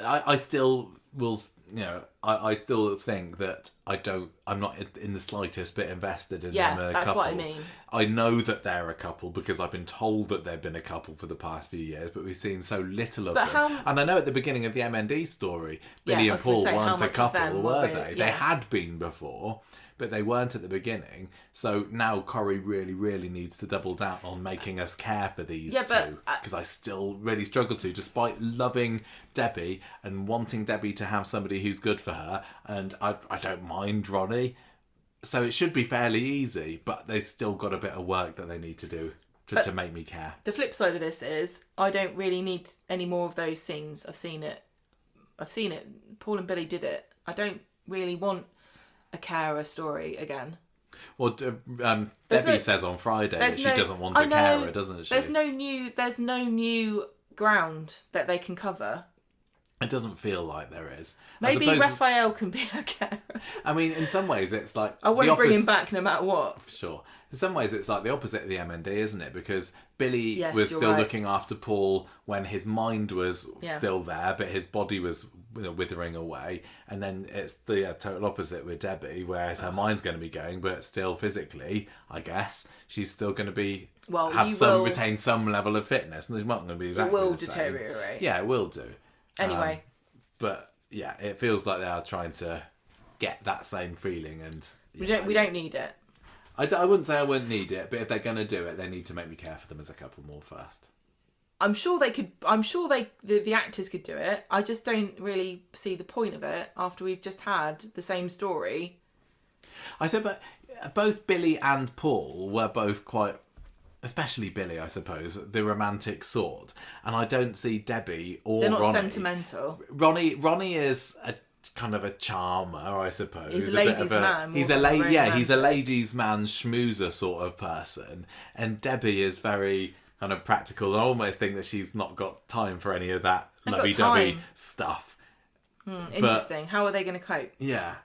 I still will, I still think that I'm not in the slightest bit invested in them as a couple. Yeah, that's what I mean. I know that they're a couple because I've been told that they've been a couple for the past few years, but we've seen so little of them. And I know at the beginning of the MND story, Billy and Paul weren't a couple, were they? They had been before, but they weren't at the beginning. So now Corrie really, really needs to double down on making us care for these two. Because I still really struggle to, despite loving Debbie and wanting Debbie to have somebody who's good for her. And I don't mind Ronnie. So it should be fairly easy, but they've still got a bit of work that they need to do to make me care. The flip side of this is I don't really need any more of those scenes. I've seen it. Paul and Billy did it. I don't really want a carer story again. Well, Debbie says on Friday that she doesn't want a carer, doesn't she? There's no new ground that they can cover. It doesn't feel like there is. Maybe Raphael can be a carer. I mean, in some ways, it's like I want to bring him back no matter what. Sure. In some ways, it's like the opposite of the MND, isn't it? Because Billy was still looking after Paul when his mind was still there, but his body was withering away. And then it's the total opposite with Debbie, whereas her mind's going to be going, but still physically, I guess, she's still going to be retain some level of fitness. And there's not going to be exactly the same. It will deteriorate. Yeah, it will do. Anyway. But yeah, it feels like they are trying to get that same feeling, and we don't need it. I wouldn't say I wouldn't need it, but if they're going to do it, they need to make me care for them as a couple more first. I'm sure they could. I'm sure the actors could do it. I just don't really see the point of it after we've just had the same story. I said, but both Billy and Paul were both quite, especially Billy, I suppose, the romantic sort, and I don't see Debbie or Ronnie. They're not sentimental. Ronnie is a kind of a charmer, I suppose. He's a ladies' man. He's a ladies' man schmoozer sort of person, and Debbie is very kind of practical. I almost think that she's not got time for any of that lovey-dovey stuff. Interesting. How are they going to cope? Yeah.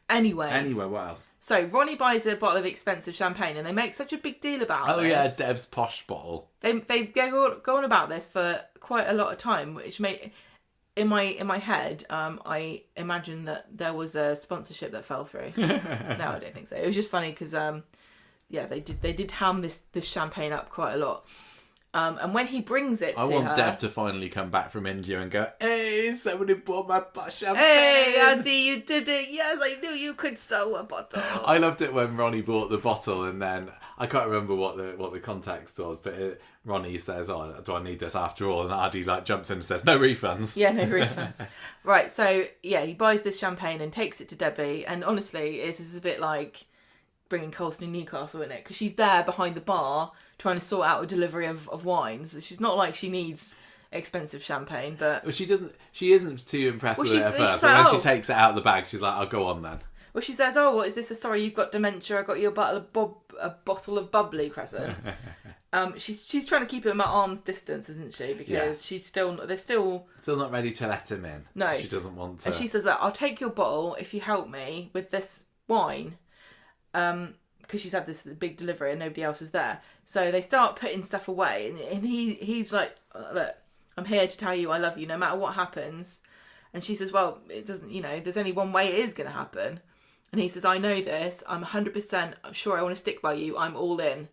Anyway, what else? So Ronnie buys a bottle of expensive champagne, and they make such a big deal about this. Oh yeah, Dev's posh bottle. They go on about this for quite a lot of time, which made in my head, I imagine that there was a sponsorship that fell through. No, I don't think so. It was just funny because they did ham this champagne up quite a lot. And when he brings it I to want her... Dev to finally come back from India and go, hey, somebody bought my champagne. Hey, Andy, you did it. Yes, I knew you could sew a bottle. I loved it when Ronnie bought the bottle, and then I can't remember what the context was, but Ronnie says, "Oh, do I need this after all?" And Adi jumps in and says, "No refunds." Yeah, no refunds. Right, so he buys this champagne and takes it to Debbie, and honestly, this is a bit like bringing Colston and Newcastle in it, because she's there behind the bar trying to sort out a delivery of wines. She's not like she needs expensive champagne, but... Well, she doesn't. She isn't too impressed with it at first. Like, But when she takes it out of the bag, she's like, "I'll go on then." Well, she says, "Oh, what is this? Sorry, you've got dementia. I got you a bottle of bubbly, Crescent." She's trying to keep him at arm's distance, isn't she? Because they're still not ready to let him in. No, she doesn't want to. And she says that I'll take your bottle if you help me with this wine, because she's had this big delivery and nobody else is there. So they start putting stuff away, and he's like, "Look, I'm here to tell you I love you no matter what happens." And she says, "Well, it doesn't. There's only one way it is going to happen." And he says, "I know this. I'm 100% sure I want to stick by you. I'm all in."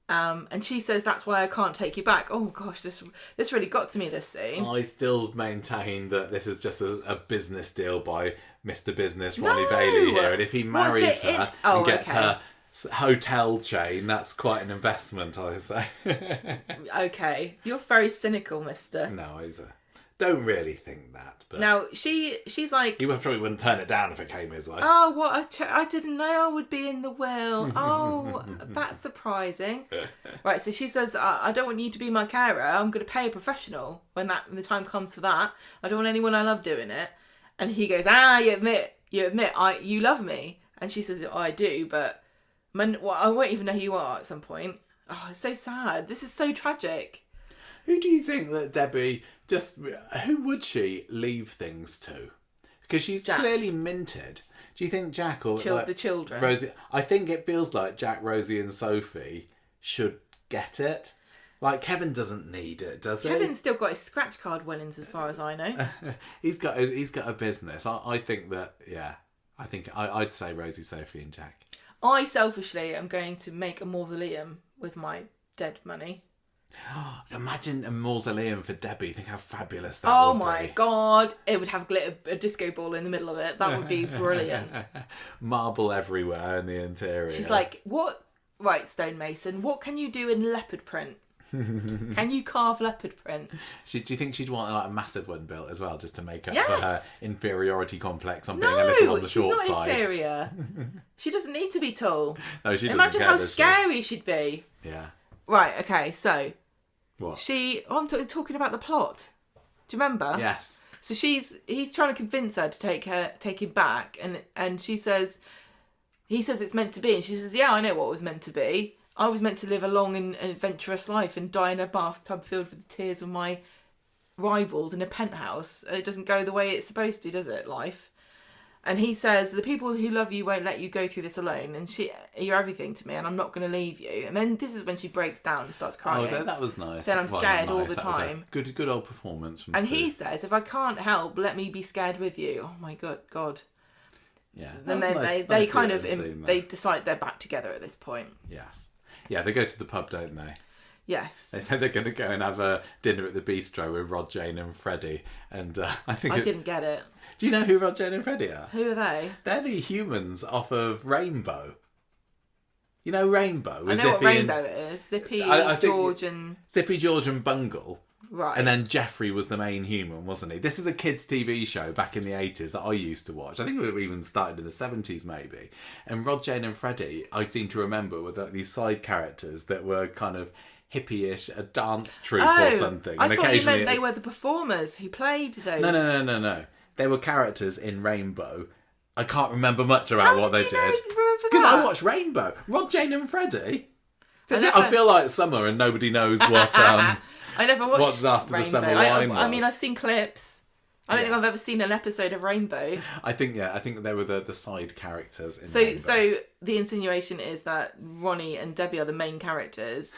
And she says, "That's why I can't take you back." Oh gosh, this really got to me, this scene. I still maintain that this is just a business deal by Mr. Business Ronnie Bailey here, and if he marries her and gets her hotel chain, that's quite an investment, I say. Okay, you're very cynical, mister. No, don't really think that. But now she's like, he probably wouldn't turn it down if it came his way. "Oh, what I didn't know I would be in the will." Oh, that's surprising. Right, so she says, I don't want you to be my carer. I'm going to pay a professional when the time comes for that. I don't want anyone I love doing it. And he goes, you admit you love me. And she says, "Oh, I do, but I won't even know who you are at some point." Oh, it's so sad. This is so tragic. Who do you think that Debbie who would she leave things to? Because she's Jack. Clearly minted. Do you think Jack or the children? Rosie? I think it feels like Jack, Rosie, and Sophie should get it. Like, Kevin doesn't need it, does he? Kevin's still got his scratch card winnings, as far as I know. He's got a business. I think that, yeah. I think I'd say Rosie, Sophie, and Jack. I selfishly am going to make a mausoleum with my dead money. Imagine a mausoleum for Debbie. Think how fabulous that would be. Oh my god. It would have a disco ball in the middle of it. That would be brilliant. Marble everywhere in the interior. She's like, "What? Right, stonemason, what can you do in leopard print? Can you carve leopard print?" Do you think she'd want a massive one built as well, just to make up Yes. for her inferiority complex on being a little on the short she's not side? inferior. She doesn't need to be tall. No, she doesn't Imagine care, how does she? scary she'd be. Yeah. Right, okay, so What? I'm talking about the plot. Do you remember? Yes. So he's trying to convince her to take him back, and he says it's meant to be, and she says, "Yeah, I know what it was meant to be. I was meant to live a long and adventurous life and die in a bathtub filled with the tears of my rivals in a penthouse. And it doesn't go the way it's supposed to, does it, life?" And he says, "The people who love you won't let you go through this alone, and you're everything to me, and I'm not going to leave you." And then this is when she breaks down and starts crying. Oh, that was nice. Then I'm Well, scared not all nice. the That was a time. Good old performance from And Sue. he says, "If I can't help, let me be scared with you." Oh my God. Yeah. And that then was nice, they nice kind little of scene there. they decide they're back together at this point. Yes. Yeah, they go to the pub, don't they? Yes. They say they're going to go and have a dinner at the bistro with Rod, Jane, and Freddie. And I didn't get it. Do you know who Rod, Jane, and Freddie are? Who are they? They're the humans off of Rainbow. You know Rainbow? I know what Rainbow is. Zippy, I think George, and... Zippy, George, and Bungle. Right. And then Jeffrey was the main human, wasn't he? This is a kids' TV show back in the 80s that I used to watch. I think it even started in the 70s, maybe. And Rod, Jane, and Freddie, I seem to remember, were these side characters that were kind of hippie-ish, a dance troupe or something. I And thought you occasionally meant they were the performers who played those. No. They were characters in Rainbow. I can't remember much about what they did. Because I watched Rainbow. Rod, Jane, and Freddie. I feel like summer and nobody knows what. I never watched what Disaster Rainbow. the Summer Line was. I mean, I've seen clips. I don't think I've ever seen an episode of Rainbow. I think they were the side characters in So Rainbow. So the insinuation is that Ronnie and Debbie are the main characters.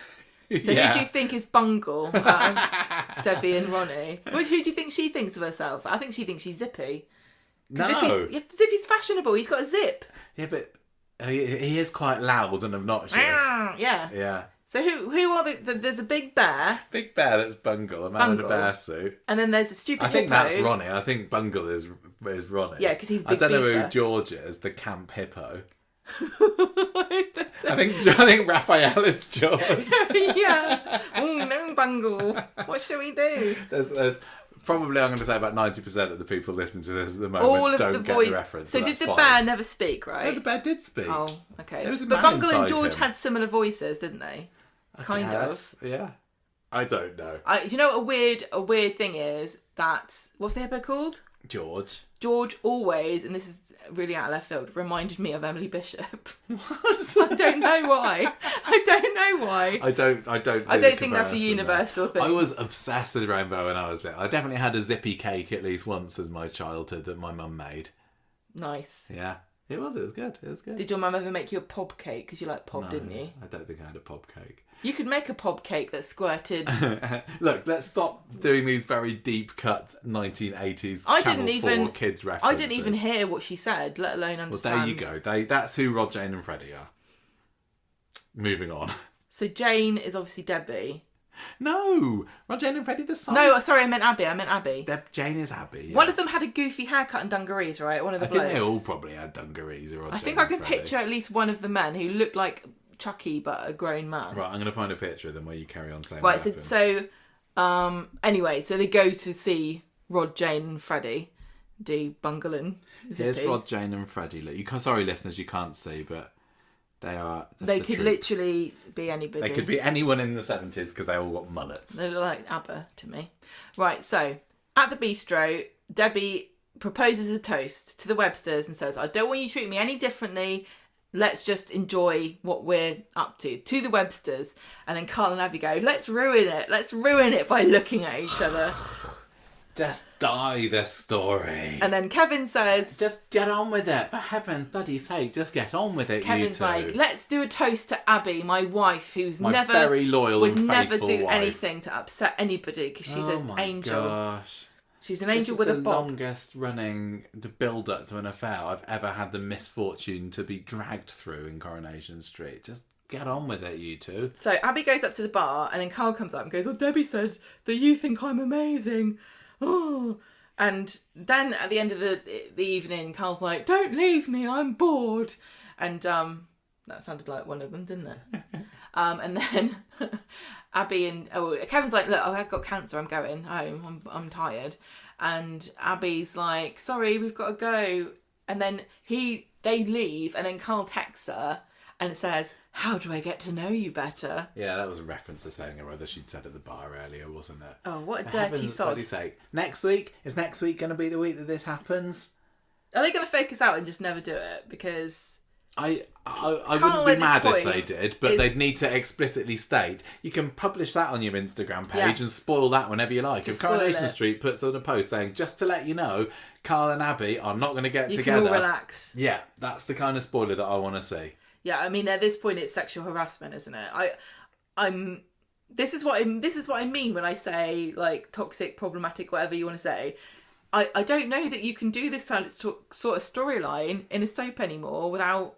So Yeah. who do you think is Bungle? Debbie and Ronnie. Who do you think she thinks of herself? I think she thinks she's Zippy. No. Zippy's fashionable. He's got a zip. Yeah, but he is quite loud and obnoxious. Yeah. Yeah. So who are there's a big bear. Big bear that's Bungle, a man in a bear suit. And then there's a stupid I think hippo. that's Ronnie. I think Bungle is Ronnie. Yeah, because he's big I don't know beaver. who George is, the camp hippo. I think Raphael is George. Yeah. No, Bungle. What shall we do? There's probably, I'm going to say, about 90% of the people listening to this at the moment All of don't the get voice. the reference. So did that's the fine. bear never speak, right? No, the bear did speak. Oh, okay. There was a But man Bungle and inside George him. had similar voices, didn't they? Kind of. Yeah. I don't know. You know what a weird thing is that what's the hippo called? George. George always, and this is really out of left field, reminded me of Emily Bishop. What? I don't know why. I don't know why. I don't see I the don't think that's a comparison universal there. thing. I was obsessed with Rainbow when I was little. I definitely had a zippy cake at least once as my childhood that my mum made. Nice. Yeah. It was good. It was good. Did your mum ever make you a pob cake? Because you like pob, No, didn't you? I don't think I had a pop cake. You could make a pob cake that squirted. Look, let's stop doing these very deep cut 1980s I Channel didn't 4 even- kids I references. didn't even hear what she said, let alone Well, understand. there you go. That's who Rod, Jane and Freddie are. Moving on. So Jane is obviously Debbie. No! Rod, Jane and Freddie the son. No, sorry, I meant Abby. Jane is Abby. One of yes. them had a goofy haircut and dungarees, right? One of the I think blokes. they all probably had dungarees. Or I think I can picture at least one of the men who looked like Chucky but a grown man. Right, I'm going to find a picture of them where you carry on saying Right, what happened. anyway, so they go to see Rod, Jane and Freddie do Bungle and Here's Zippy. Rod, Jane and Freddie. Look, sorry, listeners, you can't see, but they are. They could literally be anybody. They could be anyone in the 70s because they all got mullets. They look like ABBA to me. Right, so at the bistro, Debbie proposes a toast to the Websters and says, I don't want you to treat me any differently. Let's just enjoy what we're up to the Websters. And then Carl and Abby go, let's ruin it by looking at each other. Just die this story. And then Kevin says, Just get on with it. For heaven's bloody sake, just get on with it, Kevin's you two. like, let's do a toast to Abby, my wife, who's My never very loyal would and never faithful do wife. anything to upset anybody because she's oh an my angel. Gosh. She's an angel This with is a the bob. longest running the build up to an affair I've ever had the misfortune to be dragged through in Coronation Street. Just get on with it, you two. So Abby goes up to the bar and then Carl comes up and goes, oh, Debbie says that you think I'm amazing. Oh. And then at the end of the evening, Carl's like, don't leave me, I'm bored. And that sounded like one of them, didn't it? And then Abby and Kevin's like, look, I've got cancer, I'm going home, I'm tired. And Abby's like, sorry, we've got to go. And then they leave and then Carl texts her and it says, how do I get to know you better? Yeah, that was a reference to something or other she'd said at the bar earlier, wasn't it? Oh, what a For dirty heaven's sod. bloody sake. Next week? Is next week going to be the week that this happens? Are they going to fake us out and just never do it? Because I Carl wouldn't be at mad this if they point did, but is- they'd need to explicitly state, you can publish that on your Instagram page Yeah. and spoil that whenever you like. Just If Coronation spoil it. Street puts on a post saying, just to let you know, Carl and Abby are not going to get you together. can all relax. Yeah, that's the kind of spoiler that I want to see. Yeah, I mean, at this point, it's sexual harassment, isn't it? This is what I mean when I say like toxic, problematic, whatever you want to say. I don't know that you can do this sort of storyline in a soap anymore without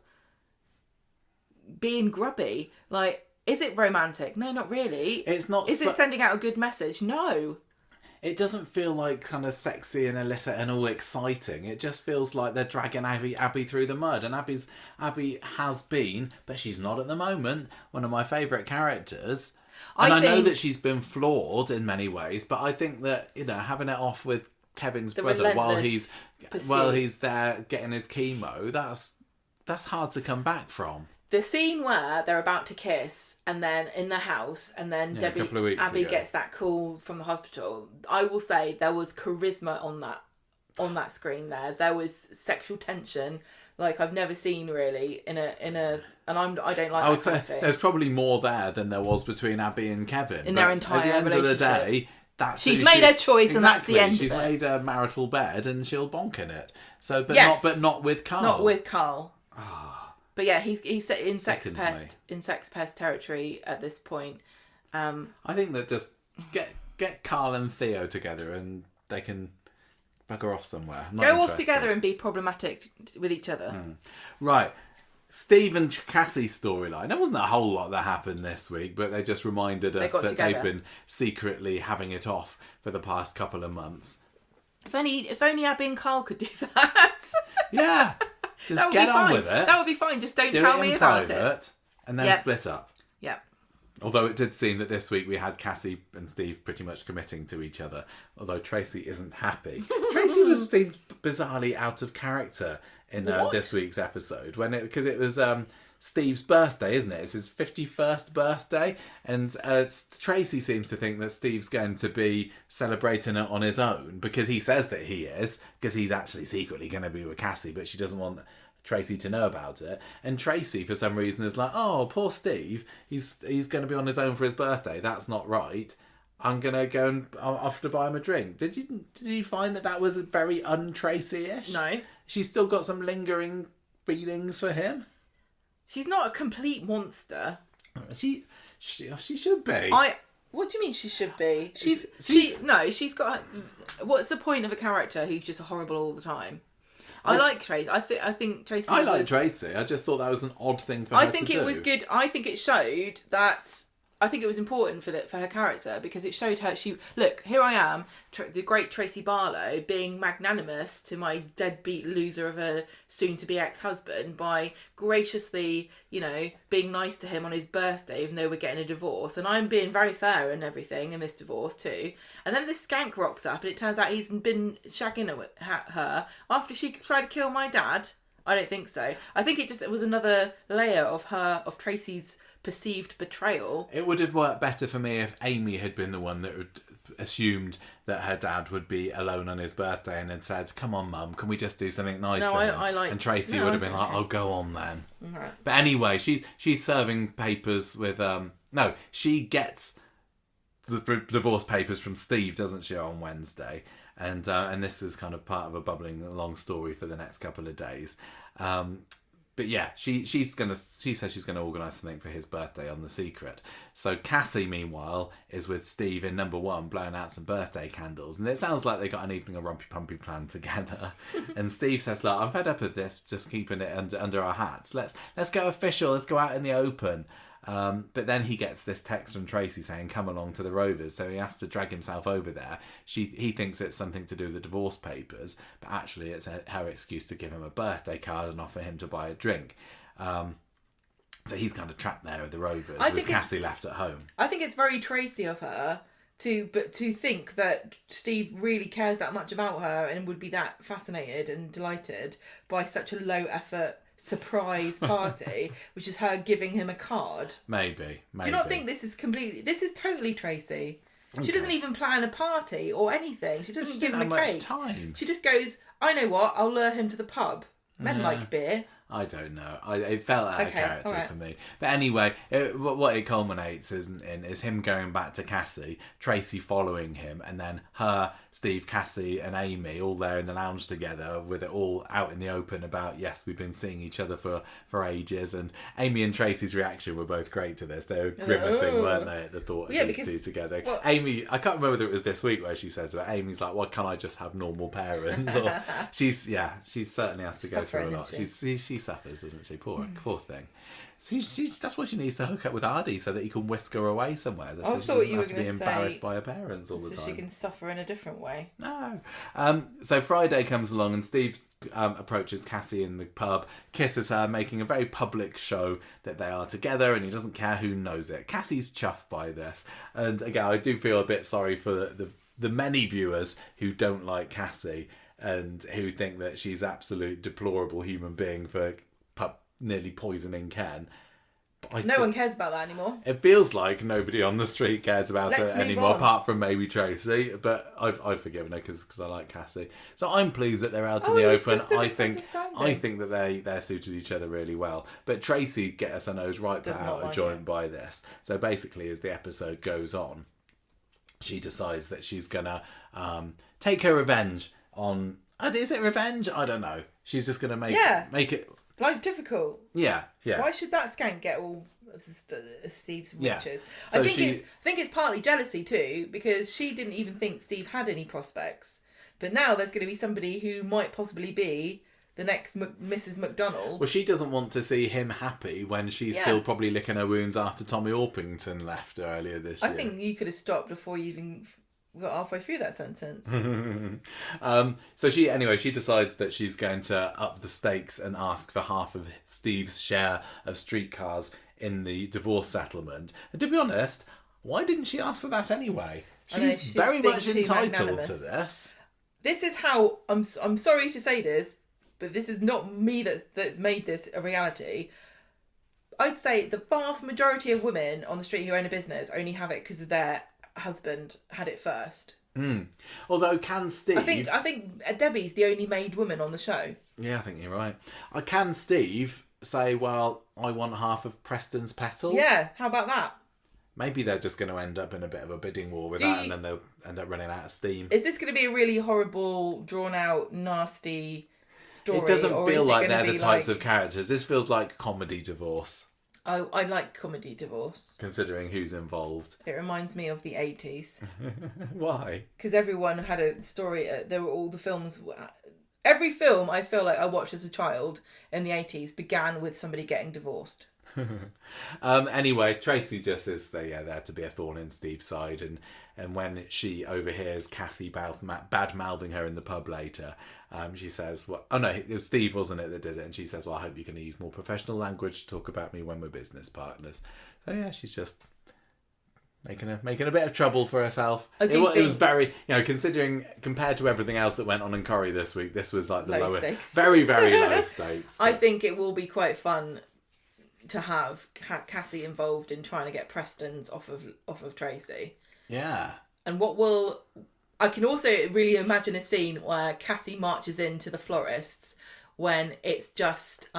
being grubby. Like, is it romantic? No, not really. It's not. Is it sending out a good message? No. It doesn't feel like kind of sexy and illicit and all exciting. It just feels like they're dragging Abby through the mud. And Abby has been, but she's not at the moment, one of my favourite characters. And I know think that she's been flawed in many ways, but I think that, having it off with Kevin's the brother while relentless he's there getting his chemo, that's hard to come back from. The scene where they're about to kiss and then in the house and then Yeah, a couple of weeks Abby ago. gets that call from the hospital, I will say there was charisma on that screen there. There was sexual tension like I've never seen really in a and I don't like I would that kind say of thing. there's probably more there than there was between Abby and Kevin. In their but entire at the end of the relationship. day, that's She's who made her choice and that's the Exactly. end of She's it. made a marital bed and she'll bonk in it. So, but Yes. not with Carl. Not with Carl. But yeah, he's in sex Sickens pest me. in sex pest territory at this point. I think that just get Carl and Theo together and they can bugger off somewhere. I'm not Go off interested. together and be problematic with each other. Right. Steve and Cassie's storyline. There wasn't a whole lot that happened this week, but they just reminded us got that together. they've been secretly having it off for the past couple of months. If only Abby and Carl could do that. Yeah. Just That would get be on fine. with it. That would be fine. Just don't Do tell it me in about private, it. and then Yeah. split up. Yeah. Although it did seem that this week we had Cassie and Steve pretty much committing to each other. Although Tracy isn't happy. Tracy seemed bizarrely out of character in this week's episode because it was Steve's birthday, isn't it? It's his 51st birthday, and Tracy seems to think that Steve's going to be celebrating it on his own because he says that he is, because he's actually secretly going to be with Cassie, but she doesn't want Tracy to know about it. And Tracy, for some reason, is like, "Oh, poor Steve. He's going to be on his own for his birthday. That's not right. I'm gonna go and I'll have to buy him a drink." Did you find that was very un-Tracy-ish? No. She's still got some lingering feelings for him. She's not a complete monster. She should be. What do you mean she should be? She's got. What's the point of a character who's just horrible all the time? I like Tracy. I think Tracy. I like Tracy. I just thought that was an odd thing for her to do. I think it was good. I think it showed that. I think it was important for her character because it showed her. Look, here I am, the great Tracy Barlow, being magnanimous to my deadbeat loser of a soon-to-be ex-husband by graciously, being nice to him on his birthday, even though we're getting a divorce, and I'm being very fair and everything in this divorce too. And then this skank rocks up, and it turns out he's been shagging her after she tried to kill my dad. I don't think so. I think it was another layer of Tracy's perceived betrayal. It would have worked better for me if Amy had been the one that had assumed that her dad would be alone on his birthday and had said, "Come on, Mum, can we just do something nice for him?" And Tracy would have been like, "Oh, go on then." Right. But anyway, she's serving papers with she gets the divorce papers from Steve, doesn't she, on Wednesday? And this is kind of part of a bubbling along story for the next couple of days. But yeah, she says she's gonna organise something for his birthday on The Secret. So Cassie, meanwhile, is with Steve in number 1, blowing out some birthday candles, and it sounds like they got an evening of rumpy pumpy plan together. And Steve says, "Look, I'm fed up of this, just keeping it under our hats. Let's go official. Let's go out in the open." But then he gets this text from Tracy saying, "Come along to the Rovers," so he has to drag himself over there. He thinks it's something to do with the divorce papers, but actually it's her excuse to give him a birthday card and offer him to buy a drink. So he's kind of trapped there at the Rovers with Cassie left at home. I think it's very Tracy of her to think that Steve really cares that much about her and would be that fascinated and delighted by such a low effort surprise party, which is her giving him a card. Maybe. Do you not think this is totally Tracy? Okay. She doesn't even plan a party or anything. She doesn't give him a cake. Time. She just goes, "I know what, I'll lure him to the pub. Men like beer." I don't know. It felt out of character for me. But anyway, what it culminates is him going back to Cassie, Tracy following him, and then her, Steve, Cassie and Amy all there in the lounge together with it all out in the open about, yes, we've been seeing each other for ages. And Amy and Tracy's reaction were both great to this. They were grimacing, weren't they, at the thought of these two together. Well, Amy, I can't remember whether it was this week where she said, but Amy's like, "Why can't I just have normal parents?" Or she certainly has to go through a lot. She suffers, doesn't she? Poor thing. That's why she needs to hook up with Ardy so that he can whisk her away somewhere. So she doesn't have to be embarrassed by her parents all the time. So she can suffer in a different way. No. So Friday comes along and Steve approaches Cassie in the pub, kisses her, making a very public show that they are together, and he doesn't care who knows it. Cassie's chuffed by this, and again, I do feel a bit sorry for the many viewers who don't like Cassie and who think that she's absolute deplorable human being for nearly poisoning Ken. No one cares about that anymore. It feels like nobody on the street cares about it anymore, apart from maybe Tracy. But I've forgiven her because I like Cassie. So I'm pleased that they're out in the open. I think that they're suited each other really well. But Tracy gets her nose right put out of joint by this. So basically, as the episode goes on, she decides that she's gonna take her revenge on. Is it revenge? I don't know. She's just gonna make it. Life difficult. Yeah. Why should that skank get all Steve's riches? Yeah. So I think it's partly jealousy too, because she didn't even think Steve had any prospects. But now there's going to be somebody who might possibly be the next Mrs. McDonald. Well, she doesn't want to see him happy when she's still probably licking her wounds after Tommy Orpington left earlier this year. I think you could have stopped before you even got halfway through that sentence. So she decides that she's going to up the stakes and ask for half of Steve's share of streetcars in the divorce settlement. And to be honest, why didn't she ask for that anyway? She's very much entitled to this. This is how I'm sorry to say this, but this is not me that's made this a reality. I'd say the vast majority of women on the street who own a business only have it because their husband had it first. Although can Steve... I think Debbie's the only made woman on the show. Yeah, I think you're right. Can Steve say, well, I want half of Preston's petals? Yeah, how about that? Maybe they're just going to end up in a bit of a bidding war with that, and then they'll end up running out of steam. Is this going to be a really horrible, drawn-out, nasty story? It doesn't feel like they're the types of characters. This feels like comedy divorce. I like comedy divorce. Considering who's involved. It reminds me of the 80s. Why? Because everyone had a story. There were all the films... Every film I feel like I watched as a child in the 80s began with somebody getting divorced. Anyway, Tracy just is there to be a thorn in Steve's side, and when she overhears Cassie bad mouthing her in the pub later, she says, "Well, oh no, it was Steve, wasn't it, that did it?" And she says, "Well, I hope you can use more professional language to talk about me when we're business partners." So yeah, she's just making a bit of trouble for herself. It was very, considering compared to everything else that went on in Corrie this week, this was like the lowest, stakes. very very low stakes. I think it will be quite fun to have Cassie involved in trying to get Preston's off of Tracy. Yeah. And I can also really imagine a scene where Cassie marches into the florists when it's just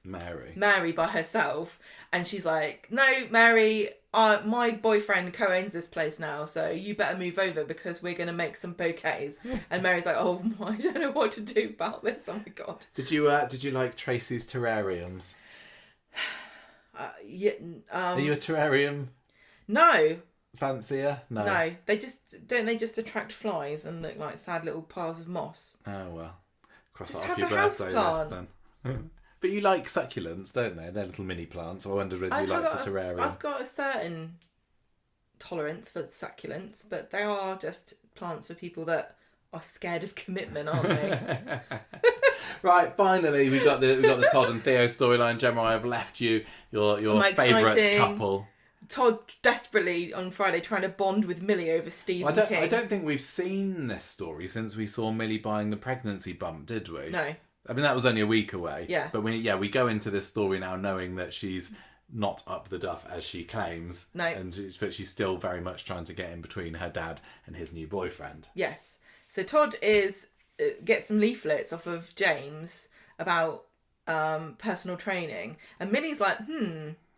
Mary by herself, and she's like, "No, Mary, my boyfriend co-owns this place now, so you better move over because we're going to make some bouquets." And Mary's like, "Oh, I don't know what to do about this. Oh my god." Did you like Tracy's terrariums? Yeah. Are you a terrarium? No. Fancier? No. No. They just attract flies and look like sad little piles of moss. Oh well. Cross Just that off have your a birthday list then. But you like succulents, don't they? They're little mini plants. I wondered whether you liked a terrarium. I've got a certain tolerance for succulents, but they are just plants for people that are scared of commitment, aren't they? Right, finally we got the Todd and Theo storyline. Gemma, I have left you your favourite couple. Todd desperately on Friday trying to bond with Millie over Steve and King. I don't think we've seen this story since we saw Millie buying the pregnancy bump, did we? No. I mean, that was only a week away. Yeah. But we go into this story now knowing that she's not up the duff as she claims. No. But she's still very much trying to get in between her dad and his new boyfriend. Yes. So Todd gets some leaflets off of James about personal training, and Millie's like,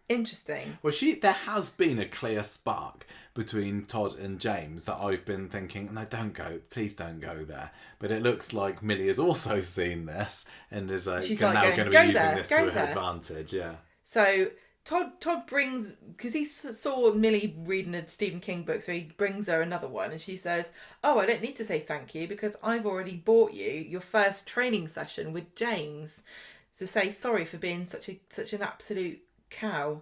interesting. Well, there has been a clear spark between Todd and James that I've been thinking, no, please don't go there. But it looks like Millie has also seen this and is now going to be using this to her advantage. Yeah. So Todd brings, because he saw Millie reading a Stephen King book, so he brings her another one, and she says, "Oh, I don't need to say thank you because I've already bought you your first training session with James to say sorry for being such an absolute cow."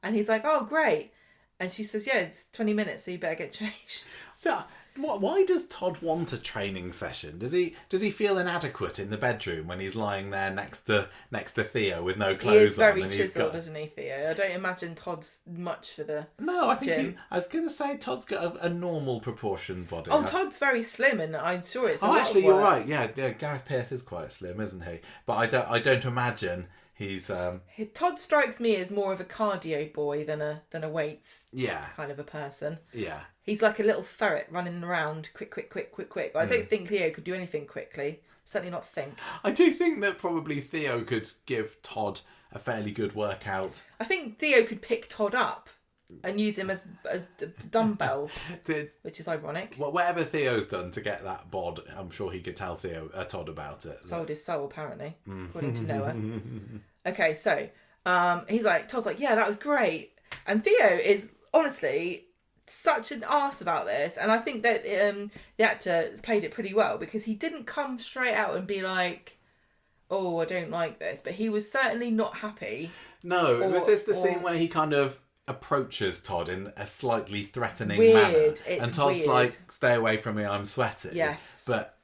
And he's like, "Oh, great." And she says, "Yeah, it's 20 minutes, so you better get changed." Yeah. Why does Todd want a training session? Does he feel inadequate in the bedroom when he's lying there next to Theo with no clothes on? He is very chiseled, isn't he, Theo? I don't imagine Todd's much for the No, I think I was going to say Todd's got a normal proportioned body. Oh, Todd's very slim, and I'm sure it's. Actually, you're right. Yeah, Gareth Peirce is quite slim, isn't he? But I don't imagine he's. Todd strikes me as more of a cardio boy than a weights. Yeah. Kind of a person. Yeah. He's like a little ferret running around, quick. I don't think Theo could do anything quickly. Certainly not think. I do think that probably Theo could give Todd a fairly good workout. I think Theo could pick Todd up and use him as dumbbells, which is ironic. Whatever Theo's done to get that bod, I'm sure he could tell Todd about it. Sold his soul, apparently, according to Noah. Okay, so Todd's like, "Yeah, that was great," and Theo is honestly such an arse about this, and I think that the actor played it pretty well because he didn't come straight out and be like, oh, I don't like this, but he was certainly not happy. No, was this the scene where he kind of approaches Todd in a slightly threatening manner? It's and Todd's weird. like, stay away from me, I'm sweaty. Yes. But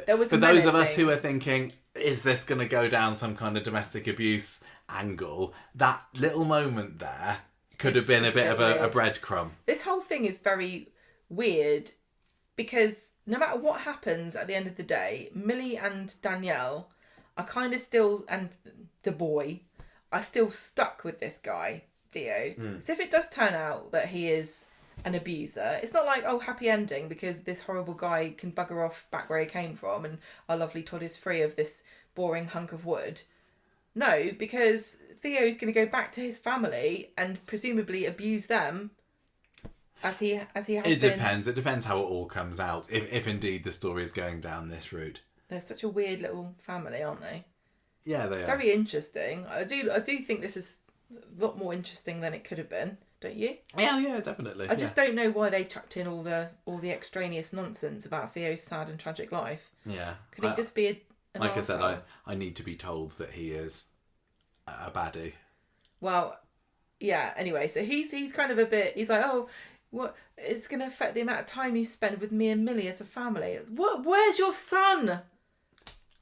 There was for those of us menacing. who are thinking, is this going to go down some kind of domestic abuse angle? That little moment there could have been a bit of a breadcrumb. This whole thing is very weird because no matter what happens at the end of the day, Millie and Danielle are kind of still, and the boy, are still stuck with this guy, Theo. So if it does turn out that he is an abuser, it's not like, oh, happy ending because this horrible guy can bugger off back where he came from and our lovely Todd is free of this boring hunk of wood. No, because Theo's going to go back to his family and presumably abuse them as he has been. It depends. It depends how it all comes out. If indeed the story is going down this route. They're such a weird little family, aren't they? Yeah, they are. Very interesting. I do think this is a lot more interesting than it could have been. Don't you? Yeah, definitely. I just don't know why they chucked in all the extraneous nonsense about Theo's sad and tragic life. Yeah. Could he just be an like I said, arsehole? I need to be told that he is a baddie. Well, yeah. Anyway, so he's kind of a bit. He's like, oh, what? It's going to affect the amount of time you spend with me and Millie as a family. What? Where's your son?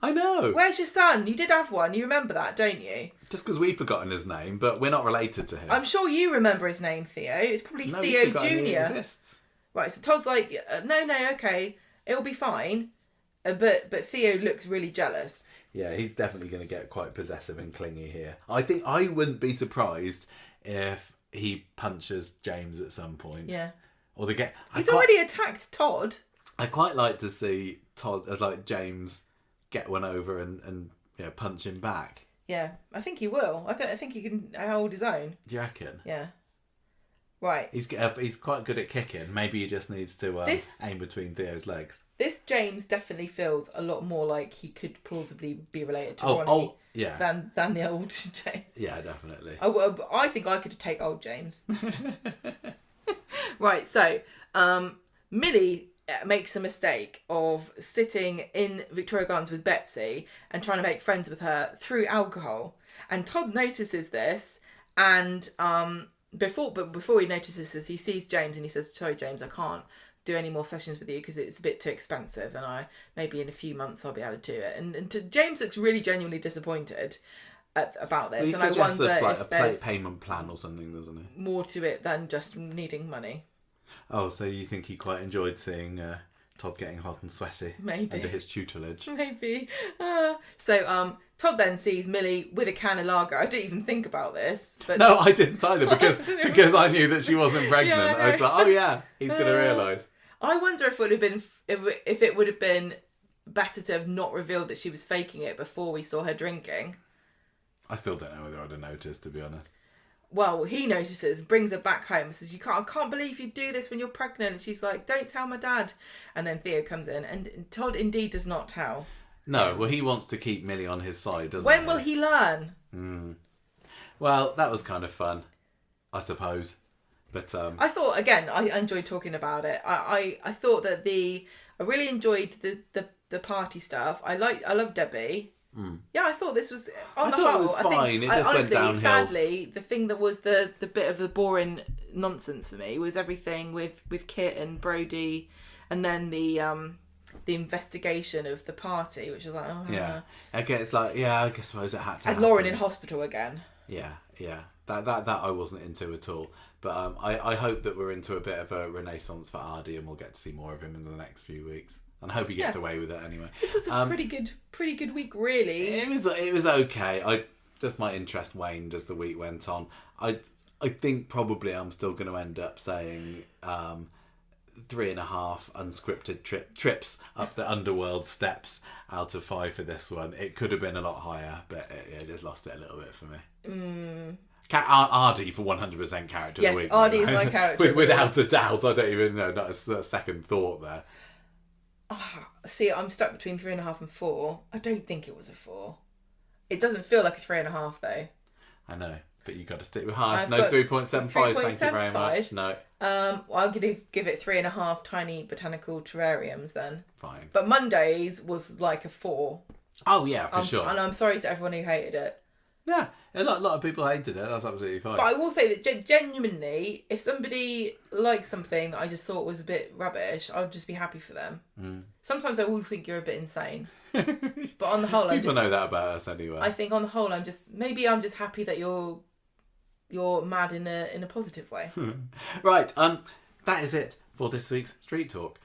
I know. Where's your son? You did have one. You remember that, don't you? Just because we've forgotten his name, but we're not related to him. I'm sure you remember his name, Theo. It's probably No, Theo he's forgotten he Jr. exists. Right, so Todd's like, no, okay, it'll be fine. But Theo looks really jealous. Yeah, he's definitely going to get quite possessive and clingy here. I think I wouldn't be surprised if he punches James at some point. Yeah. Or they get. He's already attacked Todd. I quite like to see Todd, like James, get one over and punch him back. Yeah, I think he will. I think he can hold his own. Do you reckon? Yeah. Right. He's quite good at kicking. Maybe he just needs to aim between Theo's legs. This James definitely feels a lot more like he could plausibly be related to Ronnie yeah. than the old James. Yeah, definitely. I think I could take old James. Right, so Millie makes a mistake of sitting in Victoria Gardens with Betsy and trying to make friends with her through alcohol. And Todd notices this, and before he notices this, he sees James and he says, "Sorry, James, I can't do any more sessions with you because it's a bit too expensive, and maybe in a few months I'll be able to do it." And James looks really genuinely disappointed about this, He and I suggests wonder a if there's payment plan or something, doesn't he? more to it than just needing money. Oh, so you think he quite enjoyed seeing Todd getting hot and sweaty Maybe. under his tutelage? Maybe. So Todd then sees Millie with a can of lager. I didn't even think about this. But No, I didn't either because I knew that she wasn't pregnant. Yeah, I know. I was like, oh yeah, he's going to realise. I wonder if it would have been better to have not revealed that she was faking it before we saw her drinking. I still don't know whether I'd have noticed, to be honest. Well, he notices, brings her back home, and says, I can't believe you do this when you're pregnant. And she's like, don't tell my dad. And then Theo comes in, and Todd indeed does not tell. No, well, he wants to keep Millie on his side, doesn't he? When will he learn? Well, that was kind of fun, I suppose. But I thought, again, I enjoyed talking about it. I thought that I really enjoyed the party stuff. I love Debbie. Yeah, I thought this was on the thought whole. it was fine. It just honestly, went downhill. Sadly, the thing that was the bit of the boring nonsense for me was everything with Kit and Brody, and then the investigation of the party, which was like, oh yeah, okay, it's like, yeah, I suppose it had to. And happen. Lauren in hospital again. Yeah. That I wasn't into at all. But I hope that we're into a bit of a renaissance for Ardy, and we'll get to see more of him in the next few weeks. And I hope he gets away with it anyway. This was a pretty good week, really. It was okay. My interest waned as the week went on. I think probably I'm still going to end up saying 3.5 unscripted trips up the underworld steps out of 5 for this one. It could have been a lot higher, but it just lost it a little bit for me. Ardy for 100% character of the week. Yes, Ardy is my character. Without a doubt. I don't even know. Not a second thought there. See, I'm stuck between 3.5 and 4. I don't think it was a 4. It doesn't feel like a 3.5 though. I know, but you got to stick with harsh. I've No got 3.75. Thank you very much. No. Well, I'll give it 3.5 tiny botanical terrariums then. Fine. But Mondays was like a 4. Oh yeah, for sure. And I'm sorry to everyone who hated it. Yeah, a lot of people hated it. That's absolutely fine. But I will say that genuinely, if somebody liked something that I just thought was a bit rubbish, I would just be happy for them. Sometimes I will think you're a bit insane. But on the whole, People know that about us anyway. I think on the whole, I'm just happy that you're mad in a positive way. Right, that is it for this week's Street Talk.